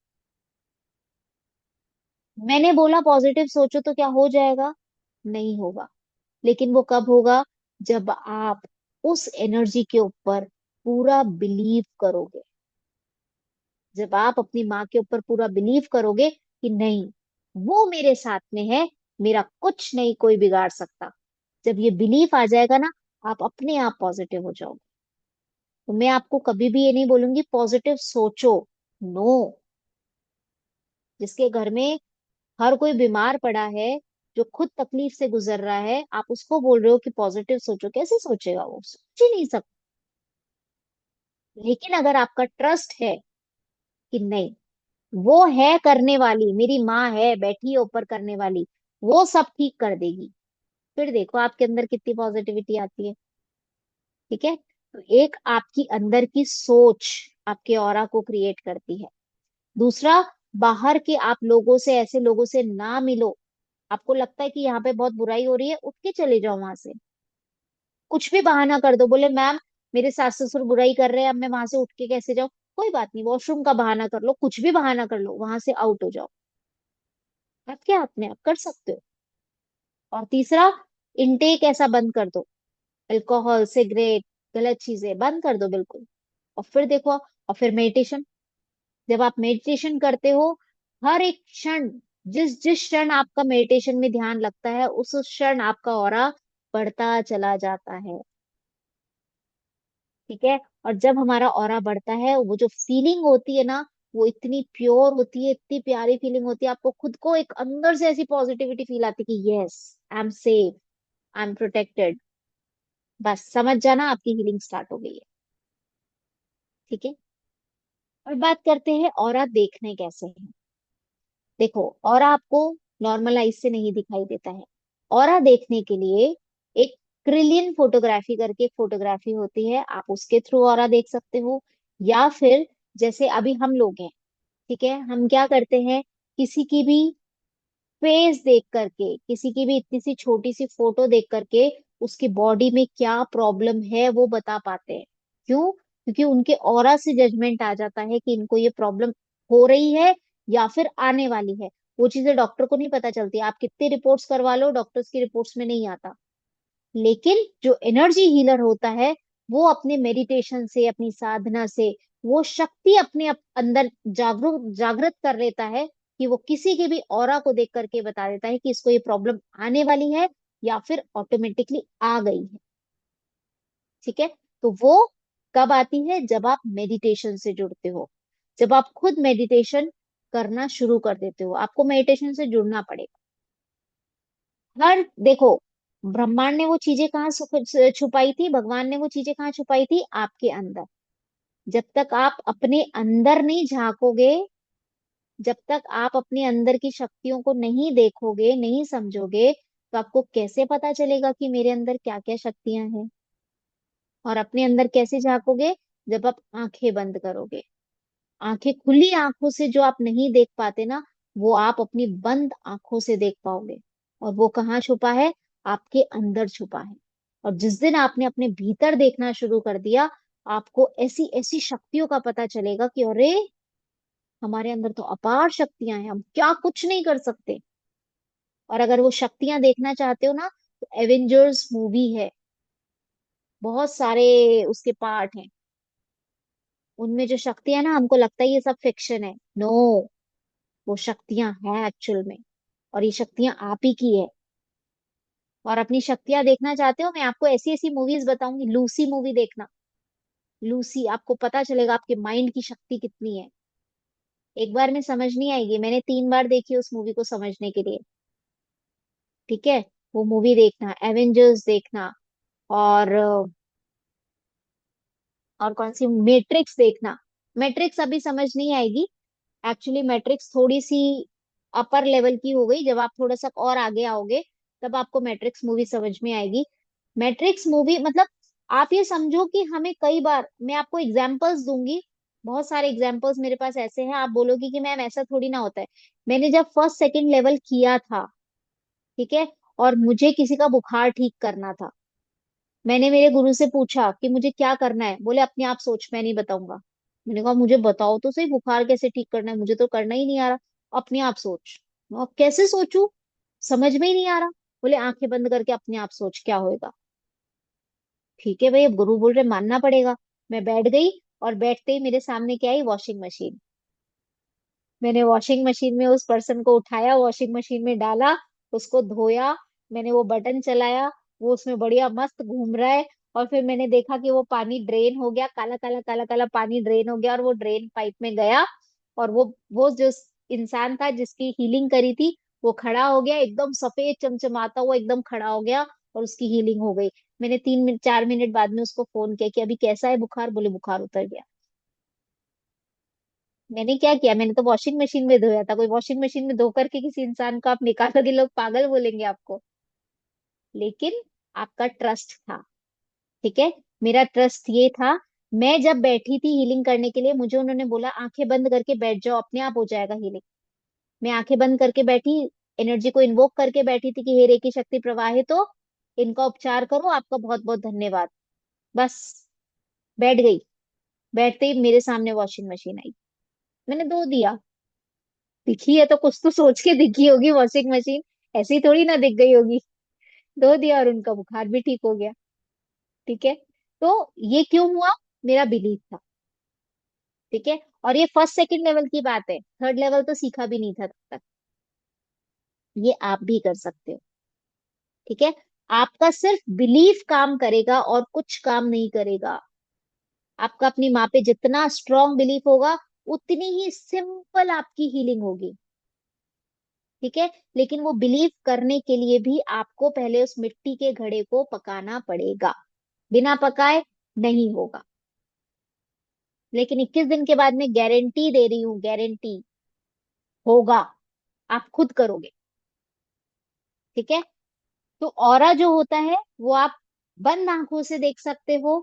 मैंने बोला पॉजिटिव सोचो तो क्या हो जाएगा? नहीं होगा। लेकिन वो कब होगा? जब आप उस एनर्जी के ऊपर पूरा बिलीव करोगे। जब आप अपनी माँ के ऊपर पूरा बिलीव करोगे कि नहीं, वो मेरे साथ में है, मेरा कुछ नहीं कोई बिगाड़ सकता। जब ये बिलीफ आ जाएगा ना, आप अपने आप पॉजिटिव हो जाओगे। तो मैं आपको कभी भी ये नहीं बोलूंगी पॉजिटिव सोचो। नो। जिसके घर में हर कोई बीमार पड़ा है, जो खुद तकलीफ से गुजर रहा है, आप उसको बोल रहे हो कि पॉजिटिव सोचो? कैसे सोचेगा? वो सोच ही नहीं सकता। लेकिन अगर आपका ट्रस्ट है कि नहीं, वो है करने वाली, मेरी माँ है बैठी है ऊपर करने वाली, वो सब ठीक कर देगी, फिर देखो आपके अंदर कितनी पॉजिटिविटी आती है। ठीक है। तो एक आपकी अंदर की सोच आपके ऑरा को क्रिएट करती है। दूसरा, बाहर के आप लोगों से, ऐसे लोगों से ना मिलो। आपको लगता है कि यहाँ पे बहुत बुराई हो रही है, उठ के चले जाओ वहां से। कुछ भी बहाना कर दो, बोले मैम मेरे सास ससुर बुराई कर रहे हैं, अब मैं वहां से उठ के कैसे जाऊं? कोई बात नहीं, वॉशरूम का बहाना कर लो, कुछ भी बहाना कर लो, वहां से आउट हो जाओ। आपके हाथ में, आप कर सकते हो। और तीसरा, इनटेक ऐसा बंद कर दो, अल्कोहल, सिगरेट, गलत चीजें बंद कर दो बिल्कुल। और फिर देखो, और फिर मेडिटेशन। जब आप मेडिटेशन करते हो, हर एक क्षण, जिस जिस क्षण आपका मेडिटेशन में ध्यान लगता है, उस क्षण आपका ऑरा बढ़ता चला जाता है। ठीक है। और जब हमारा ऑरा बढ़ता है, वो जो फीलिंग होती है ना, वो इतनी प्योर होती है, इतनी प्यारी फीलिंग होती है। आपको खुद को एक अंदर से ऐसी पॉजिटिविटी फील आती है कि yes, I am safe, I am protected. बस समझ जाना, आपकी हीलिंग स्टार्ट हो गई है। ठीक है। और बात करते हैं ऑरा देखने कैसे है। देखो, ऑरा आपको नॉर्मल आइज से नहीं दिखाई देता है। ऑरा देखने के लिए एक क्रिलियन फोटोग्राफी करके एक फोटोग्राफी होती है, आप उसके थ्रू ऑरा देख सकते हो। या फिर जैसे अभी हम लोग हैं, ठीक है, हम क्या करते हैं, किसी की भी फेस देख करके, किसी की भी इतनी सी छोटी सी फोटो देख करके उसकी बॉडी में क्या प्रॉब्लम है वो बता पाते हैं। क्यों? क्योंकि उनके ऑरा से जजमेंट आ जाता है कि इनको ये प्रॉब्लम हो रही है या फिर आने वाली है। वो चीजें डॉक्टर को नहीं पता चलती, आप कितनी रिपोर्ट्स करवा लो डॉक्टर्स की रिपोर्ट्स में नहीं आता। लेकिन जो एनर्जी हीलर होता है, वो अपने मेडिटेशन से, अपनी साधना से वो शक्ति अपने अंदर जागरूक जागृत कर लेता है कि वो किसी के भी ऑरा को देख करके बता देता है कि इसको ये प्रॉब्लम आने वाली है या फिर ऑटोमेटिकली आ गई है। ठीक है। तो वो कब आती है? जब आप मेडिटेशन से जुड़ते हो, जब आप खुद मेडिटेशन करना शुरू कर देते हो। आपको मेडिटेशन से जुड़ना पड़ेगा। हर देखो, ब्रह्मांड ने वो चीजें कहाँ छुपाई थी, भगवान ने वो चीजें कहाँ छुपाई थी? आपके अंदर। जब तक आप अपने अंदर नहीं झांकोगे, जब तक आप अपने अंदर की शक्तियों को नहीं देखोगे, नहीं समझोगे, तो आपको कैसे पता चलेगा कि मेरे अंदर क्या क्या शक्तियां हैं? और अपने अंदर कैसे झांकोगे? जब आप आंखें बंद करोगे। आंखें खुली आंखों से जो आप नहीं देख पाते ना, वो आप अपनी बंद आंखों से देख पाओगे। और वो कहाँ छुपा है? आपके अंदर छुपा है। और जिस दिन आपने अपने भीतर देखना शुरू कर दिया, आपको ऐसी ऐसी शक्तियों का पता चलेगा कि अरे, हमारे अंदर तो अपार शक्तियां हैं, हम क्या कुछ नहीं कर सकते। और अगर वो शक्तियां देखना चाहते हो ना, तो एवेंजर्स मूवी है, बहुत सारे उसके पार्ट हैं। उनमें जो शक्तियां ना, हमको लगता है ये सब फिक्शन है। नो, वो शक्तियां हैं एक्चुअल में। और ये शक्तियां आप ही की है। और अपनी शक्तियां देखना चाहते हो, मैं आपको ऐसी ऐसी मूवीज बताऊंगी। लूसी मूवी देखना, लूसी, आपको पता चलेगा आपके माइंड की शक्ति कितनी है। एक बार में समझ नहीं आएगी, मैंने 3 बार देखी उस मूवी को समझने के लिए। ठीक है। वो मूवी देखना, एवेंजर्स देखना। और और कौन सी, मैट्रिक्स देखना। मैट्रिक्स अभी समझ नहीं आएगी। एक्चुअली मैट्रिक्स थोड़ी सी अपर लेवल की हो गई, जब आप थोड़ा सा और आगे आओगे तब आपको मैट्रिक्स मूवी समझ में आएगी। मैट्रिक्स मूवी मतलब, आप ये समझो कि हमें कई बार, मैं आपको एग्जांपल्स दूंगी, बहुत सारे एग्जांपल्स मेरे पास ऐसे हैं, आप बोलोगे कि मैम ऐसा थोड़ी ना होता है। मैंने जब फर्स्ट सेकंड लेवल किया था, ठीक है, और मुझे किसी का बुखार ठीक करना था, मैंने मेरे गुरु से पूछा कि मुझे क्या करना है। बोले अपने आप सोच, मैं नहीं बताऊंगा। मैंने कहा मुझे बताओ तो सही, बुखार कैसे ठीक करना है, मुझे तो करना ही नहीं आ रहा। अपने आप सोच। मैं कहा, कैसे सोचूं, समझ में ही नहीं आ रहा। बोले आंखें बंद करके अपने आप सोच क्या होएगा। ठीक है भाई, अब गुरु बोल रहे मानना पड़ेगा। मैं बैठ गई, और बैठते ही मेरे सामने क्या आई? Washing machine. मैंने वॉशिंग मशीन में उस पर्सन को उठाया, वॉशिंग मशीन में डाला, उसको धोया। मैंने वो बटन चलाया, वो उसमें बढ़िया मस्त घूम रहा है। और फिर मैंने देखा कि वो पानी ड्रेन हो गया, काला काला काला काला पानी ड्रेन हो गया, और वो ड्रेन पाइप में गया। और वो जो इंसान था जिसकी हीलिंग करी थी, वो खड़ा हो गया, एकदम सफेद चमचमाता हुआ एकदम खड़ा हो गया, और उसकी हीलिंग हो गई। मैंने 3 मिनट 4 मिनट बाद में उसको फोन किया कि अभी कैसा है बुखार? बोले बुखार उतर गया। मैंने क्या किया? मैंने तो वॉशिंग मशीन में धोया था। कोई वॉशिंग मशीन में धो करके किसी इंसान को आप निकालोगे, लोग पागल बोलेंगे आपको। लेकिन आपका ट्रस्ट था। ठीक है। मेरा ट्रस्ट ये था, मैं जब बैठी थी हीलिंग करने के लिए, मुझे उन्होंने बोला आंखें बंद करके बैठ जाओ, अपने आप हो जाएगा हीलिंग। मैं आंखें बंद करके बैठी, एनर्जी को इन्वोक करके बैठी थी कि हे रेकी शक्ति प्रवाहित हो, इनका उपचार करो, आपका बहुत बहुत धन्यवाद। बस बैठ गई। बैठते ही मेरे सामने वॉशिंग मशीन आई, मैंने धो दिया। दिखी है तो कुछ तो सोच के दिखी होगी वॉशिंग मशीन, ऐसी थोड़ी ना दिख गई होगी। धो दिया और उनका बुखार भी ठीक हो गया। ठीक है। तो ये क्यों हुआ? मेरा बिलीफ था। ठीक है। और ये फर्स्ट सेकंड लेवल की बात है, थर्ड लेवल तो सीखा भी नहीं था तब तक। ये आप भी कर सकते हो। ठीक है। आपका सिर्फ बिलीफ काम करेगा और कुछ काम नहीं करेगा। आपका अपनी माँ पे जितना स्ट्रांग बिलीफ होगा, उतनी ही सिंपल आपकी हीलिंग होगी। ठीक है। लेकिन वो बिलीव करने के लिए भी आपको पहले उस मिट्टी के घड़े को पकाना पड़ेगा। बिना पकाए नहीं होगा। लेकिन 21 दिन के बाद मैं गारंटी दे रही हूँ, गारंटी होगा, आप खुद करोगे। ठीक है। तो ऑरा जो होता है वो आप बंद आंखों से देख सकते हो,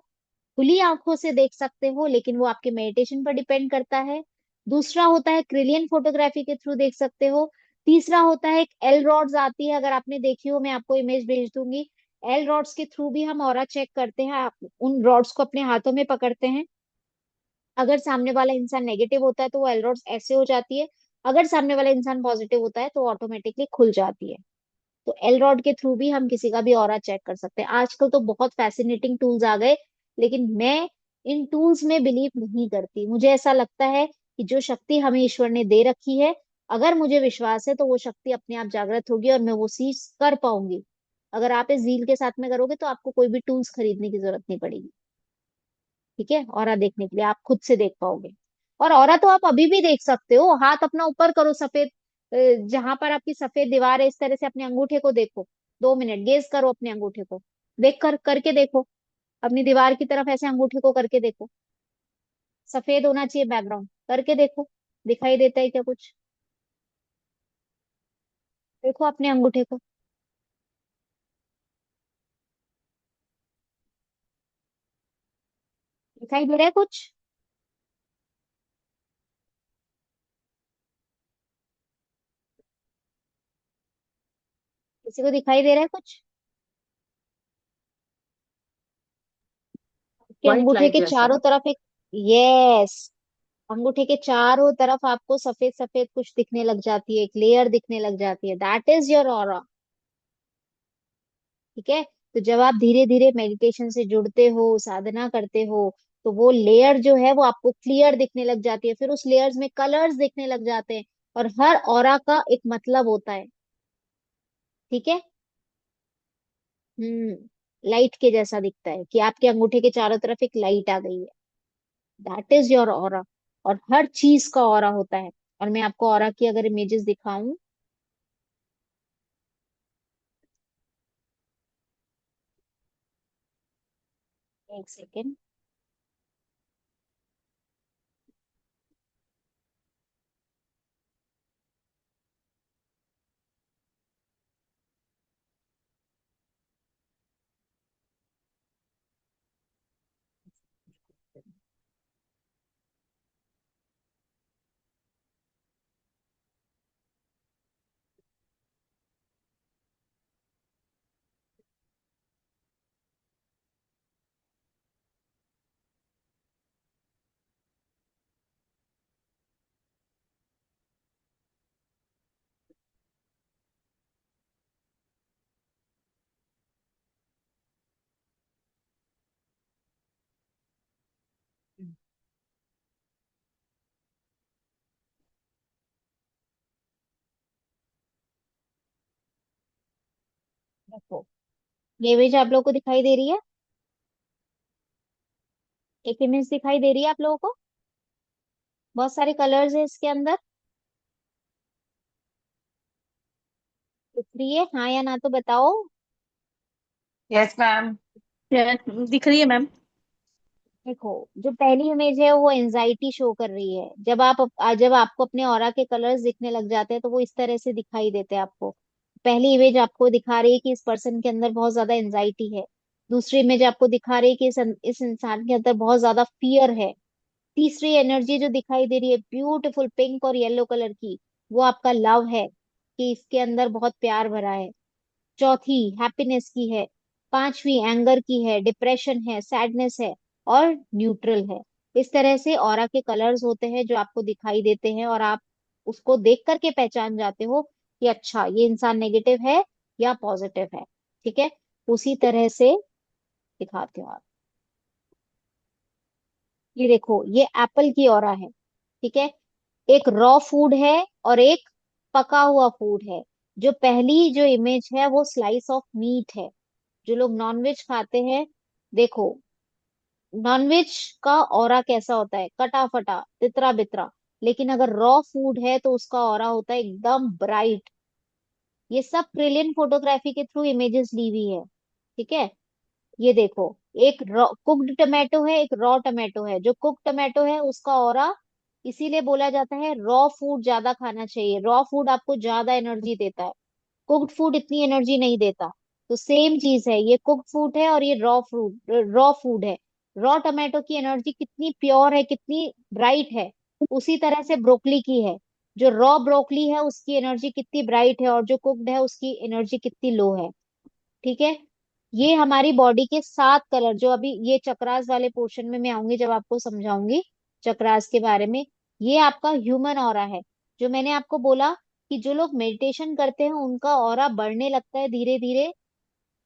खुली आंखों से देख सकते हो, लेकिन वो आपके मेडिटेशन पर डिपेंड करता है। दूसरा होता है क्रिलियन फोटोग्राफी के थ्रू देख सकते हो। तीसरा होता है एक एल रॉड्स आती है, अगर आपने देखी हो मैं आपको इमेज भेज दूंगी। एल रॉड्स के थ्रू भी हम ऑरा चेक करते हैं। आप उन रॉड्स को अपने हाथों में पकड़ते हैं, अगर सामने वाला इंसान नेगेटिव होता है तो वो एल रॉड्स ऐसे हो जाती है, अगर सामने वाला इंसान पॉजिटिव होता है तो ऑटोमेटिकली खुल जाती है। तो एल रॉड के थ्रू भी हम किसी का भी ऑरा चेक कर सकते हैं। आजकल तो बहुत फैसिनेटिंग टूल्स आ गए, लेकिन मैं इन टूल्स में बिलीव नहीं करती। मुझे ऐसा लगता है कि जो शक्ति हमें ईश्वर ने दे रखी है, अगर मुझे विश्वास है तो वो शक्ति अपने आप जागृत होगी और मैं वो चीज कर पाऊंगी। अगर आप इस जील के साथ में करोगे तो आपको कोई भी टूल्स खरीदने की जरूरत नहीं पड़ेगी। ठीक है। ऑरा देखने के लिए आप खुद से देख पाओगे। और ऑरा तो आप अभी भी देख सकते हो, हाथ अपना ऊपर करो, सफेद जहां पर आपकी सफेद दीवार है इस तरह से अपने अंगूठे को देखो, 2 मिनट गेज करो अपने अंगूठे को, देख कर करके देखो, अपनी दीवार की तरफ ऐसे अंगूठे को करके देखो, सफेद होना चाहिए बैकग्राउंड, करके देखो, दिखाई देता है क्या कुछ? देखो अपने अंगूठे को। दिखाई दे रहा है कुछ? किसी को दिखाई दे रहा है कुछ? आपके व्हाइट अंगूठे लाइट के जैसा। चारों तरफ एक, यस, अंगूठे के चारों तरफ आपको सफेद सफेद कुछ दिखने लग जाती है, एक लेयर दिखने लग जाती है, दैट इज योर ऑरा। ठीक है। तो जब आप धीरे धीरे मेडिटेशन से जुड़ते हो, साधना करते हो, तो वो लेयर जो है वो आपको क्लियर दिखने लग जाती है, फिर उस लेयर्स में कलर्स दिखने लग जाते हैं, और हर ऑरा का एक मतलब होता है। ठीक है। लाइट के जैसा दिखता है कि आपके अंगूठे के चारों तरफ एक लाइट आ गई है, दैट इज योर ऑरा। और हर चीज का ऑरा होता है। और मैं आपको ऑरा की अगर इमेजेस दिखाऊं, एक सेकेंड। देखो, ये इमेज आप लोगों को दिखाई दे रही है? एक इमेज दिखाई दे रही है आप लोगों को? बहुत सारे कलर्स है इसके अंदर, दिख रही है हाँ या ना तो बताओ। Yes, ma'am. दिख रही है मैम। देखो, जो पहली इमेज है वो एंजाइटी शो कर रही है। जब आपको अपने ऑरा के कलर्स दिखने लग जाते हैं तो वो इस तरह से दिखाई देते हैं आपको। पहली इमेज आपको दिखा रही है कि इस पर्सन के अंदर बहुत ज्यादा एंजाइटी है। दूसरी इमेज आपको दिखा रही है कि इस इंसान के अंदर बहुत ज्यादा फियर है। तीसरी एनर्जी जो दिखाई दे रही है ब्यूटीफुल पिंक और येलो कलर की, वो आपका लव है, कि इसके अंदर बहुत प्यार भरा है। चौथी हैप्पीनेस की है। पांचवी एंगर की है, डिप्रेशन है, सैडनेस है, और न्यूट्रल है। इस तरह से ऑरा के कलर्स होते हैं जो आपको दिखाई देते हैं, और आप उसको देख करके पहचान जाते हो कि अच्छा ये इंसान नेगेटिव है या पॉजिटिव है। ठीक है। उसी तरह से दिखाते हो आप। ये देखो, ये एप्पल की ऑरा है। ठीक है। एक रॉ फूड है और एक पका हुआ फूड है। जो पहली जो इमेज है वो स्लाइस ऑफ मीट है। जो लोग नॉनवेज खाते हैं, देखो, नॉनवेज का ऑरा कैसा होता है, कटा फटा तितरा बितरा, लेकिन अगर रॉ फूड है तो उसका ऑरा होता है एकदम ब्राइट। ये सब ब्रिलियंट फोटोग्राफी के थ्रू इमेजेस ली हुई है। ठीक है। ये देखो, एक कुक्ड टमाटो है, एक रॉ टमाटो है। जो कुक टमाटो है उसका ऑरा इसीलिए बोला जाता है रॉ फूड ज्यादा खाना चाहिए। रॉ फूड आपको ज्यादा एनर्जी देता है, कुक्ड फूड इतनी एनर्जी नहीं देता। तो सेम चीज है, ये कुक्ड फूड है और ये रॉ फूड है। रॉ टमाटो की एनर्जी कितनी प्योर है, कितनी ब्राइट है, उसी तरह से ब्रोकली की है। जो रॉ ब्रोकली है उसकी एनर्जी कितनी ब्राइट है, और जो कुक्ड है उसकी एनर्जी कितनी लो है। ठीक है। ये हमारी बॉडी के 7 कलर, जो अभी ये चक्रास वाले पोर्शन में मैं आऊंगी जब आपको समझाऊंगी चक्रास के बारे में। ये आपका ह्यूमन ऑरा है। जो मैंने आपको बोला कि जो लोग मेडिटेशन करते हैं उनका ऑरा बढ़ने लगता है, धीरे धीरे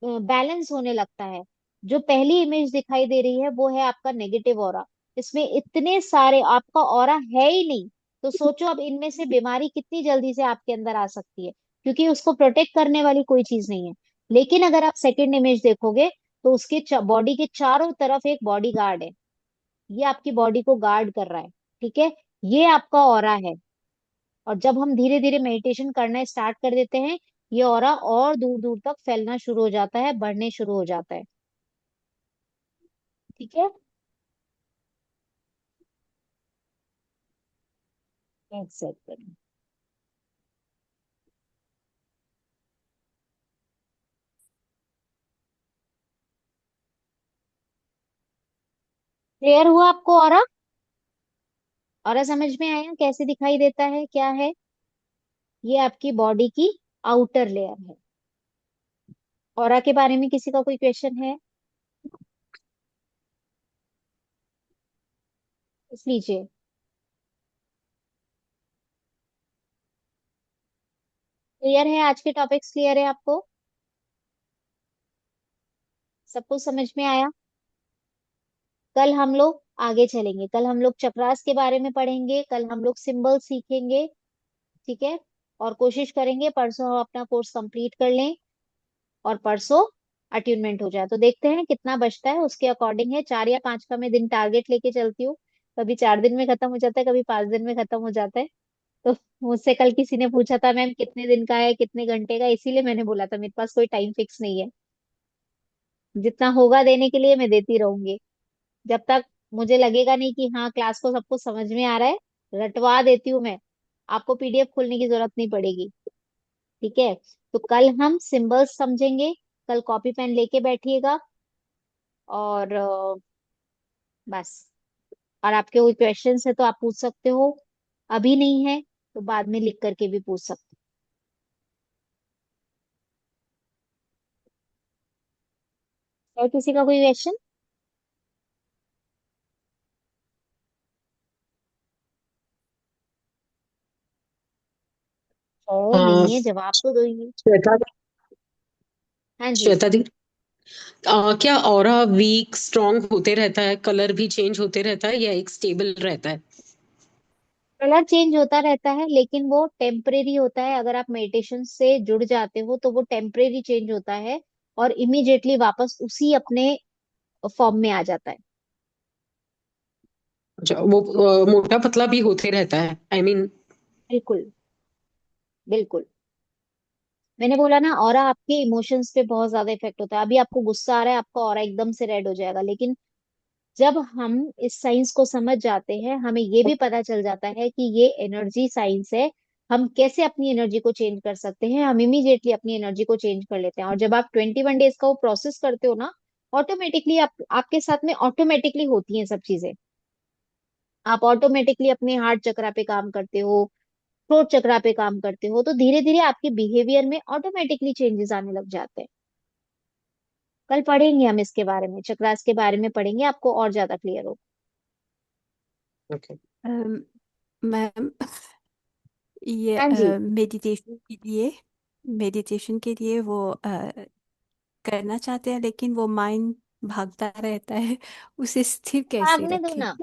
बैलेंस होने लगता है। जो पहली इमेज दिखाई दे रही है वो है आपका नेगेटिव ऑरा। इसमें इतने सारे, आपका ऑरा है ही नहीं। तो सोचो अब इनमें से बीमारी कितनी जल्दी से आपके अंदर आ सकती है, क्योंकि उसको प्रोटेक्ट करने वाली कोई चीज नहीं है। लेकिन अगर आप सेकंड इमेज देखोगे तो उसके बॉडी के चारों तरफ एक बॉडी गार्ड है। ये आपकी बॉडी को गार्ड कर रहा है। ठीक है। ये आपका ऑरा है। और जब हम धीरे धीरे मेडिटेशन करना स्टार्ट कर देते हैं, ये ऑरा और दूर दूर तक फैलना शुरू हो जाता है, बढ़ने शुरू हो जाता है। ठीक है। एक सेकंड। क्लियर हुआ आपको ऑरा? ऑरा समझ में आया कैसे दिखाई देता है, क्या है? ये आपकी बॉडी की आउटर लेयर है। ऑरा के बारे में किसी का कोई क्वेश्चन है? पूछ लीजिए। क्लियर है? आज के टॉपिक्स क्लियर है आपको? सब कुछ समझ में आया? कल हम लोग आगे चलेंगे। कल हम लोग चक्रास के बारे में पढ़ेंगे, कल हम लोग सिंबल सीखेंगे। ठीक है। और कोशिश करेंगे परसों हम अपना कोर्स कंप्लीट कर लें, और परसों अट्यूनमेंट हो जाए। तो देखते हैं कितना बचता है, उसके अकॉर्डिंग है। 4 या 5 का मैं दिन टारगेट लेके चलती हूँ। कभी 4 दिन में खत्म हो जाता है, कभी 5 दिन में खत्म हो जाता है। तो मुझसे कल किसी ने पूछा था मैम कितने दिन का है, कितने घंटे का, इसीलिए मैंने बोला था मेरे पास कोई टाइम फिक्स नहीं है। जितना होगा देने के लिए मैं देती रहूंगी। जब तक मुझे लगेगा नहीं कि हाँ क्लास को सबको समझ में आ रहा है, रटवा देती हूँ मैं। आपको पीडीएफ खोलने की जरूरत नहीं पड़ेगी। ठीक है। तो कल हम सिंबल्स समझेंगे। कल कॉपी पेन लेके बैठिएगा। और बस। और आपके कोई क्वेश्चंस है तो आप पूछ सकते हो, अभी नहीं है तो बाद में लिख करके भी पूछ सकते हो। और किसी का कोई क्वेश्चन? है हाँ, नहीं है, जवाब तो दो ही। श्वेता हाँ जी। श्वेता दी, क्या ऑरा वीक स्ट्रांग होते रहता है, कलर भी चेंज होते रहता है या एक स्टेबल रहता है? कलर चेंज होता रहता है, लेकिन वो टेम्परेरी होता है। अगर आप मेडिटेशन से जुड़ जाते हो तो वो टेम्परेरी चेंज होता है, और इमीडिएटली वापस उसी अपने फॉर्म में आ जाता है। अच्छा, वो मोटा पतला भी होते रहता है, आई मीन। बिल्कुल। बिल्कुल। मैंने बोला ना, ऑरा आपके इमोशंस पे बहुत ज्यादा इफेक्ट होता है। अभी आपको गुस्सा आ रहा है, आपका ऑरा एकदम से रेड हो जाएगा। लेकिन जब हम इस साइंस को समझ जाते हैं, हमें ये भी पता चल जाता है कि ये एनर्जी साइंस है। हम कैसे अपनी एनर्जी को चेंज कर सकते हैं, हम इमीडिएटली अपनी एनर्जी को चेंज कर लेते हैं। और जब आप 21 डेज का वो प्रोसेस करते हो ना, ऑटोमेटिकली आपके साथ में ऑटोमेटिकली होती हैं सब चीजें। आप ऑटोमेटिकली अपने हार्ट चक्रा पे काम करते हो, थ्रोट चक्रा पे काम करते हो, तो धीरे धीरे आपके बिहेवियर में ऑटोमेटिकली चेंजेस आने लग जाते हैं। कल पढ़ेंगे हम इसके बारे में, चक्रास के बारे में पढ़ेंगे, आपको और ज्यादा क्लियर होगा। ओके। मैम, ये हाँ जी। मेडिटेशन के लिए वो करना चाहते हैं, लेकिन वो माइंड भागता रहता है। उसे स्थिर कैसे भागने दो रखें? ना।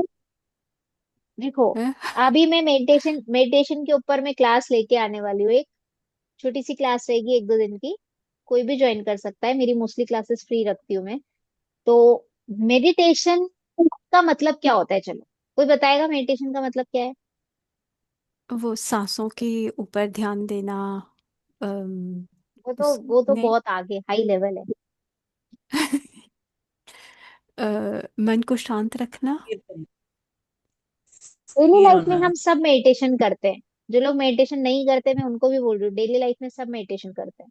देखो, हाँ? अभी मैं मेडिटेशन मेडिटेशन के ऊपर मैं क्लास लेके आने वाली हूँ। एक छोटी सी क्लास रहेगी, 1-2 दिन की। कोई भी ज्वाइन कर सकता है, मेरी मोस्टली क्लासेस फ्री रखती हूँ मैं। तो मेडिटेशन का मतलब क्या होता है, चलो कोई बताएगा मेडिटेशन का मतलब क्या है? वो सांसों के ऊपर ध्यान देना। अम, वो तो उसने बहुत आगे हाई लेवल है। मन को शांत रखना। डेली स्थिर लाइफ में होना। हम सब मेडिटेशन करते हैं। जो लोग मेडिटेशन नहीं करते, मैं उनको भी बोल रही हूँ, डेली लाइफ में सब मेडिटेशन करते हैं।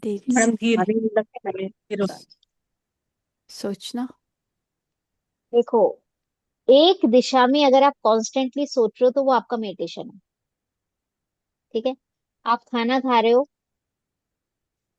डेली मैडम स्थिर अभी लगता है स्थिर होना। सोचना। देखो, एक दिशा में अगर आप कॉन्स्टेंटली सोच रहे हो तो वो आपका मेडिटेशन है। ठीक है। आप खाना खा रहे हो,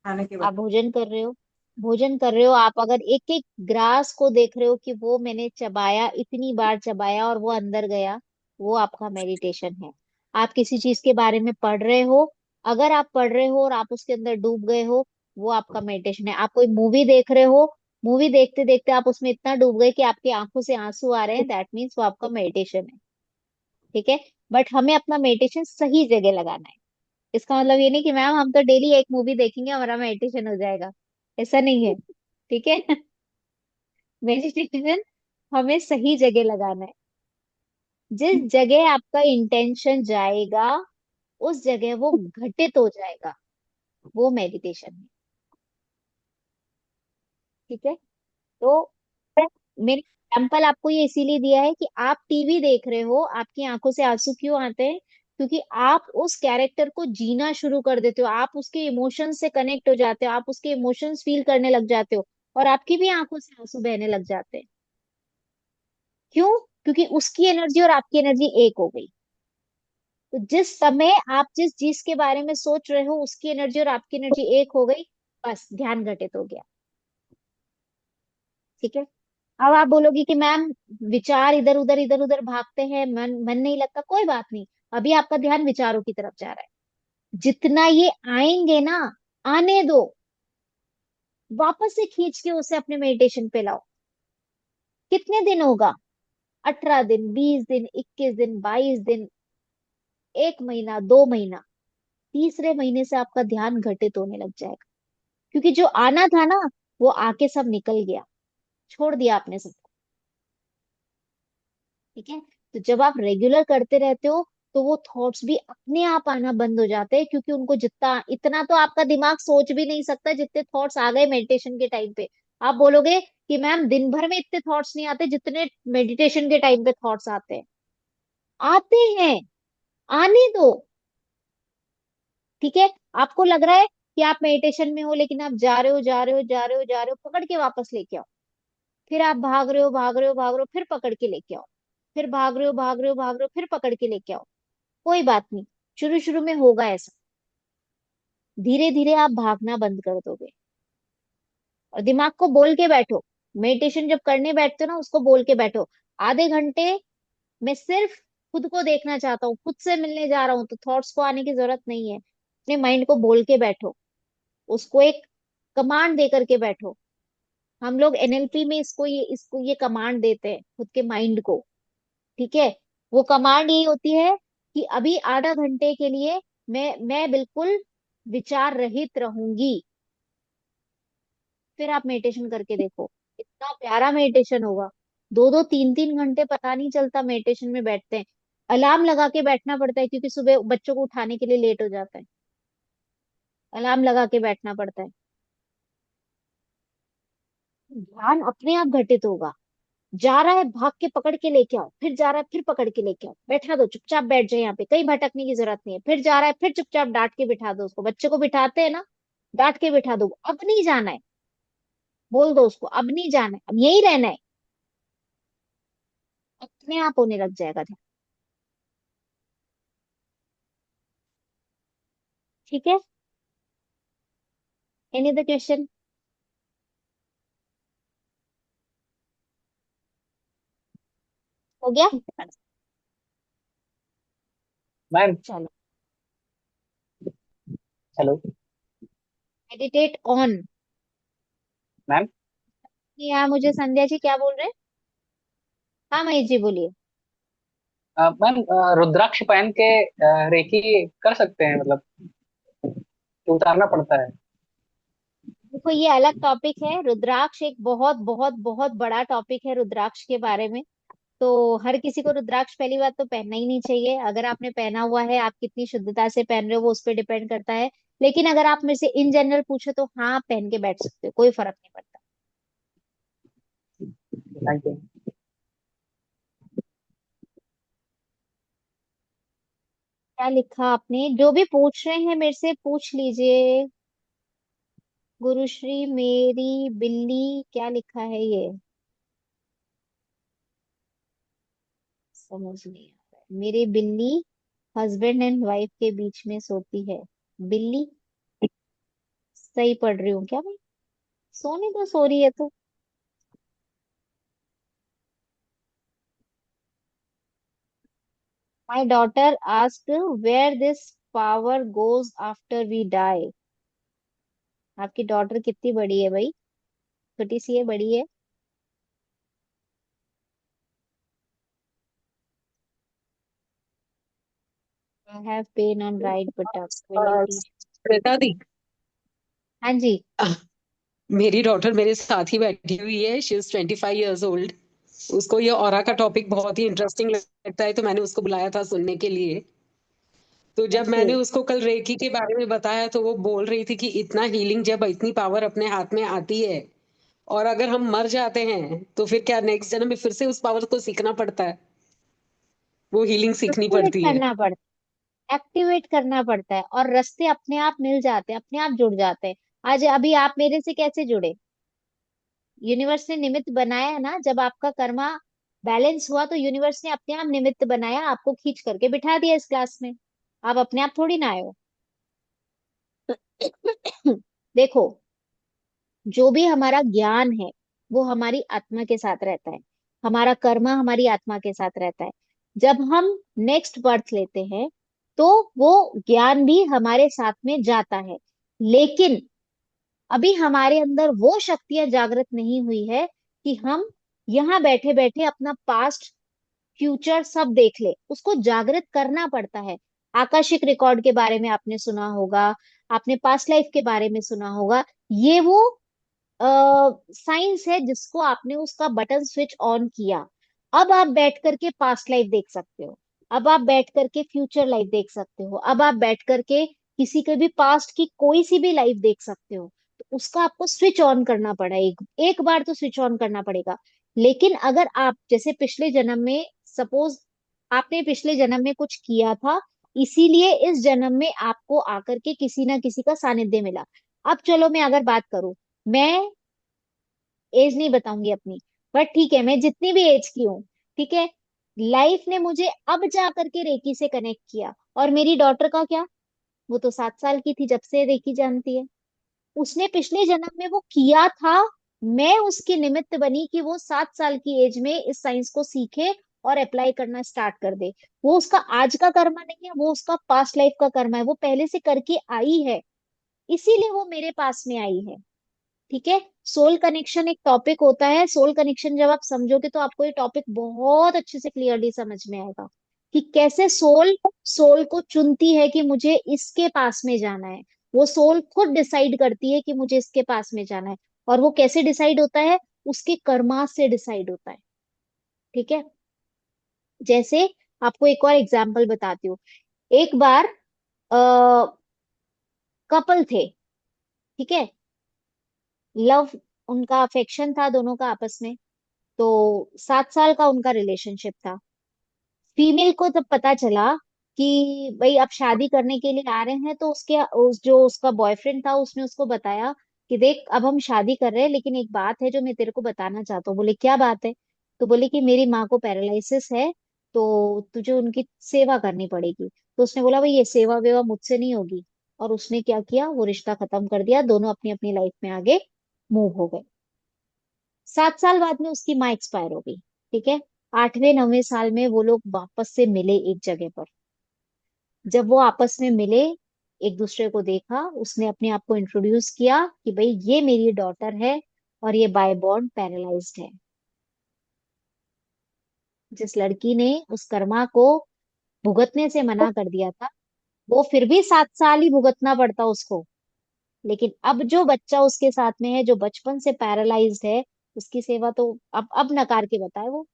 खाने के आप बाद भोजन कर रहे हो, आप अगर एक एक ग्रास को देख रहे हो कि वो मैंने चबाया, इतनी बार चबाया और वो अंदर गया, वो आपका मेडिटेशन है। आप किसी चीज के बारे में पढ़ रहे हो, अगर आप पढ़ रहे हो और आप उसके अंदर डूब गए हो, वो आपका मेडिटेशन है। आप कोई मूवी देख रहे हो, मूवी देखते देखते आप उसमें इतना डूब गए कि आपकी आंखों से आंसू आ रहे हैं, दैट मीन्स वो आपका मेडिटेशन है। ठीक है। बट हमें अपना मेडिटेशन सही जगह लगाना है। इसका मतलब ये नहीं कि मैम हम तो डेली एक मूवी देखेंगे हमारा मेडिटेशन हो जाएगा, ऐसा नहीं है। ठीक है। मेडिटेशन हमें सही जगह लगाना है। जिस जगह आपका इंटेंशन जाएगा, उस जगह वो घटित हो जाएगा, वो मेडिटेशन है। ठीक है। तो मेरे एग्जाम्पल आपको ये इसीलिए दिया है कि आप टीवी देख रहे हो, आपकी आंखों से आंसू क्यों आते हैं? क्योंकि आप उस कैरेक्टर को जीना शुरू कर देते हो, आप उसके इमोशंस से कनेक्ट हो जाते हो, आप उसके इमोशंस फील करने लग जाते हो, और आपकी भी आंखों से आंसू बहने लग जाते हैं। क्यों? क्योंकि उसकी एनर्जी और आपकी एनर्जी एक हो गई। तो जिस समय आप जिस चीज के बारे में सोच रहे हो, उसकी एनर्जी और आपकी एनर्जी एक हो गई, बस ध्यान घटित हो गया। ठीक है। अब आप बोलोगे कि मैम विचार इधर उधर भागते हैं, मन मन नहीं लगता, कोई बात नहीं। अभी आपका ध्यान विचारों की तरफ जा रहा है। जितना ये आएंगे ना, आने दो, वापस से खींच के उसे अपने मेडिटेशन पे लाओ। कितने दिन होगा? 18 दिन, 20 दिन, 21 दिन, 22 दिन, 1 महीना, 2 महीना, तीसरे महीने से आपका ध्यान घटित होने लग जाएगा। क्योंकि जो आना था ना, वो आके सब निकल गया, छोड़ दिया आपने सब। ठीक है। तो जब आप रेगुलर करते रहते हो, तो वो थॉट्स भी अपने आप आना बंद हो जाते हैं, क्योंकि उनको जितना इतना तो आपका दिमाग सोच भी नहीं सकता जितने थॉट्स आ गए मेडिटेशन के टाइम पे। आप बोलोगे कि मैम दिन भर में इतने थॉट्स नहीं आते जितने मेडिटेशन के टाइम पे थॉट्स आते हैं। आते हैं, आने दो। ठीक है। आपको लग रहा है कि आप मेडिटेशन में हो, लेकिन आप जा रहे हो, जा रहे हो, जा रहे हो, जा रहे हो, पकड़ के वापस लेके आओ। फिर आप भाग रहे हो, भाग रहे हो, भाग रहे हो, फिर पकड़ के लेके आओ। फिर भाग रहे हो, भाग रहे हो, भाग रहे हो, फिर पकड़ के लेके आओ। कोई बात नहीं, शुरू शुरू में होगा ऐसा, धीरे धीरे आप भागना बंद कर दोगे। और दिमाग को बोल के बैठो, मेडिटेशन जब करने बैठते हो ना, उसको बोल के बैठो, आधे घंटे मैं सिर्फ खुद को देखना चाहता हूँ, खुद से मिलने जा रहा हूँ, तो थॉट्स को आने की जरूरत नहीं है। अपने माइंड को बोल के बैठो, उसको एक कमांड दे करके बैठो। हम लोग एनएलपी में इसको ये कमांड देते हैं खुद के माइंड को। ठीक है। वो कमांड यही होती है कि अभी आधा घंटे के लिए मैं बिल्कुल विचार रहित रहूंगी। फिर आप मेडिटेशन करके देखो, इतना प्यारा मेडिटेशन होगा। 2-2 3-3 घंटे पता नहीं चलता मेडिटेशन में बैठते हैं। अलार्म लगा के बैठना पड़ता है, क्योंकि सुबह बच्चों को उठाने के लिए लेट हो जाता है, अलार्म लगा के बैठना पड़ता है। ध्यान अपने आप घटित होगा। जा रहा है, भाग के पकड़ के लेके आओ, फिर जा रहा है, फिर पकड़ के लेके आओ, बैठा दो, चुपचाप बैठ जाए यहाँ पे, कहीं भटकने की जरूरत नहीं है। फिर जा रहा है, फिर चुपचाप डांट के बिठा दो उसको, बच्चे को बिठाते हैं ना, डांट के बिठा दो, अब नहीं जाना है, बोल दो उसको अब नहीं जाना है, अब यही रहना है। अपने आप होने लग जाएगा ध्यान। ठीक है। Any other question? हो गया? मैम चलो, हेलो। Meditate on. मैम यार मुझे संध्या जी क्या बोल रहे हैं? हाँ महेश जी बोलिए। मैम रुद्राक्ष पहन के रेकी कर सकते हैं मतलब कि उतारना पड़ता है? देखो, ये अलग टॉपिक है। रुद्राक्ष एक बहुत बहुत बहुत बड़ा टॉपिक है रुद्राक्ष के बारे में। तो हर किसी को रुद्राक्ष पहली बात तो पहनना ही नहीं चाहिए। अगर आपने पहना हुआ है, आप कितनी शुद्धता से पहन रहे हो वो उस पर डिपेंड करता है। लेकिन अगर आप मेरे से इन जनरल पूछे तो हाँ, आप पहन के बैठ सकते हो, कोई फर्क नहीं पड़ता। Thank you. क्या लिखा आपने? जो भी पूछ रहे हैं मेरे से पूछ लीजिए। गुरुश्री मेरी बिल्ली, क्या लिखा है ये? समझ नहीं आ रहा है। मेरी बिल्ली हस्बैंड एंड वाइफ के बीच में सोती है। बिल्ली, सही पढ़ रही हूँ क्या मैं? सोने तो सो रही है तो। My daughter asked where this power goes after we die. आपकी डॉटर कितनी बड़ी है भाई? छोटी सी है, बड़ी है? I have pain on right buttocks will you teach? Shweta di, हाँ जी। मेरी डॉटर मेरे साथ ही बैठी हुई है, शी इज 25 years old। उसको ये ऑरा का टॉपिक बहुत ही इंटरेस्टिंग लगता है, तो मैंने उसको बुलाया था सुनने के लिए। तो जब ओके। मैंने उसको कल रेकी के बारे में बताया, तो वो बोल रही थी कि इतना हीलिंग, जब इतनी पावर अपने हाथ में आती है, और अगर हम मर जाते हैं तो फिर क्या नेक्स्ट जन्म में फिर से उस पावर को सीखना पड़ता है? वो हीलिंग सीखनी एक्टिवेट पड़ती है। करना पड़ता है, एक्टिवेट करना पड़ता है, और रास्ते अपने आप मिल जाते हैं, अपने आप जुड़ जाते हैं। आज अभी आप मेरे से कैसे जुड़े? यूनिवर्स ने निमित्त बनाया है ना। जब आपका कर्मा बैलेंस हुआ तो यूनिवर्स ने अपने आप निमित्त बनाया, आपको खींच करके बिठा दिया इस क्लास में। आप अपने आप थोड़ी ना आए हो। देखो, जो भी हमारा ज्ञान है वो हमारी आत्मा के साथ रहता है, हमारा कर्मा हमारी आत्मा के साथ रहता है। जब हम नेक्स्ट बर्थ लेते हैं तो वो ज्ञान भी हमारे साथ में जाता है। लेकिन अभी हमारे अंदर वो शक्तियां जागृत नहीं हुई है कि हम यहाँ बैठे बैठे अपना पास्ट फ्यूचर सब देख ले। उसको जागृत करना पड़ता है। आकाशिक रिकॉर्ड के बारे में आपने सुना होगा, आपने पास्ट लाइफ के बारे में सुना होगा। ये वो साइंस है जिसको आपने उसका बटन स्विच ऑन किया। अब आप बैठ करके पास्ट लाइफ देख सकते हो, अब आप बैठ करके फ्यूचर लाइफ देख सकते हो, अब आप बैठ करके किसी के भी पास्ट की कोई सी भी लाइफ देख सकते हो। तो उसका आपको स्विच ऑन करना पड़ा, एक बार तो स्विच ऑन करना पड़ेगा। लेकिन अगर आप जैसे पिछले जन्म में, सपोज आपने पिछले जन्म में कुछ किया था, इसीलिए इस जन्म में आपको आकर के किसी ना किसी का सानिध्य मिला। अब चलो मैं अगर बात करूं, मैं एज नहीं बताऊंगी अपनी, बट ठीक है, मैं जितनी भी एज की हूँ, ठीक है, लाइफ ने मुझे अब जा करके रेकी से कनेक्ट किया। और मेरी डॉटर का क्या? वो तो 7 साल की थी जब से रेकी जानती है। उसने पिछले जन्म में वो किया था, मैं उसकी निमित्त बनी कि वो 7 साल की एज में इस साइंस को सीखे और अप्लाई करना स्टार्ट कर दे। वो उसका आज का कर्मा नहीं है, वो उसका पास्ट लाइफ का कर्मा है, वो पहले से करके आई है, इसीलिए वो मेरे पास में आई है। ठीक है। सोल कनेक्शन एक टॉपिक होता है। सोल कनेक्शन जब आप समझोगे तो आपको ये टॉपिक बहुत अच्छे से क्लियरली समझ में आएगा कि कैसे सोल सोल को चुनती है कि मुझे इसके पास में जाना है। वो सोल खुद डिसाइड करती है कि मुझे इसके पास में जाना है। और वो कैसे डिसाइड होता है? उसके कर्मा से डिसाइड होता है। ठीक है। जैसे आपको एक और एग्जाम्पल बताती हूँ। एक बार कपल थे, ठीक है, लव, उनका अफेक्शन था दोनों का आपस में। तो 7 साल का उनका रिलेशनशिप था। फीमेल को जब पता चला कि भाई अब शादी करने के लिए आ रहे हैं, तो जो उसका बॉयफ्रेंड था उसने उसको बताया कि देख अब हम शादी कर रहे हैं, लेकिन एक बात है जो मैं तेरे को बताना चाहता हूँ। बोले क्या बात है? तो बोले कि मेरी माँ को पैरालिसिस है, तो तुझे उनकी सेवा करनी पड़ेगी। तो उसने बोला भाई ये सेवा वेवा मुझसे नहीं होगी। और उसने क्या किया, वो रिश्ता खत्म कर दिया, दोनों अपनी अपनी लाइफ में आगे मूव हो गए। 7 साल बाद में उसकी माँ एक्सपायर हो गई। ठीक है। 8वें 9वें साल में वो लोग वापस से मिले एक जगह पर। जब वो आपस में मिले, एक दूसरे को देखा, उसने अपने आप को इंट्रोड्यूस किया कि भाई ये मेरी डॉटर है और ये बाय बॉर्न पैरालाइज्ड है। जिस लड़की ने उस कर्मा को भुगतने से मना कर दिया था, वो फिर भी 7 साल ही भुगतना पड़ता उसको। लेकिन अब जो बच्चा उसके साथ में है, जो बचपन से पैरालाइज्ड है, उसकी सेवा तो अब नकार के बताए वो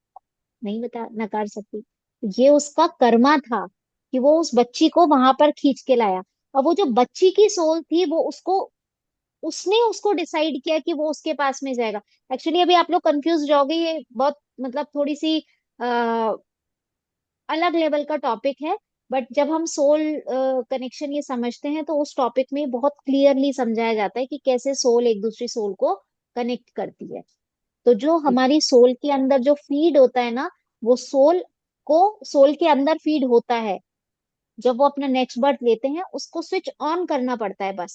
नहीं बता नकार सकती। ये उसका कर्मा था कि वो उस बच्ची को वहां पर खींच के लाया। और वो जो बच्ची की सोल थी वो उसको उसने उसको डिसाइड किया कि वो उसके पास में जाएगा। एक्चुअली अभी आप लोग कंफ्यूज रहोगे, ये बहुत मतलब थोड़ी सी अलग लेवल का टॉपिक है। बट जब हम सोल कनेक्शन ये समझते हैं तो उस टॉपिक में बहुत क्लियरली समझाया जाता है कि कैसे सोल एक दूसरी सोल को कनेक्ट करती है। तो जो हमारी सोल के अंदर जो फीड होता है ना, वो सोल को सोल के अंदर फीड होता है। जब वो अपना नेक्स्ट बर्थ लेते हैं उसको स्विच ऑन करना पड़ता है बस।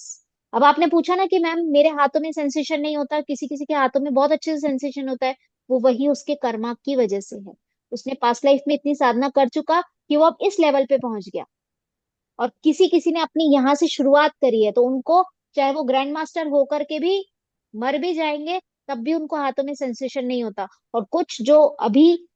अब आपने पूछा ना कि मैम मेरे हाथों में सेंसेशन नहीं होता, किसी किसी के हाथों में बहुत अच्छे से सेंसेशन होता है। वो वही उसके कर्मा की वजह से है। उसने पास्ट लाइफ में इतनी साधना कर चुका कि वो अब इस लेवल पे पहुंच गया। और किसी किसी ने अपनी यहाँ से शुरुआत करी है तो उनको, चाहे वो ग्रैंड मास्टर होकर के भी मर भी जाएंगे तब भी उनको हाथों में सेंसेशन नहीं होता। और कुछ जो अभी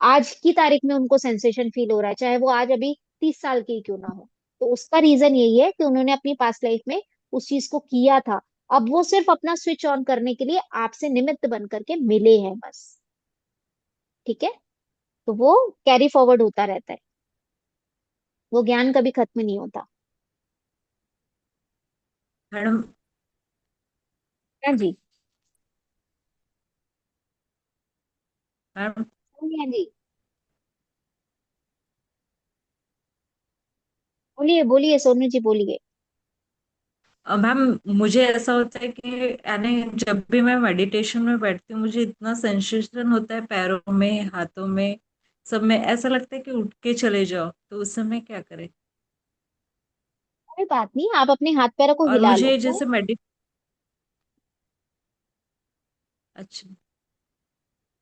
आज की तारीख में उनको सेंसेशन फील हो रहा है, चाहे वो आज अभी 30 साल की क्यों ना हो। तो उसका रीजन यही है कि उन्होंने अपनी पास्ट लाइफ में उस चीज को किया था। अब वो सिर्फ अपना स्विच ऑन करने के लिए आपसे निमित्त बन करके मिले हैं बस। ठीक है, तो वो कैरी फॉरवर्ड होता रहता है, वो ज्ञान कभी खत्म नहीं होता। मैडम, हाँ जी। मैम, हाँ जी, बोलिए बोलिए सोनू जी बोलिए। मैम, मुझे ऐसा होता है कि यानी जब भी मैं मेडिटेशन में बैठती हूँ मुझे इतना सेंसेशन होता है पैरों में, हाथों में, सब में। ऐसा लगता है कि उठ के चले जाओ। तो उस समय क्या करें? कोई बात नहीं, आप अपने हाथ पैरों को और हिला लो मुझे खूब। जैसे अच्छा,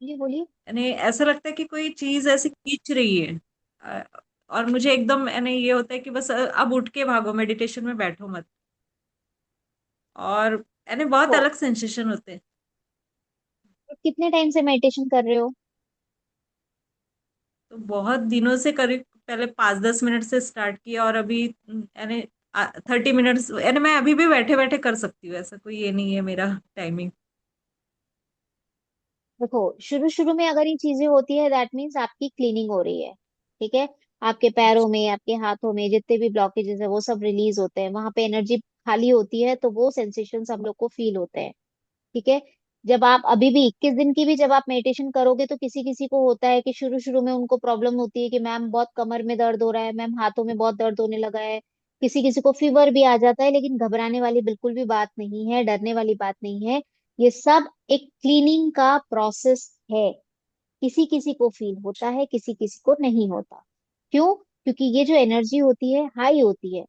बोलिए बोलिए। यानी ऐसा लगता है कि कोई चीज ऐसी खींच रही है। अ, और मुझे एकदम यानी ये होता है कि बस अब उठ के भागो, मेडिटेशन में बैठो मत। और यानी बहुत देखो, अलग सेंसेशन होते हैं। तो कितने टाइम से मेडिटेशन कर रहे हो? तो बहुत दिनों से, करीब पहले 5-10 मिनट से स्टार्ट किया, और अभी यानी 30 मिनट्स, यानी मैं अभी भी बैठे बैठे कर सकती हूँ। ऐसा कोई ये नहीं है मेरा टाइमिंग। देखो, शुरू शुरू में अगर ये चीजें होती है दैट मीन्स आपकी क्लीनिंग हो रही है। ठीक है, आपके पैरों में आपके हाथों में जितने भी ब्लॉकेजेस है वो सब रिलीज होते हैं, वहां पे एनर्जी खाली होती है तो वो सेंसेशन हम लोग को फील होते हैं। ठीक है, जब आप अभी भी 21 दिन की भी जब आप मेडिटेशन करोगे तो किसी किसी को होता है कि शुरू शुरू में उनको प्रॉब्लम होती है कि मैम बहुत कमर में दर्द हो रहा है, मैम हाथों में बहुत दर्द होने लगा है। किसी किसी को फीवर भी आ जाता है, लेकिन घबराने वाली बिल्कुल भी बात नहीं है, डरने वाली बात नहीं है। ये सब एक क्लीनिंग का प्रोसेस है। किसी किसी को फील होता है, किसी किसी को नहीं होता। क्यों? क्योंकि ये जो एनर्जी होती है हाई होती है।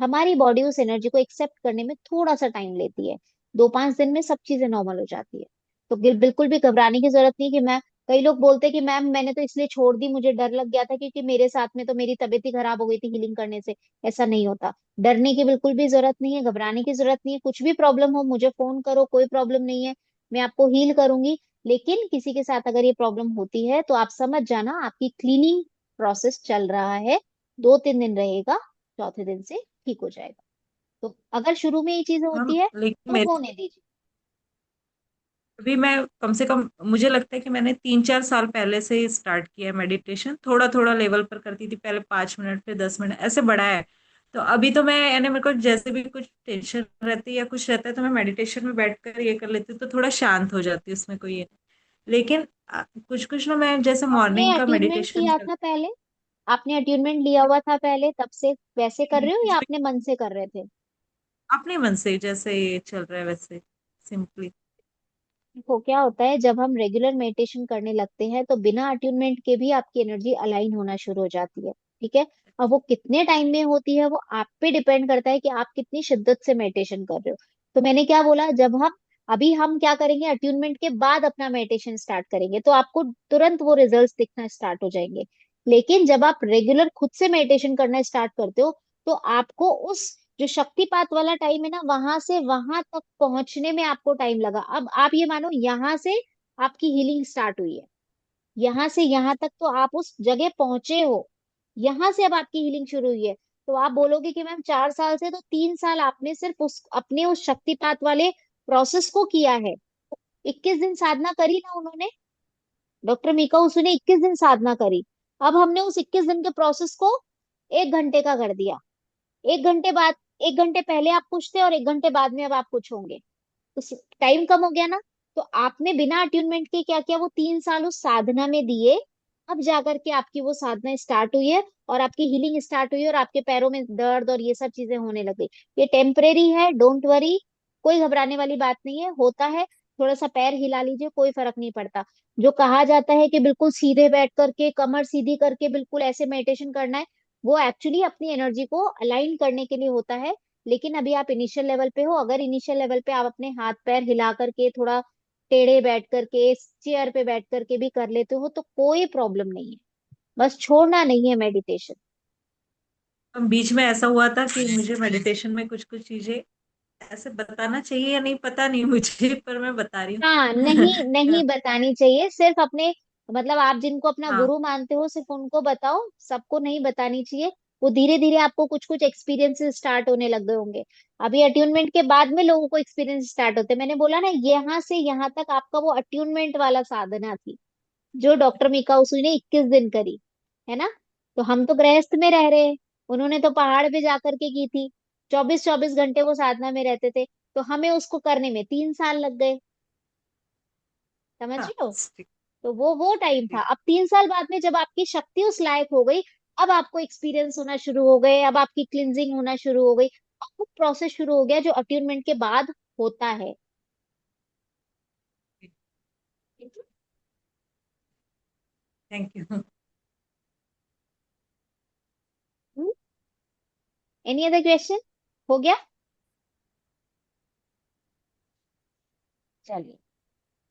हमारी बॉडी उस एनर्जी को एक्सेप्ट करने में थोड़ा सा टाइम लेती है। 2-5 दिन में सब चीजें नॉर्मल हो जाती है। तो बिल्कुल भी घबराने की जरूरत नहीं कि मैं, कई लोग बोलते हैं कि मैम मैंने तो इसलिए छोड़ दी, मुझे डर लग गया था क्योंकि मेरे साथ में तो मेरी तबीयत ही खराब हो गई थी हीलिंग करने से। ऐसा नहीं होता। डरने की बिल्कुल भी जरूरत नहीं है, घबराने की जरूरत नहीं है। कुछ भी प्रॉब्लम हो मुझे फोन करो, कोई प्रॉब्लम नहीं है, मैं आपको हील करूंगी। लेकिन किसी के साथ अगर ये प्रॉब्लम होती है तो आप समझ जाना आपकी क्लीनिंग प्रोसेस चल रहा है। 2-3 दिन रहेगा, चौथे दिन से ठीक हो जाएगा। तो अगर शुरू में ये चीजें हम होती है लेकिन तो मेरे होने दीजिए। अभी मैं कम से कम, मुझे लगता है कि मैंने 3-4 साल पहले से ही स्टार्ट किया है मेडिटेशन। थोड़ा थोड़ा लेवल पर करती थी, पहले 5 मिनट फिर 10 मिनट ऐसे बढ़ा है। तो अभी तो मैं यानी मेरे को जैसे भी कुछ टेंशन रहती है या कुछ रहता है तो मैं मेडिटेशन में बैठकर ये कर लेती हूँ, तो थोड़ा शांत हो जाती है, उसमें कोई ये नहीं। लेकिन कुछ कुछ ना, मैं जैसे आपने मॉर्निंग का अट्यूनमेंट मेडिटेशन किया कर, था पहले? आपने अट्यूनमेंट लिया हुआ था पहले, तब से वैसे कर रहे हो या अपने मन से कर रहे थे? अपने मन से जैसे ये चल रहा है वैसे, सिंपली। देखो क्या होता है, जब हम रेगुलर मेडिटेशन करने लगते हैं तो बिना अट्यूनमेंट के भी आपकी एनर्जी अलाइन होना शुरू हो जाती है। ठीक है, अब वो कितने टाइम में होती है वो आप पे डिपेंड करता है कि आप कितनी शिद्दत से मेडिटेशन कर रहे हो। तो मैंने क्या बोला, जब हम अभी हम क्या करेंगे, अट्यूनमेंट के बाद अपना मेडिटेशन स्टार्ट करेंगे तो आपको तुरंत वो रिजल्ट्स दिखना स्टार्ट हो जाएंगे। लेकिन जब आप रेगुलर खुद से मेडिटेशन करना स्टार्ट करते हो तो आपको उस जो शक्तिपात वाला टाइम है ना, वहां से वहां तक पहुंचने में आपको टाइम लगा। अब आप ये मानो यहाँ से आपकी हीलिंग स्टार्ट हुई है, यहाँ से यहाँ तक तो आप उस जगह पहुंचे हो। यहाँ से अब आपकी हीलिंग शुरू हुई है। तो आप बोलोगे कि मैम 4 साल से, तो 3 साल आपने सिर्फ उस अपने उस शक्तिपात वाले प्रोसेस को किया है। 21 दिन साधना करी ना उन्होंने, डॉक्टर मीका उसने 21 दिन साधना करी। अब हमने उस 21 दिन के प्रोसेस को 1 घंटे का कर दिया। 1 घंटे बाद एक घंटे पहले आप कुछ थे और एक घंटे बाद में अब आप कुछ होंगे, तो टाइम कम हो गया ना। तो आपने बिना अट्यूनमेंट के क्या किया, वो 3 साल उस साधना में दिए, अब जाकर के आपकी वो साधना स्टार्ट हुई है और आपकी हीलिंग स्टार्ट हुई है और आपके पैरों में दर्द और ये सब चीजें होने लग गई। ये टेम्परेरी है, डोंट वरी, कोई घबराने वाली बात नहीं है, होता है। थोड़ा सा पैर हिला लीजिए, कोई फर्क नहीं पड़ता। जो कहा जाता है कि बिल्कुल सीधे बैठ करके कमर सीधी करके बिल्कुल ऐसे मेडिटेशन करना है, वो एक्चुअली अपनी एनर्जी को अलाइन करने के लिए होता है। लेकिन अभी आप इनिशियल लेवल पे हो, अगर इनिशियल लेवल पे आप अपने हाथ पैर हिला करके थोड़ा टेढ़े बैठ करके चेयर पे बैठ करके भी कर लेते हो तो कोई प्रॉब्लम नहीं है, बस छोड़ना नहीं है मेडिटेशन। बीच में ऐसा हुआ था कि मुझे मेडिटेशन में कुछ कुछ चीजें ऐसे बताना चाहिए या नहीं पता नहीं मुझे, पर मैं बता रही हाँ, नहीं नहीं हूँ। बतानी चाहिए, सिर्फ अपने मतलब आप जिनको अपना हाँ गुरु मानते हो सिर्फ उनको बताओ, सबको नहीं बतानी चाहिए। वो धीरे धीरे आपको कुछ कुछ एक्सपीरियंसेस स्टार्ट होने लग गए होंगे। अभी अट्यूनमेंट के बाद में लोगों को एक्सपीरियंस स्टार्ट होते हैं। मैंने बोला ना, यहाँ से यहाँ तक आपका वो अट्यूनमेंट वाला साधना थी जो डॉक्टर मीका उसुई ने 21 दिन करी, है ना। तो हम तो गृहस्थ में रह रहे हैं, उन्होंने तो पहाड़ पे जाकर के की थी, 24-24 घंटे वो साधना में रहते थे। तो हमें उसको करने में 3 साल लग गए, समझ हाँ रहे हो। ठीक तो वो टाइम था। ठीक। अब 3 साल बाद में जब आपकी शक्ति उस लायक हो गई, अब आपको एक्सपीरियंस होना शुरू हो गए, अब आपकी क्लिनजिंग होना शुरू हो गई, अब वो प्रोसेस शुरू हो गया जो अट्यूनमेंट के बाद होता है। Thank you. Any other question, हो गया। चलिए,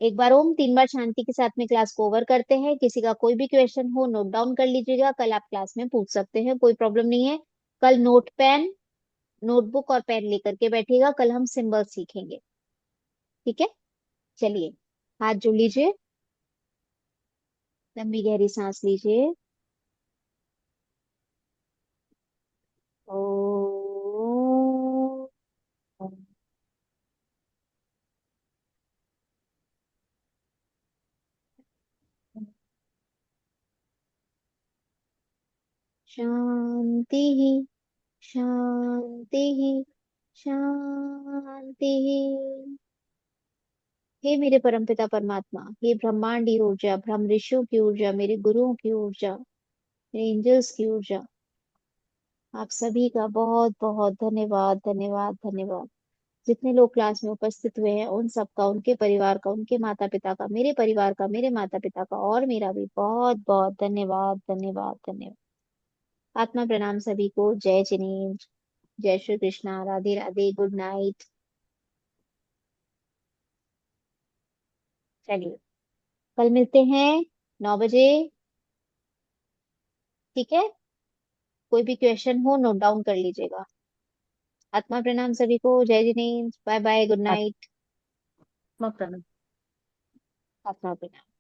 एक बार ओम 3 बार शांति के साथ में क्लास को ओवर करते हैं। किसी का कोई भी क्वेश्चन हो नोट डाउन कर लीजिएगा, कल आप क्लास में पूछ सकते हैं, कोई प्रॉब्लम नहीं है। कल नोटबुक और पेन लेकर के बैठिएगा, कल हम सिंबल सीखेंगे, ठीक है। चलिए, हाथ जोड़ लीजिए, लंबी गहरी सांस लीजिए। ओ, शांति ही, शांति ही, शांति ही। हे मेरे परमपिता परमात्मा, हे ब्रह्मांडी ऊर्जा, ब्रह्म ऋषियों की ऊर्जा, मेरे गुरुओं की ऊर्जा, मेरे एंजल्स की ऊर्जा, आप सभी का बहुत बहुत धन्यवाद, धन्यवाद, धन्यवाद। जितने लोग क्लास में उपस्थित हुए हैं उन सबका, उनके परिवार का, उनके माता पिता का, मेरे परिवार का, मेरे माता पिता का और मेरा भी बहुत बहुत धन्यवाद, धन्यवाद, धन्यवाद। आत्मा प्रणाम सभी को। जय जिनेन्द्र, जय श्री कृष्णा, राधे राधे, गुड नाइट। चलिए, कल मिलते हैं 9 बजे, ठीक है। कोई भी क्वेश्चन हो नोट डाउन कर लीजिएगा। आत्मा प्रणाम सभी को। जय Jinendra, bye bye, good night. आत्मा प्रणव। आत्मा प्रणाम।